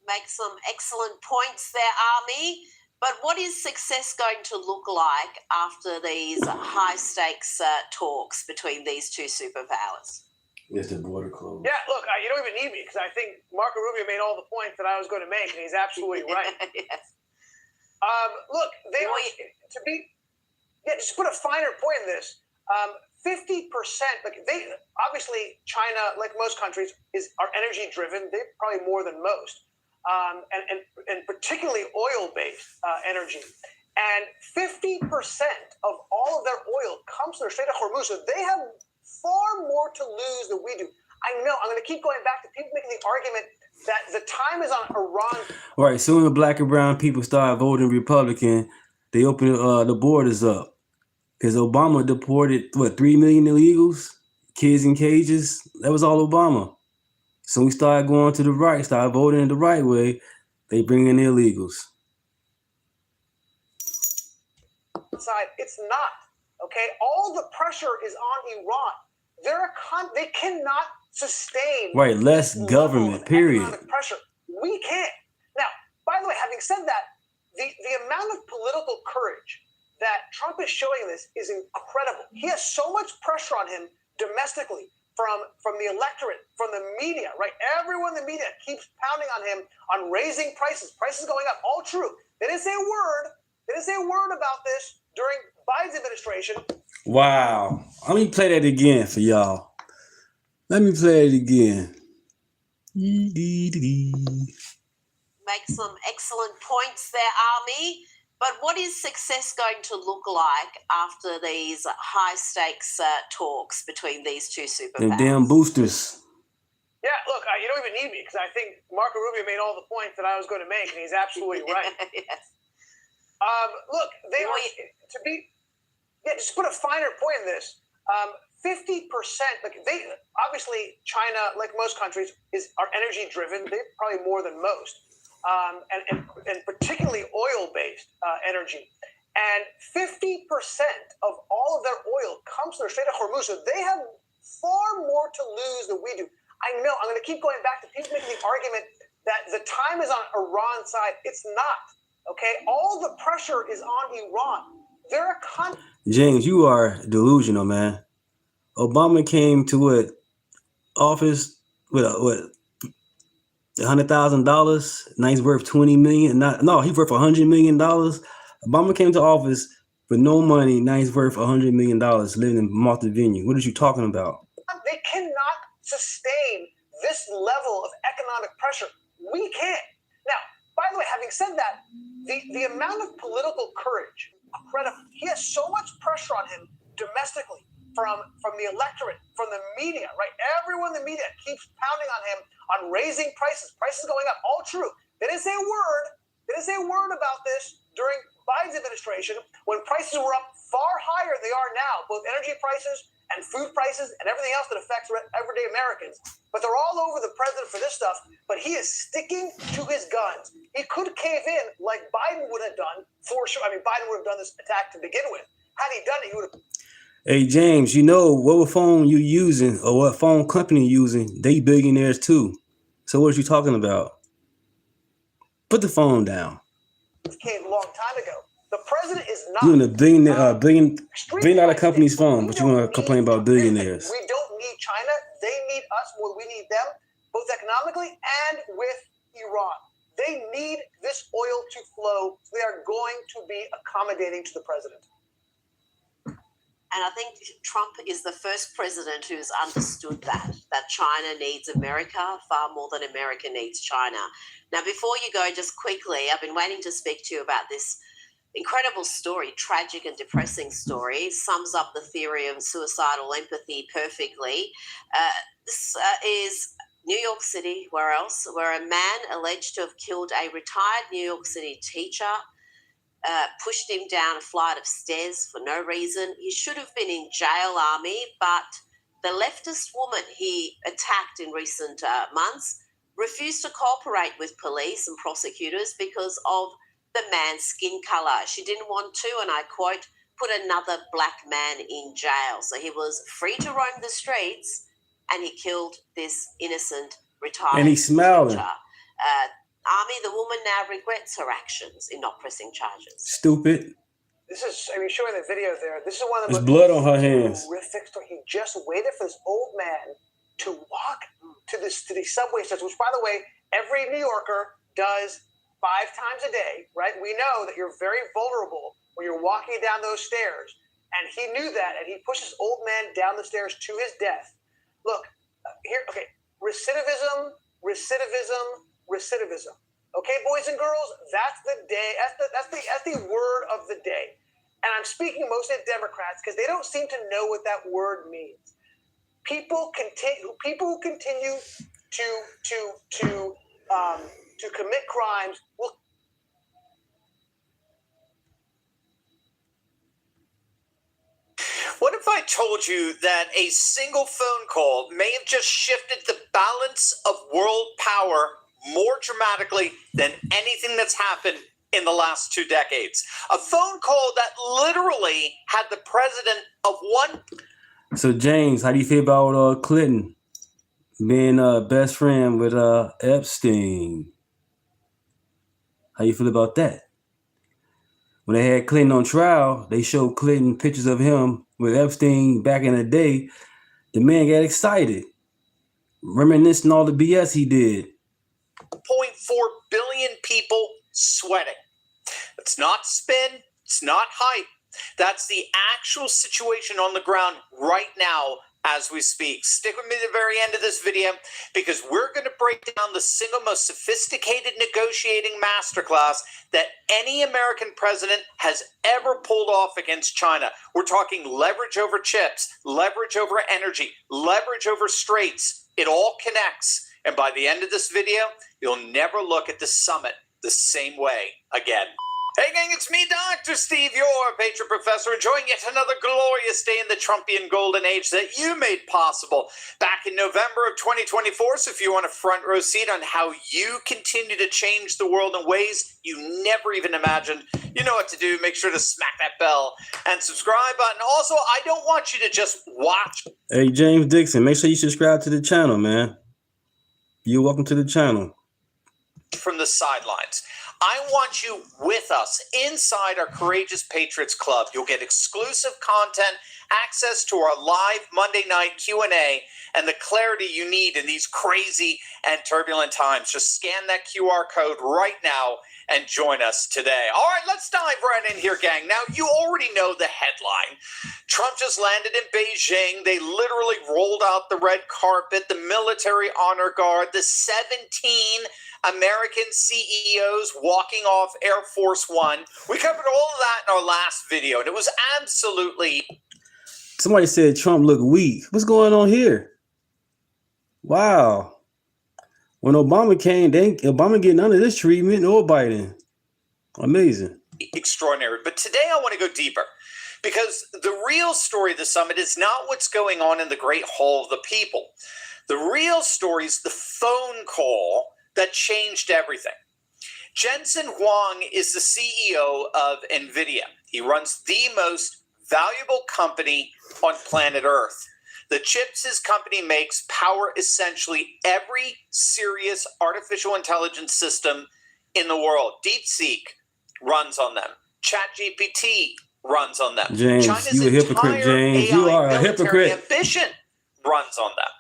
Make some excellent points there, Army. But what is success going to look like after these high-stakes talks between these two superpowers? It's the border closed. Yeah, look, you don't even need me because I think Marco Rubio made all the points that I was going to make, and he's absolutely right. Yes. Look, they are to be. Yeah, just put a finer point in this. 50%. Like they obviously China, like most countries, are energy driven. They're probably more than most, and particularly oil-based energy. And 50% of all of their oil comes from the Strait of Hormuz. So they have far more to lose than we do. I know. I'm going to keep going back to people making the argument that the time is on Iran. All right, soon as black and brown people start voting Republican, they open the borders up. Because Obama deported, 3 million illegals? Kids in cages? That was all Obama. So we started going to the right, started voting the right way, they bring in the illegals. It's not. Okay? All the pressure is on Iran. They cannot sustain Right, less government, period. Economic pressure. We can't. Now, by the way, having said that, the amount of political courage that Trump is showing this is incredible. He has so much pressure on him domestically from the electorate, from the media, right? Everyone in the media keeps pounding on him on raising prices going up. All true. They didn't say a word. They didn't say a word about this during Biden's administration. Wow. Let me play that again for y'all. Let me play it again. Make some excellent points there, Army. But what is success going to look like after these high-stakes talks between these two superpowers? Them damn boosters. Yeah, look, you don't even need me because I think Marco Rubio made all the points that I was going to make, and he's absolutely right. Yes. Look, they are to be. Yeah, just put a finer point in this. 50%. Like they obviously China, like most countries, are energy driven. They're probably more than most. And particularly oil-based energy. And 50% of all of their oil comes from the Strait of Hormuz. So they have far more to lose than we do. I know. I'm going to keep going back to people making the argument that the time is on Iran's side. It's not. Okay? All the pressure is on Iran. James, you are delusional, man. Obama came to office with $100,000. Now he's worth $20 million. He's worth $100 million. Obama came to office with no money. Now he's worth $100 million living in Montevideo. What are you talking about? They cannot sustain this level of economic pressure. We can't. Now, by the way, having said that, the amount of political courage, incredible. He has so much pressure on him domestically from the electorate, from the media, right? Everyone in the media keeps pounding on him on raising prices going up. All true. They didn't say a word. They didn't say a word about this during Biden's administration, when prices were up far higher than they are now, both energy prices and food prices and everything else that affects everyday Americans. But they're all over the president for this stuff, but he is sticking to his guns. He could cave in like Biden would have done, for sure. I mean, Biden would have done this attack to begin with. Had he done it, he would have. Hey, James, you know what phone you using or what phone company you using? They billionaires too. So what are you talking about? Put the phone down. Came a long time ago. The president is not. You in a billion dollar company's phone, but you want to complain about billionaires. We don't need China. They need us more than we need them, both economically and with Iran. They need this oil to flow. So they are going to be accommodating to the president. And I think Trump is the first president who's understood that China needs America far more than America needs China. Now, before you go, just quickly, I've been waiting to speak to you about this incredible story, tragic and depressing story, sums up the theory of suicidal empathy perfectly. This is New York City, where else? Where a man alleged to have killed a retired New York City teacher, pushed him down a flight of stairs for no reason. He should have been in jail, Army, but the leftist woman he attacked in recent months refused to cooperate with police and prosecutors because of the man's skin color. She didn't want to, and I quote, put another black man in jail. So he was free to roam the streets, and he killed this innocent retired And he's smiling. teacher. Army, the woman now regrets her actions in not pressing charges. Stupid. This is, I mean, showing the video there. This is one of the There's blood on her hands. horrific stories. He just waited for this old man to walk to the subway steps, which, by the way, every New Yorker does 5 times a day, right? We know that you're very vulnerable when you're walking down those stairs. And he knew that, and he pushed this old man down the stairs to his death. Look, here, okay, recidivism. Okay, boys and girls, that's the day. That's the word of the day. And I'm speaking mostly to Democrats because they don't seem to know what that word means. People who continue to commit crimes will. What if I told you that a single phone call may have just shifted the balance of world power more dramatically than anything that's happened in the last 2 decades? A phone call that literally had the president of one. So James, how do you feel about Clinton being best friend with Epstein? How you feel about that? When they had Clinton on trial, they showed Clinton pictures of him with Epstein back in the day. The man got excited, reminiscing all the BS he did. 1.4 billion people sweating. It's not spin. It's not hype. That's the actual situation on the ground right now as we speak. Stick with me to the very end of this video because we're going to break down the single most sophisticated negotiating masterclass that any American president has ever pulled off against China. We're talking leverage over chips, leverage over energy, leverage over straits. It all connects. And by the end of this video, you'll never look at the summit the same way again. Hey gang, it's me, Dr. Steve, your Patriot Professor, enjoying yet another glorious day in the Trumpian golden age that you made possible back in November of 2024. So if you want a front row seat on how you continue to change the world in ways you never even imagined, you know what to do. Make sure to smack that bell and subscribe button. Also, I don't want you to just watch. Hey, James Dixon, make sure you subscribe to the channel, man. You're welcome to the channel. From the sidelines. I want you with us inside our Courageous Patriots Club. You'll get exclusive content, access to our live Monday night Q&A, and the clarity you need in these crazy and turbulent times. Just scan that QR code right now and join us today. All right, let's dive right in here, gang. Now, you already know the headline. Trump just landed in Beijing. They literally rolled out the red carpet, the military honor guard, the 17 American CEOs walking off Air Force One. We covered all of that in our last video, and it was absolutely... Somebody said Trump looked weak. What's going on here? Wow. When Obama came, Obama getting none of this treatment, or Biden. Amazing. extraordinary. But today I want to go deeper, because the real story of the summit is not what's going on in the Great Hall of the People. The real story is the phone call that changed everything. Jensen Huang is the CEO of NVIDIA. He runs the most valuable company on planet Earth. The chips his company makes power essentially every serious artificial intelligence system in the world. DeepSeek runs on them. ChatGPT runs on them. James, China's you a hypocrite, entire James. You AI are a military hypocrite. ambition runs on them.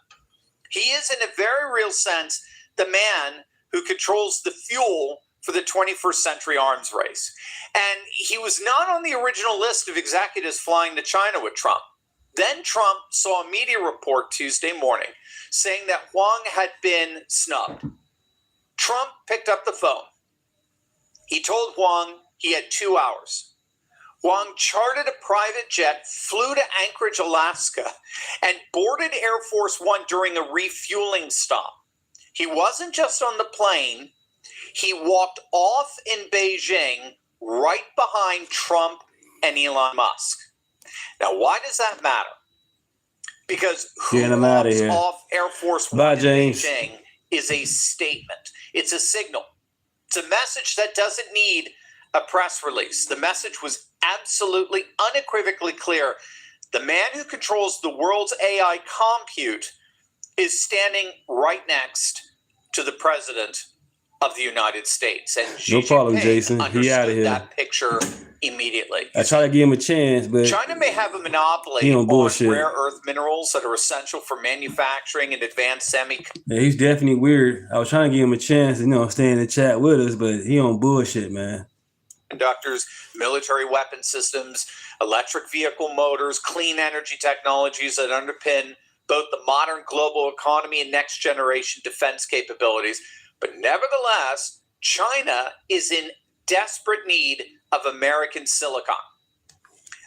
He is, in a very real sense, the man who controls the fuel for the 21st century arms race. And he was not on the original list of executives flying to China with Trump. Then Trump saw a media report Tuesday morning saying that Huang had been snubbed. Trump picked up the phone. He told Huang he had 2 hours. Huang chartered a private jet, flew to Anchorage, Alaska, and boarded Air Force One during a refueling stop. He wasn't just on the plane. He walked off in Beijing right behind Trump and Elon Musk. Now, why does that matter? Because who walks off Air Force One in Beijing is a statement. It's a signal. It's a message that doesn't need a press release. The message was absolutely unequivocally clear. The man who controls the world's AI compute is standing right next to the president of the United States. And No problem, Jason. He out of here. That picture immediately. I try to give him a chance, but China may have a monopoly on rare earth minerals that are essential for manufacturing and advanced yeah, he's definitely weird. I was trying to give him a chance, stay in the chat with us, but he on bullshit, man. Conductors, military weapon systems, electric vehicle motors, clean energy technologies that underpin both the modern global economy and next generation defense capabilities. But nevertheless, China is in desperate need of American silicon.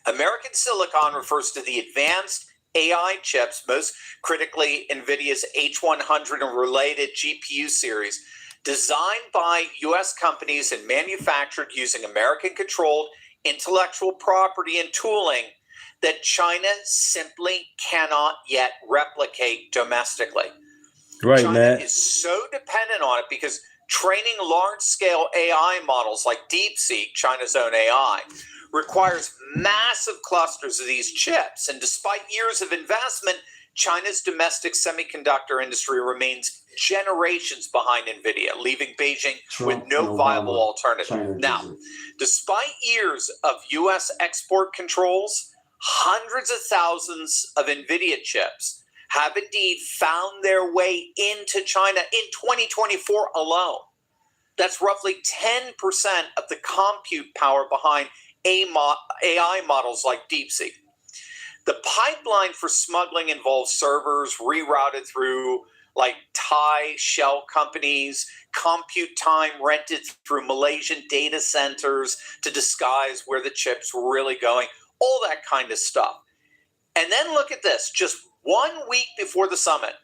American silicon refers to the advanced AI chips, most critically NVIDIA's H100 and related GPU series, designed by U.S. companies and manufactured using American-controlled intellectual property and tooling that China simply cannot yet replicate domestically. Right, China Matt. is so dependent on it because training large-scale AI models like DeepSeek, China's own AI, requires massive clusters of these chips. And despite years of investment, China's domestic semiconductor industry remains generations behind NVIDIA, leaving Beijing with no viable alternative. Now, despite years of U.S. export controls, hundreds of thousands of NVIDIA chips have indeed found their way into China in 2024 alone. That's roughly 10% of the compute power behind AI models like DeepSeek. The pipeline for smuggling involves servers rerouted through like Thai shell companies, compute time rented through Malaysian data centers to disguise where the chips were really going, all that kind of stuff. And then look at this, just 1 week before the summit,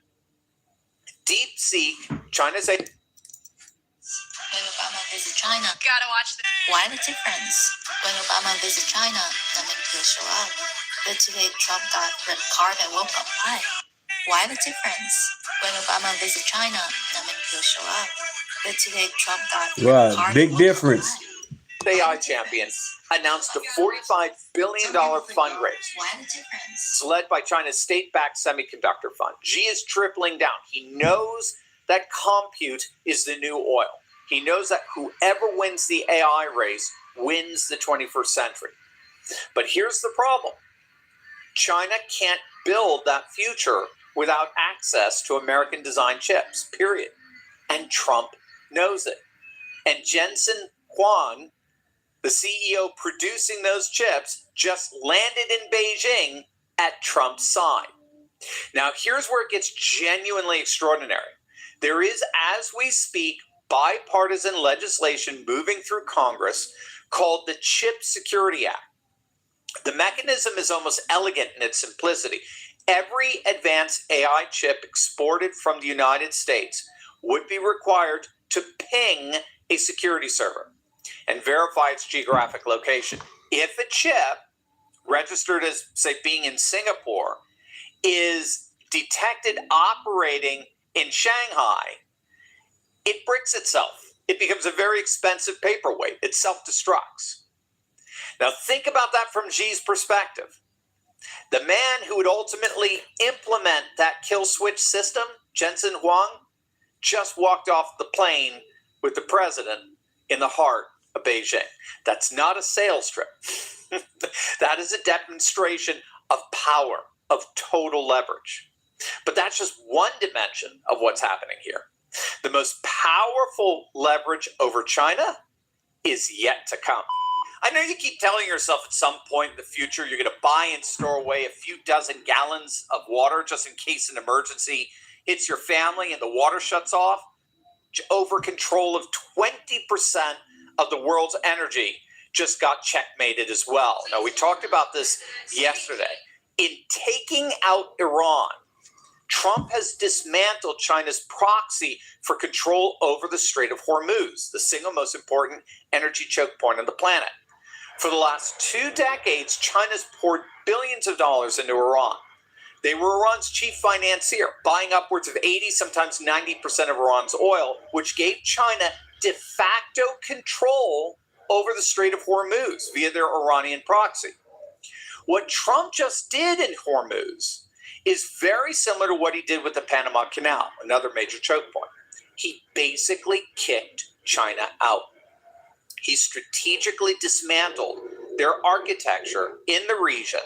DeepSeek, China's a... When Obama visit China, gotta watch this. Why the difference? When Obama visit China, not many people show up. But today Trump got red card and woke up. Why the difference? When Obama visit China, not many people show up. But today Trump got red card. Big difference. AI champion announced a $45 billion fundraise. Why the difference? It's led by China's state-backed semiconductor fund. Xi is tripling down. He knows that compute is the new oil. He knows that whoever wins the AI race wins the 21st century. But here's the problem. China can't build that future without access to American-designed chips, period. And Trump knows it. And Jensen Huang, the CEO producing those chips, just landed in Beijing at Trump's side. Now, here's where it gets genuinely extraordinary. There is, as we speak, bipartisan legislation moving through Congress called the Chip Security Act. The mechanism is almost elegant in its simplicity. Every advanced AI chip exported from the United States would be required to ping a security server. and verify its geographic location. If a chip registered as, say, being in Singapore is detected operating in Shanghai, it bricks itself. It becomes a very expensive paperweight. It self-destructs. Now think about that from Xi's perspective. The man who would ultimately implement that kill switch system, Jensen Huang, just walked off the plane with the president in the heart of Beijing. That's not a sales trip. That is a demonstration of power, of total leverage. But that's just one dimension of what's happening here. The most powerful leverage over China is yet to come. I know you keep telling yourself at some point in the future you're going to buy and store away a few dozen gallons of water just in case an emergency hits your family and the water shuts off. Over control of 20% of the world's energy just got checkmated as well. Now, we talked about this yesterday. In taking out Iran, Trump has dismantled China's proxy for control over the Strait of Hormuz, the single most important energy choke point on the planet. For the last 2 decades, China's poured billions of dollars into Iran. They were Iran's chief financier, buying upwards of 80, sometimes 90% of Iran's oil, which gave China de facto control over the Strait of Hormuz via their Iranian proxy. What Trump just did in Hormuz is very similar to what he did with the Panama Canal, another major choke point. He basically kicked China out. He strategically dismantled their architecture in the region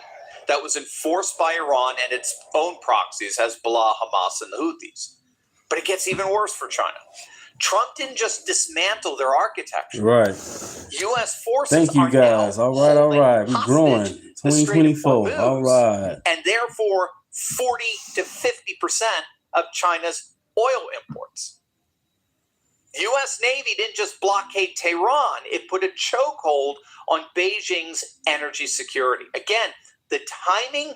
that was enforced by Iran and its own proxies, Hezbollah, Hamas, and the Houthis. But it gets even worse for China. Trump didn't just dismantle their architecture. Right. U.S. forces Thank you, guys. All right. We're growing. 2024. All right. And therefore, 40 to 50% of China's oil imports. The U.S. Navy didn't just blockade Tehran. It put a chokehold on Beijing's energy security. Again, the timing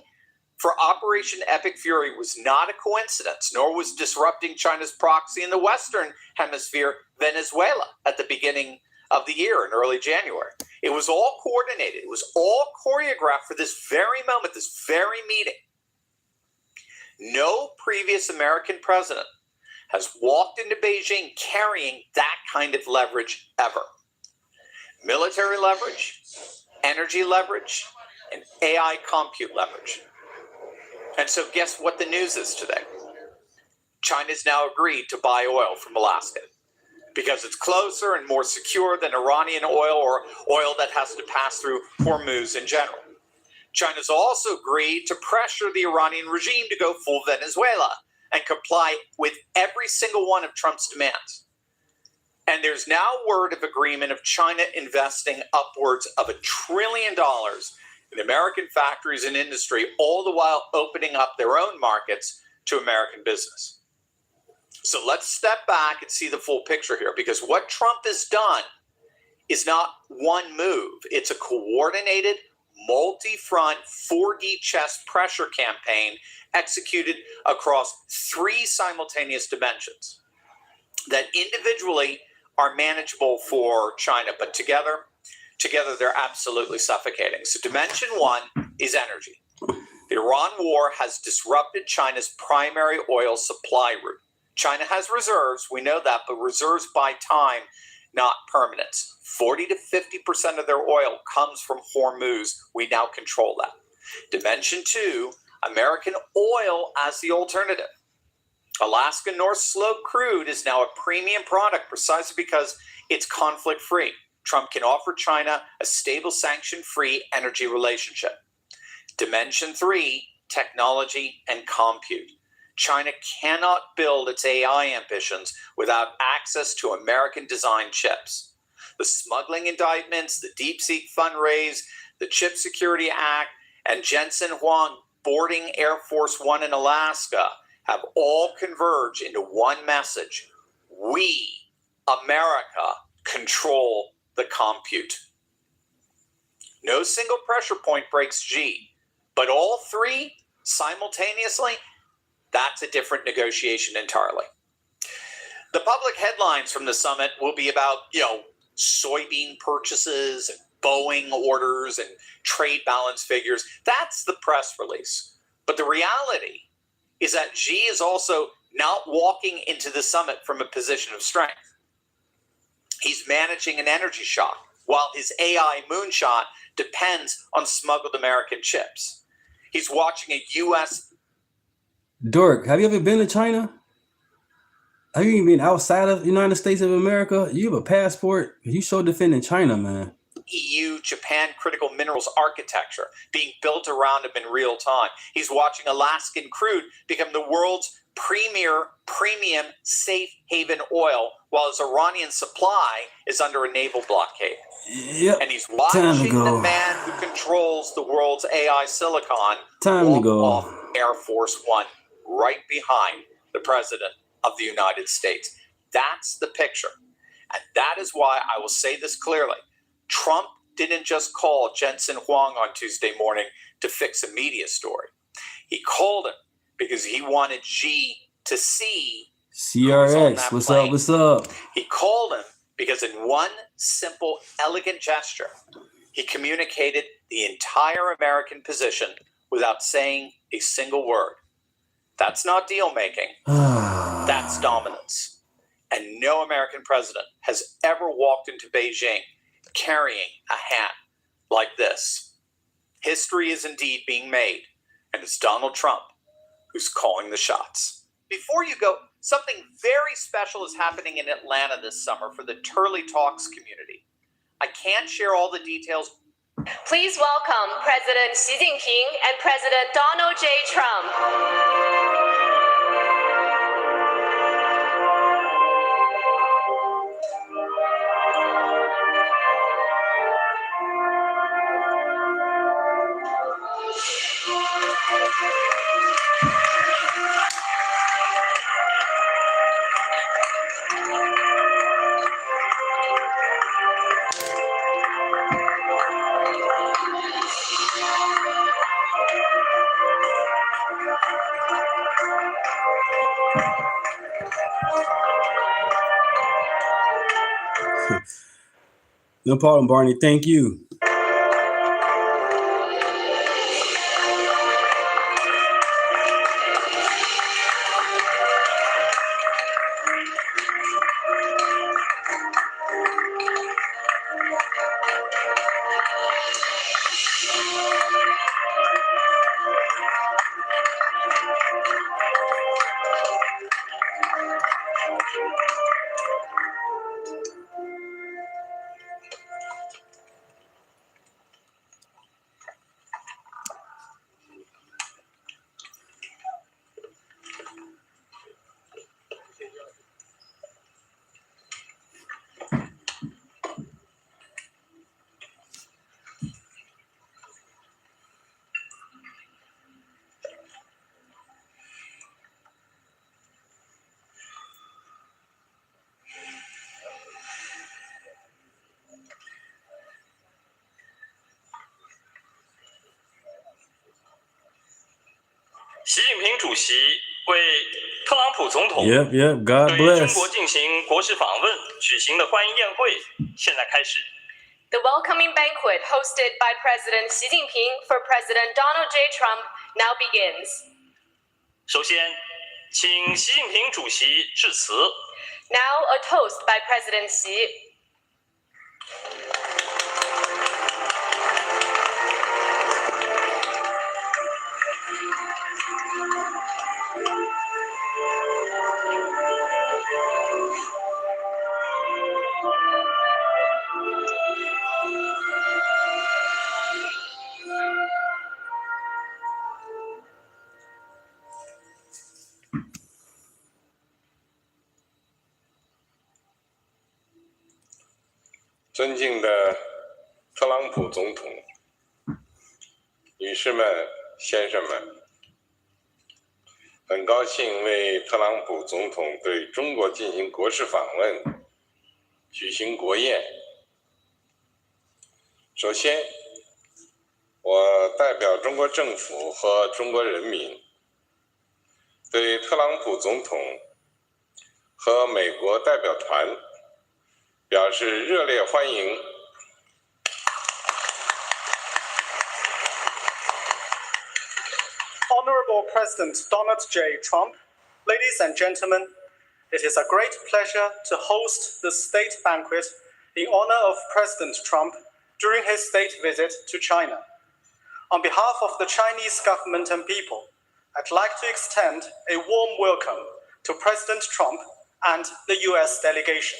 for Operation Epic Fury was not a coincidence, nor was disrupting China's proxy in the Western Hemisphere, Venezuela, at the beginning of the year in early January. It was all coordinated. It was all choreographed for this very moment, this very meeting. No previous American president has walked into Beijing carrying that kind of leverage ever. Military leverage, energy leverage, and AI compute leverage. And so guess what the news is today? China's now agreed to buy oil from Alaska because it's closer and more secure than Iranian oil or oil that has to pass through Hormuz in general. China's also agreed to pressure the Iranian regime to go full Venezuela and comply with every single one of Trump's demands. And there's now word of agreement of China investing upwards of $1 trillion in American factories and industry, all the while opening up their own markets to American business. So let's step back and see the full picture here, because what Trump has done is not one move. It's a coordinated, multi-front, 4D chess pressure campaign executed across 3 simultaneous dimensions that individually are manageable for China, but together they're absolutely suffocating. So dimension 1 is energy. The Iran war has disrupted China's primary oil supply route. China has reserves, we know that, but reserves by time, not permanence. 40 to 50% of their oil comes from Hormuz. We now control that. Dimension 2, American oil as the alternative. Alaska North Slope crude is now a premium product precisely because it's conflict-free. Trump can offer China a stable, sanction-free energy relationship. Dimension 3, technology and compute. China cannot build its AI ambitions without access to American-designed chips. The smuggling indictments, the DeepSeek fundraise, the Chip Security Act, and Jensen Huang boarding Air Force One in Alaska have all converged into one message. We, America, control the compute. No single pressure point breaks G, but all 3 simultaneously, that's a different negotiation entirely. The public headlines from the summit will be about, soybean purchases and Boeing orders and trade balance figures. That's the press release. But the reality is that Xi is also not walking into the summit from a position of strength. He's managing an energy shock, while his AI moonshot depends on smuggled American chips. He's watching a U.S. Dirk, have you ever been to China? Have you even been outside of the United States of America? You have a passport. You so defending China, man. EU Japan critical minerals architecture being built around him in real time. He's watching Alaskan crude become the world's premier premium safe haven oil, while his Iranian supply is under a naval blockade. Yep. And he's watching the man who controls the world's AI silicon walk off Air Force One right behind the president of the United States. That's the picture. And that is why I will say this clearly. Trump didn't just call Jensen Huang on Tuesday morning to fix a media story. He called him because he wanted Xi to see CRX, what's up, what's up? He called him because in one simple, elegant gesture, he communicated the entire American position without saying a single word. That's not deal-making. That's dominance. And no American president has ever walked into Beijing carrying a hat like this. History is indeed being made, and it's Donald Trump who's calling the shots. Before you go, something very special is happening in Atlanta this summer for the Turley Talks community. I can't share all the details. Please welcome President Xi Jinping and President Donald J. Trump. No problem, Barney. Thank you. Yep. God bless. The welcoming banquet hosted by President Xi Jinping for President Donald J. Trump now begins. 首先，请习近平主席致辞。 Now a toast by President Xi. 尊敬的特朗普总统，女士们、先生们，很高兴为特朗普总统对中国进行国事访问举行国宴。首先，我代表中国政府和中国人民，对特朗普总统和美国代表团表示热烈欢迎。Honorable President Donald J. Trump, ladies and gentlemen, it is a great pleasure to host the state banquet in honor of President Trump during his state visit to China. On behalf of the Chinese government and people, I'd like to extend a warm welcome to President Trump and the U.S. delegation.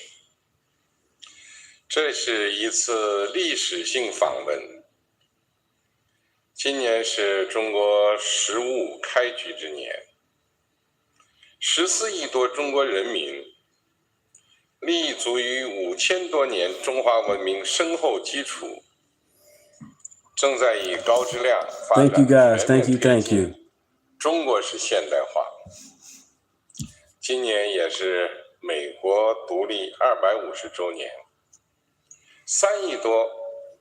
这是一次历史性访问。今年是中国15开局之年，14亿多中国人民立足于5000多年中华文明深厚基础，正在以高质量发展 Thank you guys. Thank you. 中国式现代化。今年也是美国独立250周年，3亿多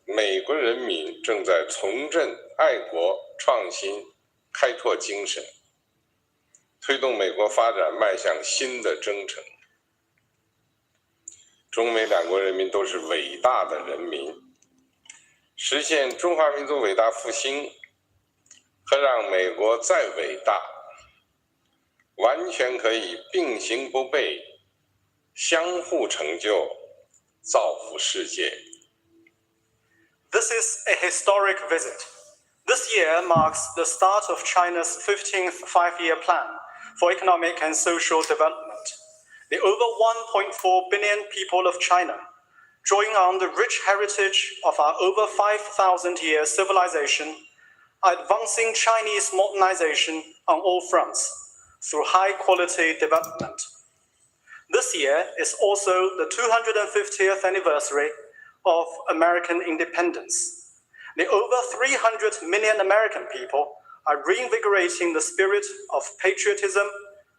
美国人民正在重振爱国、创新、开拓精神，推动美国发展迈向新的征程。中美两国人民都是伟大的人民，实现中华民族伟大复兴和让美国再伟大，完全可以并行不悖，相互成就，造福世界。This is a historic visit. This year marks the start of China's 15th five-year plan for economic and social development. The over 1.4 billion people of China, drawing on the rich heritage of our over 5,000-year civilization, are advancing Chinese modernization on all fronts through high-quality development. This year is also the 250th anniversary of American independence. The over 300 million American people are reinvigorating the spirit of patriotism,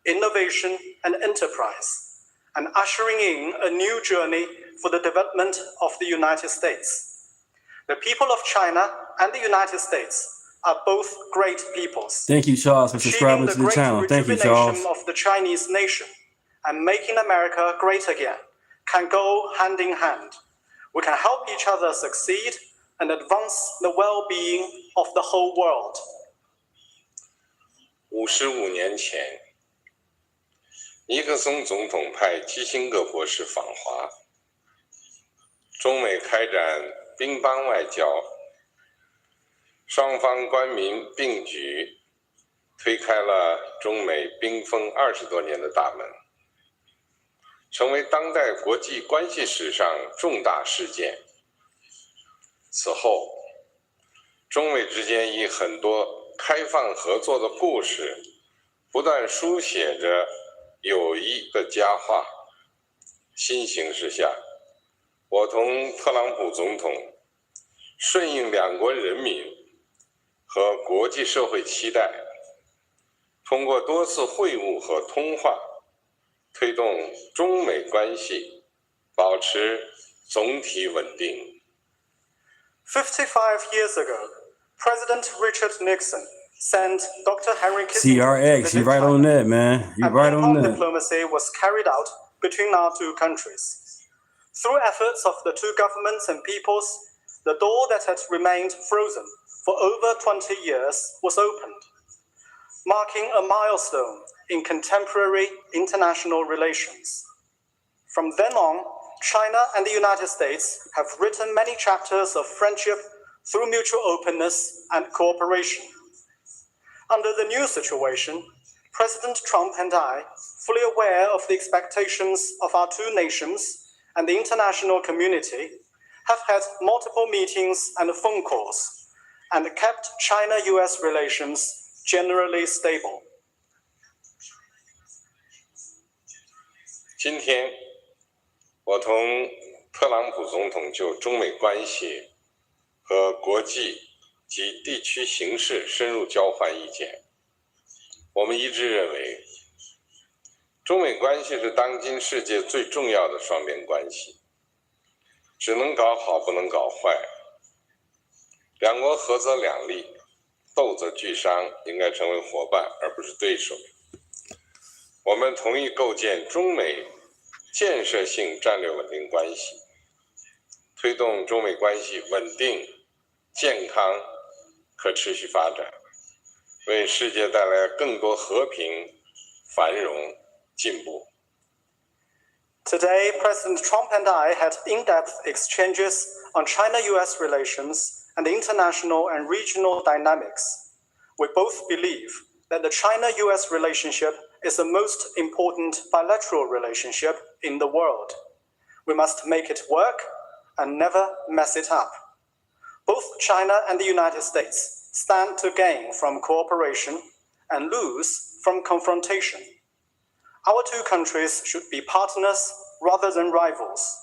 innovation, and enterprise, and ushering in a new journey for the development of the United States. The people of China and the United States are both great peoples. Thank you, Charles, for subscribing to the channel. Thank you, Charles. Of the Chinese nation and making America great again can go hand in hand. We can help each other succeed and advance the well-being of the whole world. 55年前，尼克松总统派基辛格博士访华，中美开展乒乓外交，双方官民并举，推开了中美冰封20多年的大门，成为当代国际关系史上重大事件。此后，中美之间以很多开放合作的故事，不断书写着友谊的佳话。新形势下，我同特朗普总统顺应两国人民和国际社会期待，通过多次会晤和通话，推动中美关系保持总体稳定。55 years ago, President Richard Nixon sent Dr. Henry Kissinger CRX, you're right on that, man. You're right on that. Diplomacy was carried out between our two countries. Through efforts of the two governments and peoples, the door that had remained frozen for over 20 years was opened, marking a milestone in contemporary international relations. From then on, China and the United States have written many chapters of friendship through mutual openness and cooperation. Under the new situation, President Trump and I, fully aware of the expectations of our two nations and the international community, have had multiple meetings and phone calls and kept China-US relations generally stable. 今天，我同特朗普总统就中美关系和国际及地区形势深入交换意见。我们一致认为，中美关系是当今世界最重要的双边关系，只能搞好，不能搞坏。两国合则两利，斗则俱伤，应该成为伙伴而不是对手。我们同意构建中美建设性战略稳定关系，推动中美关系稳定、健康、可持续发展，为世界带来更多和平、繁荣、进步。Today, President Trump and I had in-depth exchanges on China-US relations and international and regional dynamics. We both believe that the China-US relationship is the most important bilateral relationship in the world. We must make it work and never mess it up. Both China and the United States stand to gain from cooperation and lose from confrontation. Our two countries should be partners rather than rivals.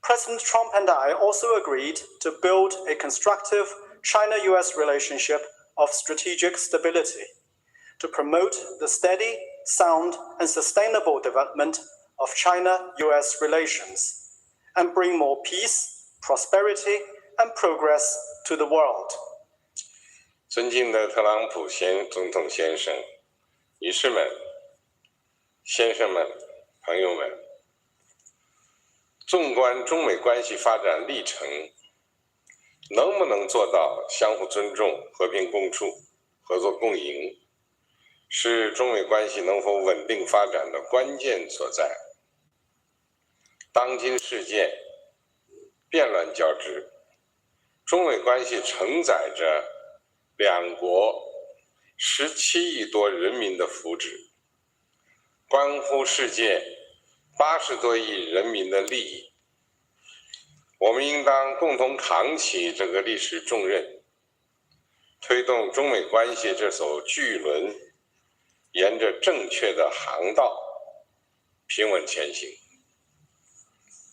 President Trump and I also agreed to build a constructive China-US relationship of strategic stability to promote the steady, sound, and sustainable development of China-US relations and bring more peace, prosperity, and progress to the world. 尊敬的特朗普总统先生、女士们、先生们、朋友们，纵观中美关系发展历程，能不能做到相互尊重、和平共处、合作共赢，是中美关系能否稳定发展的关键所在。当今世界变乱交织，中美关系承载着两国17亿多人民的福祉，关乎世界80多亿人民的利益。我们应当共同扛起这个历史重任，推动中美关系这艘巨轮沿着正确的航道平稳前行。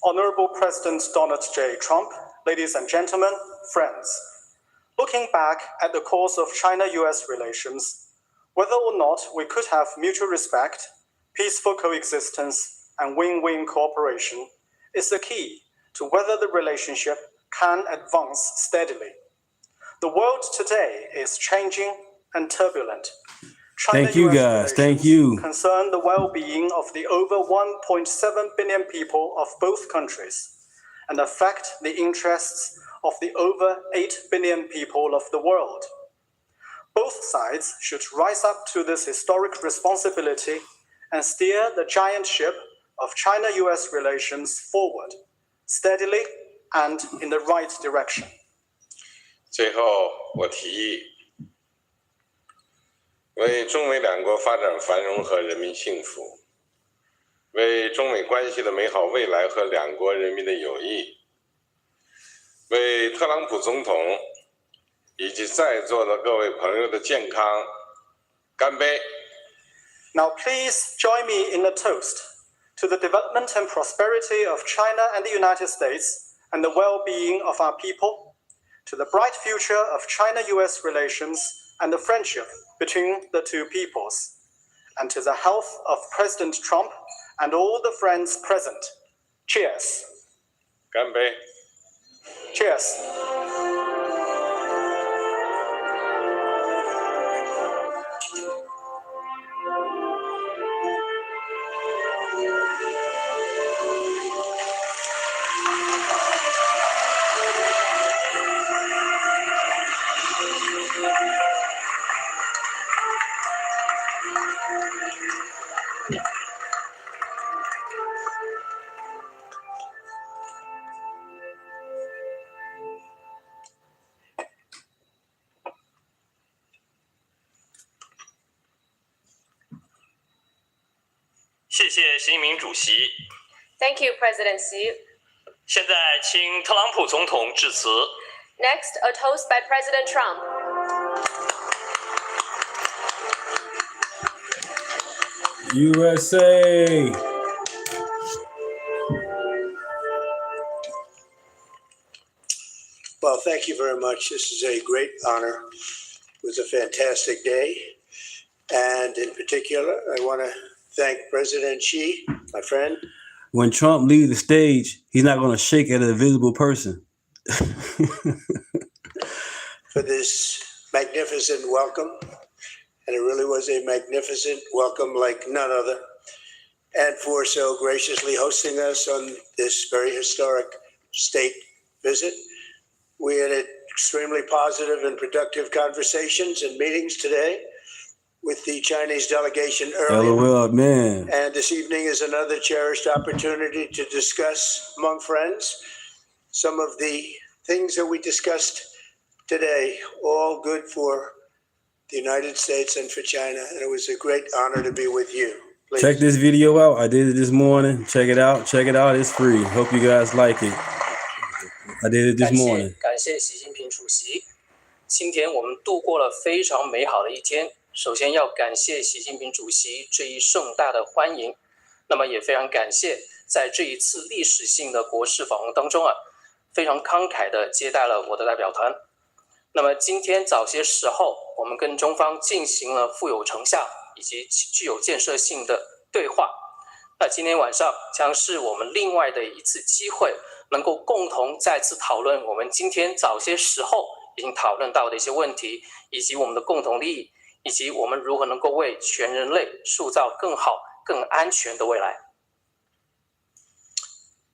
Honorable President Donald J. Trump, ladies and gentlemen, friends, looking back at the course of China-US relations, whether or not we could have mutual respect, peaceful coexistence, and win-win cooperation is the key to whether the relationship can advance steadily. The world today is changing and turbulent. Thank you, guys. Thank you. Concern the well-being of the over 1.7 billion people of both countries and affect the interests of the over 8 billion people of the world. Both sides should rise up to this historic responsibility and steer the giant ship of China-US relations forward, steadily and in the right direction. 最后，我提议为中美两国发展繁荣和人民幸福，为中美关系的美好未来和两国人民的友谊，为特朗普总统以及在座的各位朋友的健康干杯。Now please join me in a toast to the development and prosperity of China and the United States and the well-being of our people, to the bright future of China-US relations and the friendship between the two peoples, and to the health of President Trump and all the friends present. Cheers. 干杯。Cheers.谢谢习近平主席。 Thank you, President Xi. 现在请特朗普总统致辞。 Next, a toast by President Trump. USA. Well, thank you very much. This is a great honor. It was a fantastic day. And in particular, I want to thank President Xi, my friend. When Trump leaves the stage, he's not going to shake at an invisible person. For this magnificent welcome. And it really was a magnificent welcome like none other. And for so graciously hosting us on this very historic State visit. We had extremely positive and productive conversations and meetings today with the Chinese delegation earlier. LOL, man. And this evening is another cherished opportunity to discuss among friends some of the things that we discussed today, all good for the United States and for China. And it was a great honor to be with you. Please. Check this video out. I did it this morning. Check it out. Check it out. It's free. Hope you guys like it. I did it this morning. 感谢习近平主席。今天我们度过了非常美好的一天。首先要感谢习近平主席这一盛大的欢迎，那么也非常感谢在这一次历史性的国事访问当中非常慷慨地接待了我的代表团。那么今天早些时候，我们跟中方进行了富有成效以及具有建设性的对话。那今天晚上将是我们另外的一次机会，能够共同再次讨论我们今天早些时候已经讨论到的一些问题，以及我们的共同利益，以及我们如何能够为全人类塑造更好、更安全的未来。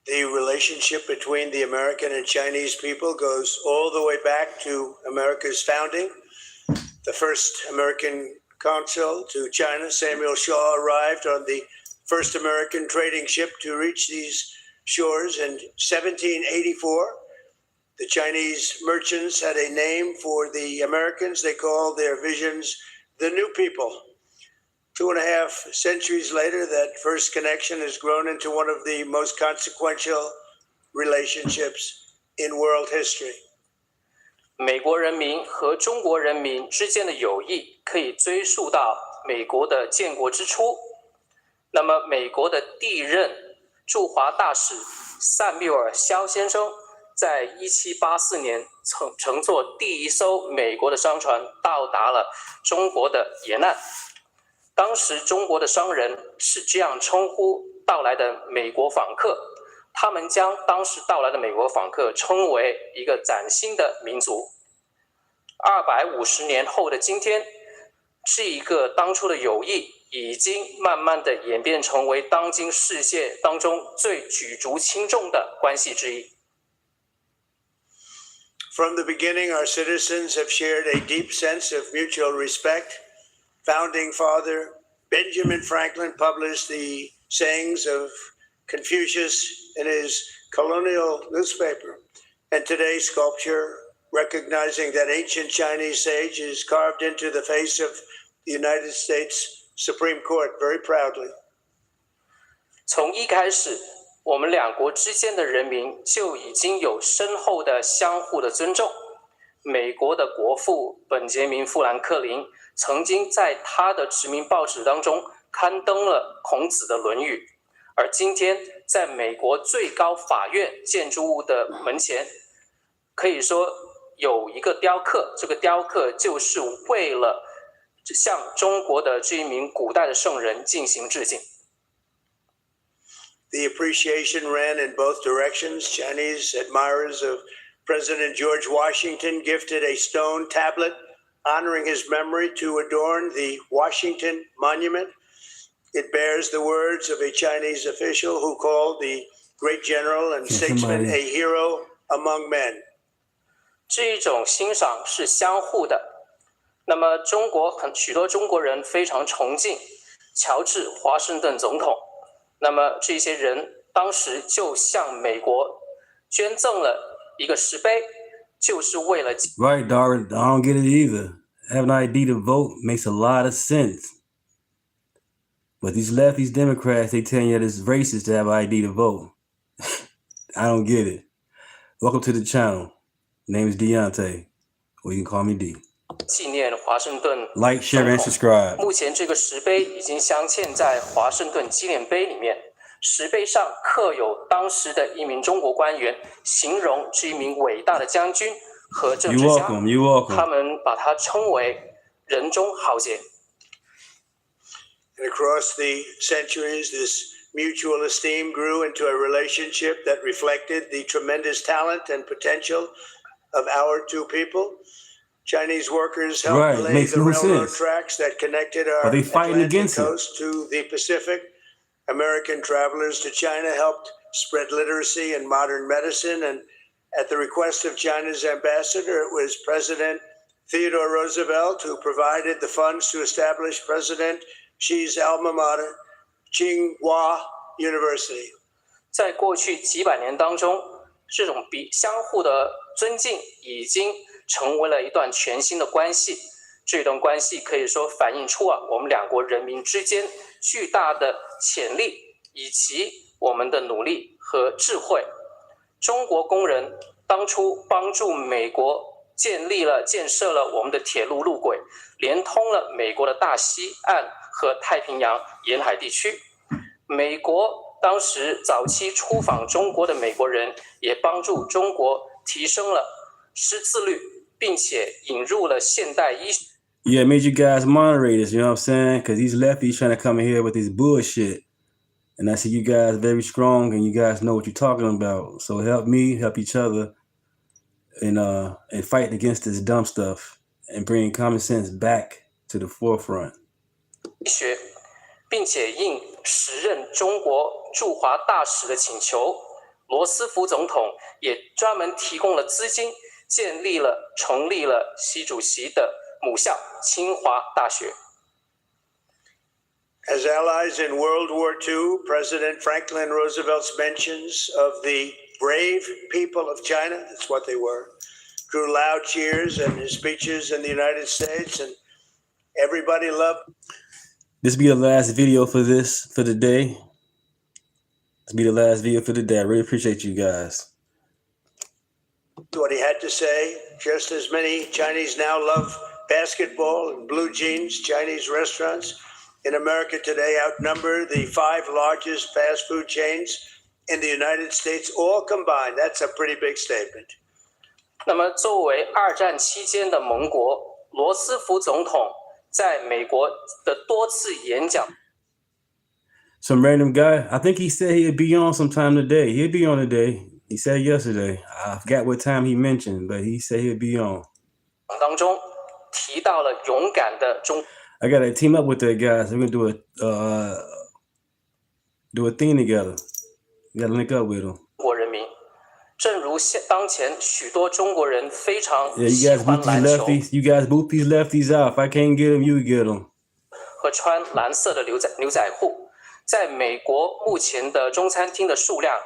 The relationship between the American and Chinese people goes all the way back to America's founding. The first American consul to China, Samuel Shaw, arrived on the first American trading ship to reach these shores in 1784. The Chinese merchants had a name for the Americans. They called their visions the New People. 2.5 centuries later, that first connection has grown into one of the most consequential relationships in world history. 美国人民和中国人民之间的友谊可以追溯到美国的建国之初。那么，美国的第一任驻华大使塞缪尔·肖先生在1784年乘坐第一艘美国的商船到达了中国的沿岸。当时中国的商人是这样称呼到来的美国访客，他们将当时到来的美国访客称为一个崭新的民族。250年后的今天，这一个当初的友谊已经慢慢的演变成为当今世界当中最举足轻重的关系之一。From the beginning, our citizens have shared a deep sense of mutual respect. Founding Father Benjamin Franklin published the sayings of Confucius in his colonial newspaper. And today's sculpture, recognizing that ancient Chinese sage, is carved into the face of the United States Supreme Court very proudly. 从一开始，我们两国之间的人民就已经有深厚的相互的尊重。美国的国父本杰明·富兰克林曾经在他的殖民报纸当中刊登了孔子的《论语》，而今天在美国最高法院建筑物的门前，可以说有一个雕刻，这个雕刻就是为了向中国的这一名古代的圣人进行致敬。The appreciation ran in both directions. Chinese admirers of President George Washington gifted a stone tablet honoring his memory to adorn the Washington Monument. It bears the words of a Chinese official who called the great general and statesman a hero among men. 这一种欣赏是相互的。那么许多中国人非常崇敬乔治·华盛顿总统。那么这些人当时就向美国捐赠了一个石碑，就是为了 Right, Darwin. I don't get it either. Having an ID to vote makes a lot of sense. But these lefties, Democrats, they tell you that it's racist to have an ID to vote. I don't get it. Welcome to the channel. Name is Deunta, or you can call me D. 纪念华盛顿 Like, share, and subscribe. 目前这个石碑已经镶嵌在华盛顿纪念碑里面。石碑上刻有当时的一名中国官员形容这一名伟大的将军和政治家， You're welcome. 他们把他称为人中豪杰。And across the centuries, this mutual esteem grew into a relationship that reflected the tremendous talent and potential of our two people. Chinese workers helped lay the railroad tracks that connected our Atlantic coast to the Pacific. American travelers to China helped spread literacy and modern medicine. And At the request of China's ambassador, it was President Theodore Roosevelt who provided the funds to establish President Xi's alma mater, Tsinghua University. 在过去几百年当中，这种相互的尊敬已经成为了一段全新的关系。这段关系可以说反映出我们两国人民之间巨大的潜力，以及我们的努力和智慧。中国工人当初帮助美国建设了我们的铁路路轨，连通了美国的大西岸和太平洋沿海地区。美国当时早期出访中国的美国人也帮助中国提升了识字率，并且引入了现代医学。Yeah, it made you guys moderators, you know what I'm saying? Because these lefties trying to come in here with this bullshit. And I see you guys very strong and you guys know what you're talking about. So help me, help each other, and fight against this dumb stuff and bring common sense back to the forefront. 并且应时任中国驻华大使的请求，罗斯福总统也专门提供了资金，成立了习主席的母校清华大学。As allies in World War II, President Franklin Roosevelt's mentions of the brave people of China, that's what they were, drew loud cheers in his speeches in the United States, and everybody loved. This be the last video for the day. This be the last video for the day. I really appreciate you guys. What he had to say, just as many Chinese now love basketball and blue jeans. Chinese restaurants in America today outnumber the 5 largest fast food chains in the United States, all combined. That's a pretty big statement. 那么，作为2战期间的盟国，罗斯福总统在美国的多次演讲。Some random guy, I think he said he'd be on sometime today. He'll be on today. He said yesterday. I forgot what time he mentioned, but he said he'll be on. 当中提到了勇敢的中。I gotta team up with that guy. So we're gonna do a thing together. We gotta link up with him. 国人民，正如当前许多中国人非常 Yeah, 喜 you guys 欢 boot 篮 these 球 lefties. You guys boot these lefties out. If I can't get them, you get them. 和穿蓝色的牛仔裤，在美国目前的中餐厅的数量，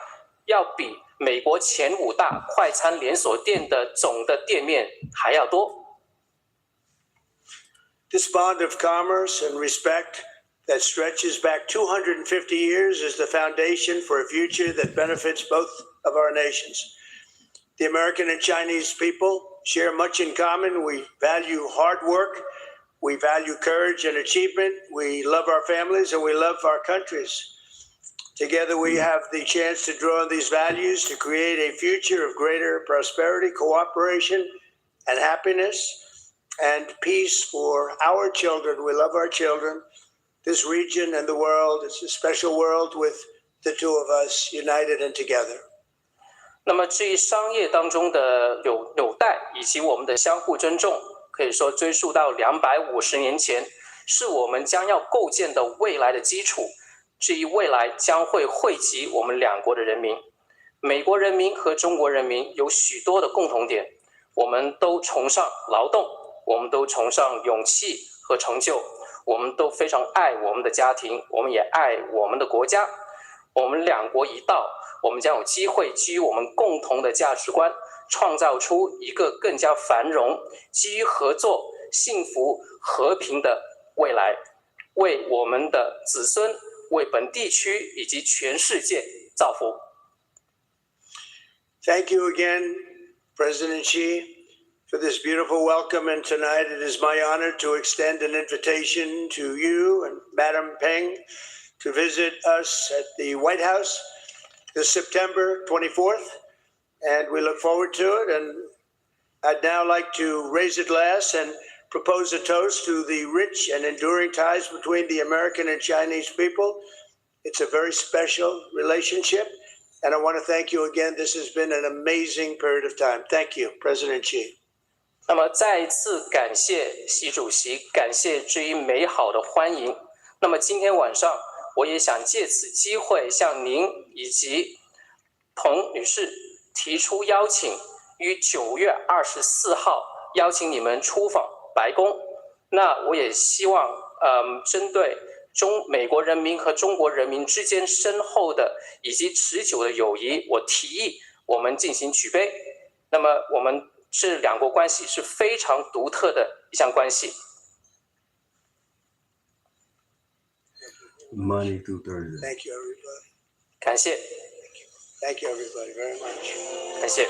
要比美国前5大快餐连锁店的总的店面还要多。This bond of commerce and respect that stretches back 250 years is the foundation for a future that benefits both of our nations. The American and Chinese people share much in common. We value hard work, we value courage and achievement, we love our families, and we love our countries. Together we have the chance to draw on these values to create a future of greater prosperity, cooperation, and happiness. And peace for our children. We love our children. This region and the world, it's a special world with the two of us united and together. 那么至于商业当中的纽带以及我们的相互尊重，可以说追溯到250年前，是我们将要构建的未来的基础。至于未来将会惠及我们两国的人民，美国人民和中国人民有许多的共同点，我们都崇尚劳动。我们都崇尚勇气和成就，我们都非常爱我们的家庭，我们也爱我们的国家。我们两国一道，我们将有机会基于我们共同的价值观，创造出一个更加繁荣、基于合作、幸福、和平的未来，为我们的子孙、为本地区以及全世界造福。Thank you again, President Xi, for this beautiful welcome, and tonight it is my honor to extend an invitation to you and Madam Peng to visit us at the White House this September 24th, and we look forward to it. And I'd now like to raise a glass and propose a toast to the rich and enduring ties between the American and Chinese people. It's a very special relationship, and I want to thank you again. This has been an amazing period of time. Thank you, President Xi. 那么再一次感谢习主席，感谢这一美好的欢迎。那么今天晚上，我也想借此机会向您以及彭女士提出邀请，于9月24号邀请你们出访白宫。那我也希望，针对美国人民和中国人民之间深厚的以及持久的友谊，我提议我们进行举杯。那么我们这两国关系是非常独特的一项关系。Money through Thursday. Thank you, everybody. 感谢。Thank you, everybody, very much. 感谢。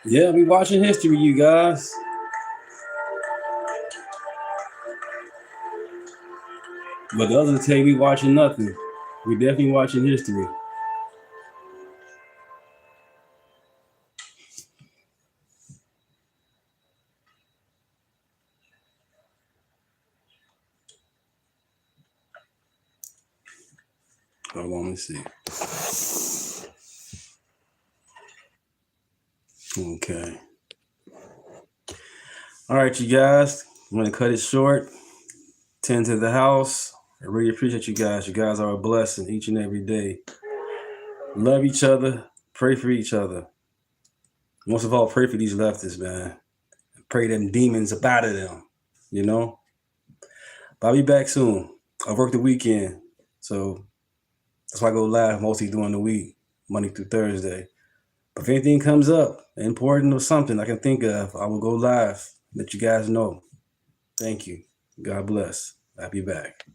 Yeah, we watching history, you guys. But the others tell you we watching nothing. We definitely watching history. Hold on, let me see. Okay. All right, you guys. I'm going to cut it short. Tend to the house. I really appreciate you guys. You guys are a blessing each and every day. Love each other. Pray for each other. Most of all, pray for these leftists, man. Pray them demons up out of them, you know? But I'll be back soon. I work the weekend, so that's why I go live mostly during the week, Monday through Thursday. But if anything comes up, important or something I can think of, I will go live, let you guys know. Thank you. God bless. I'll be back.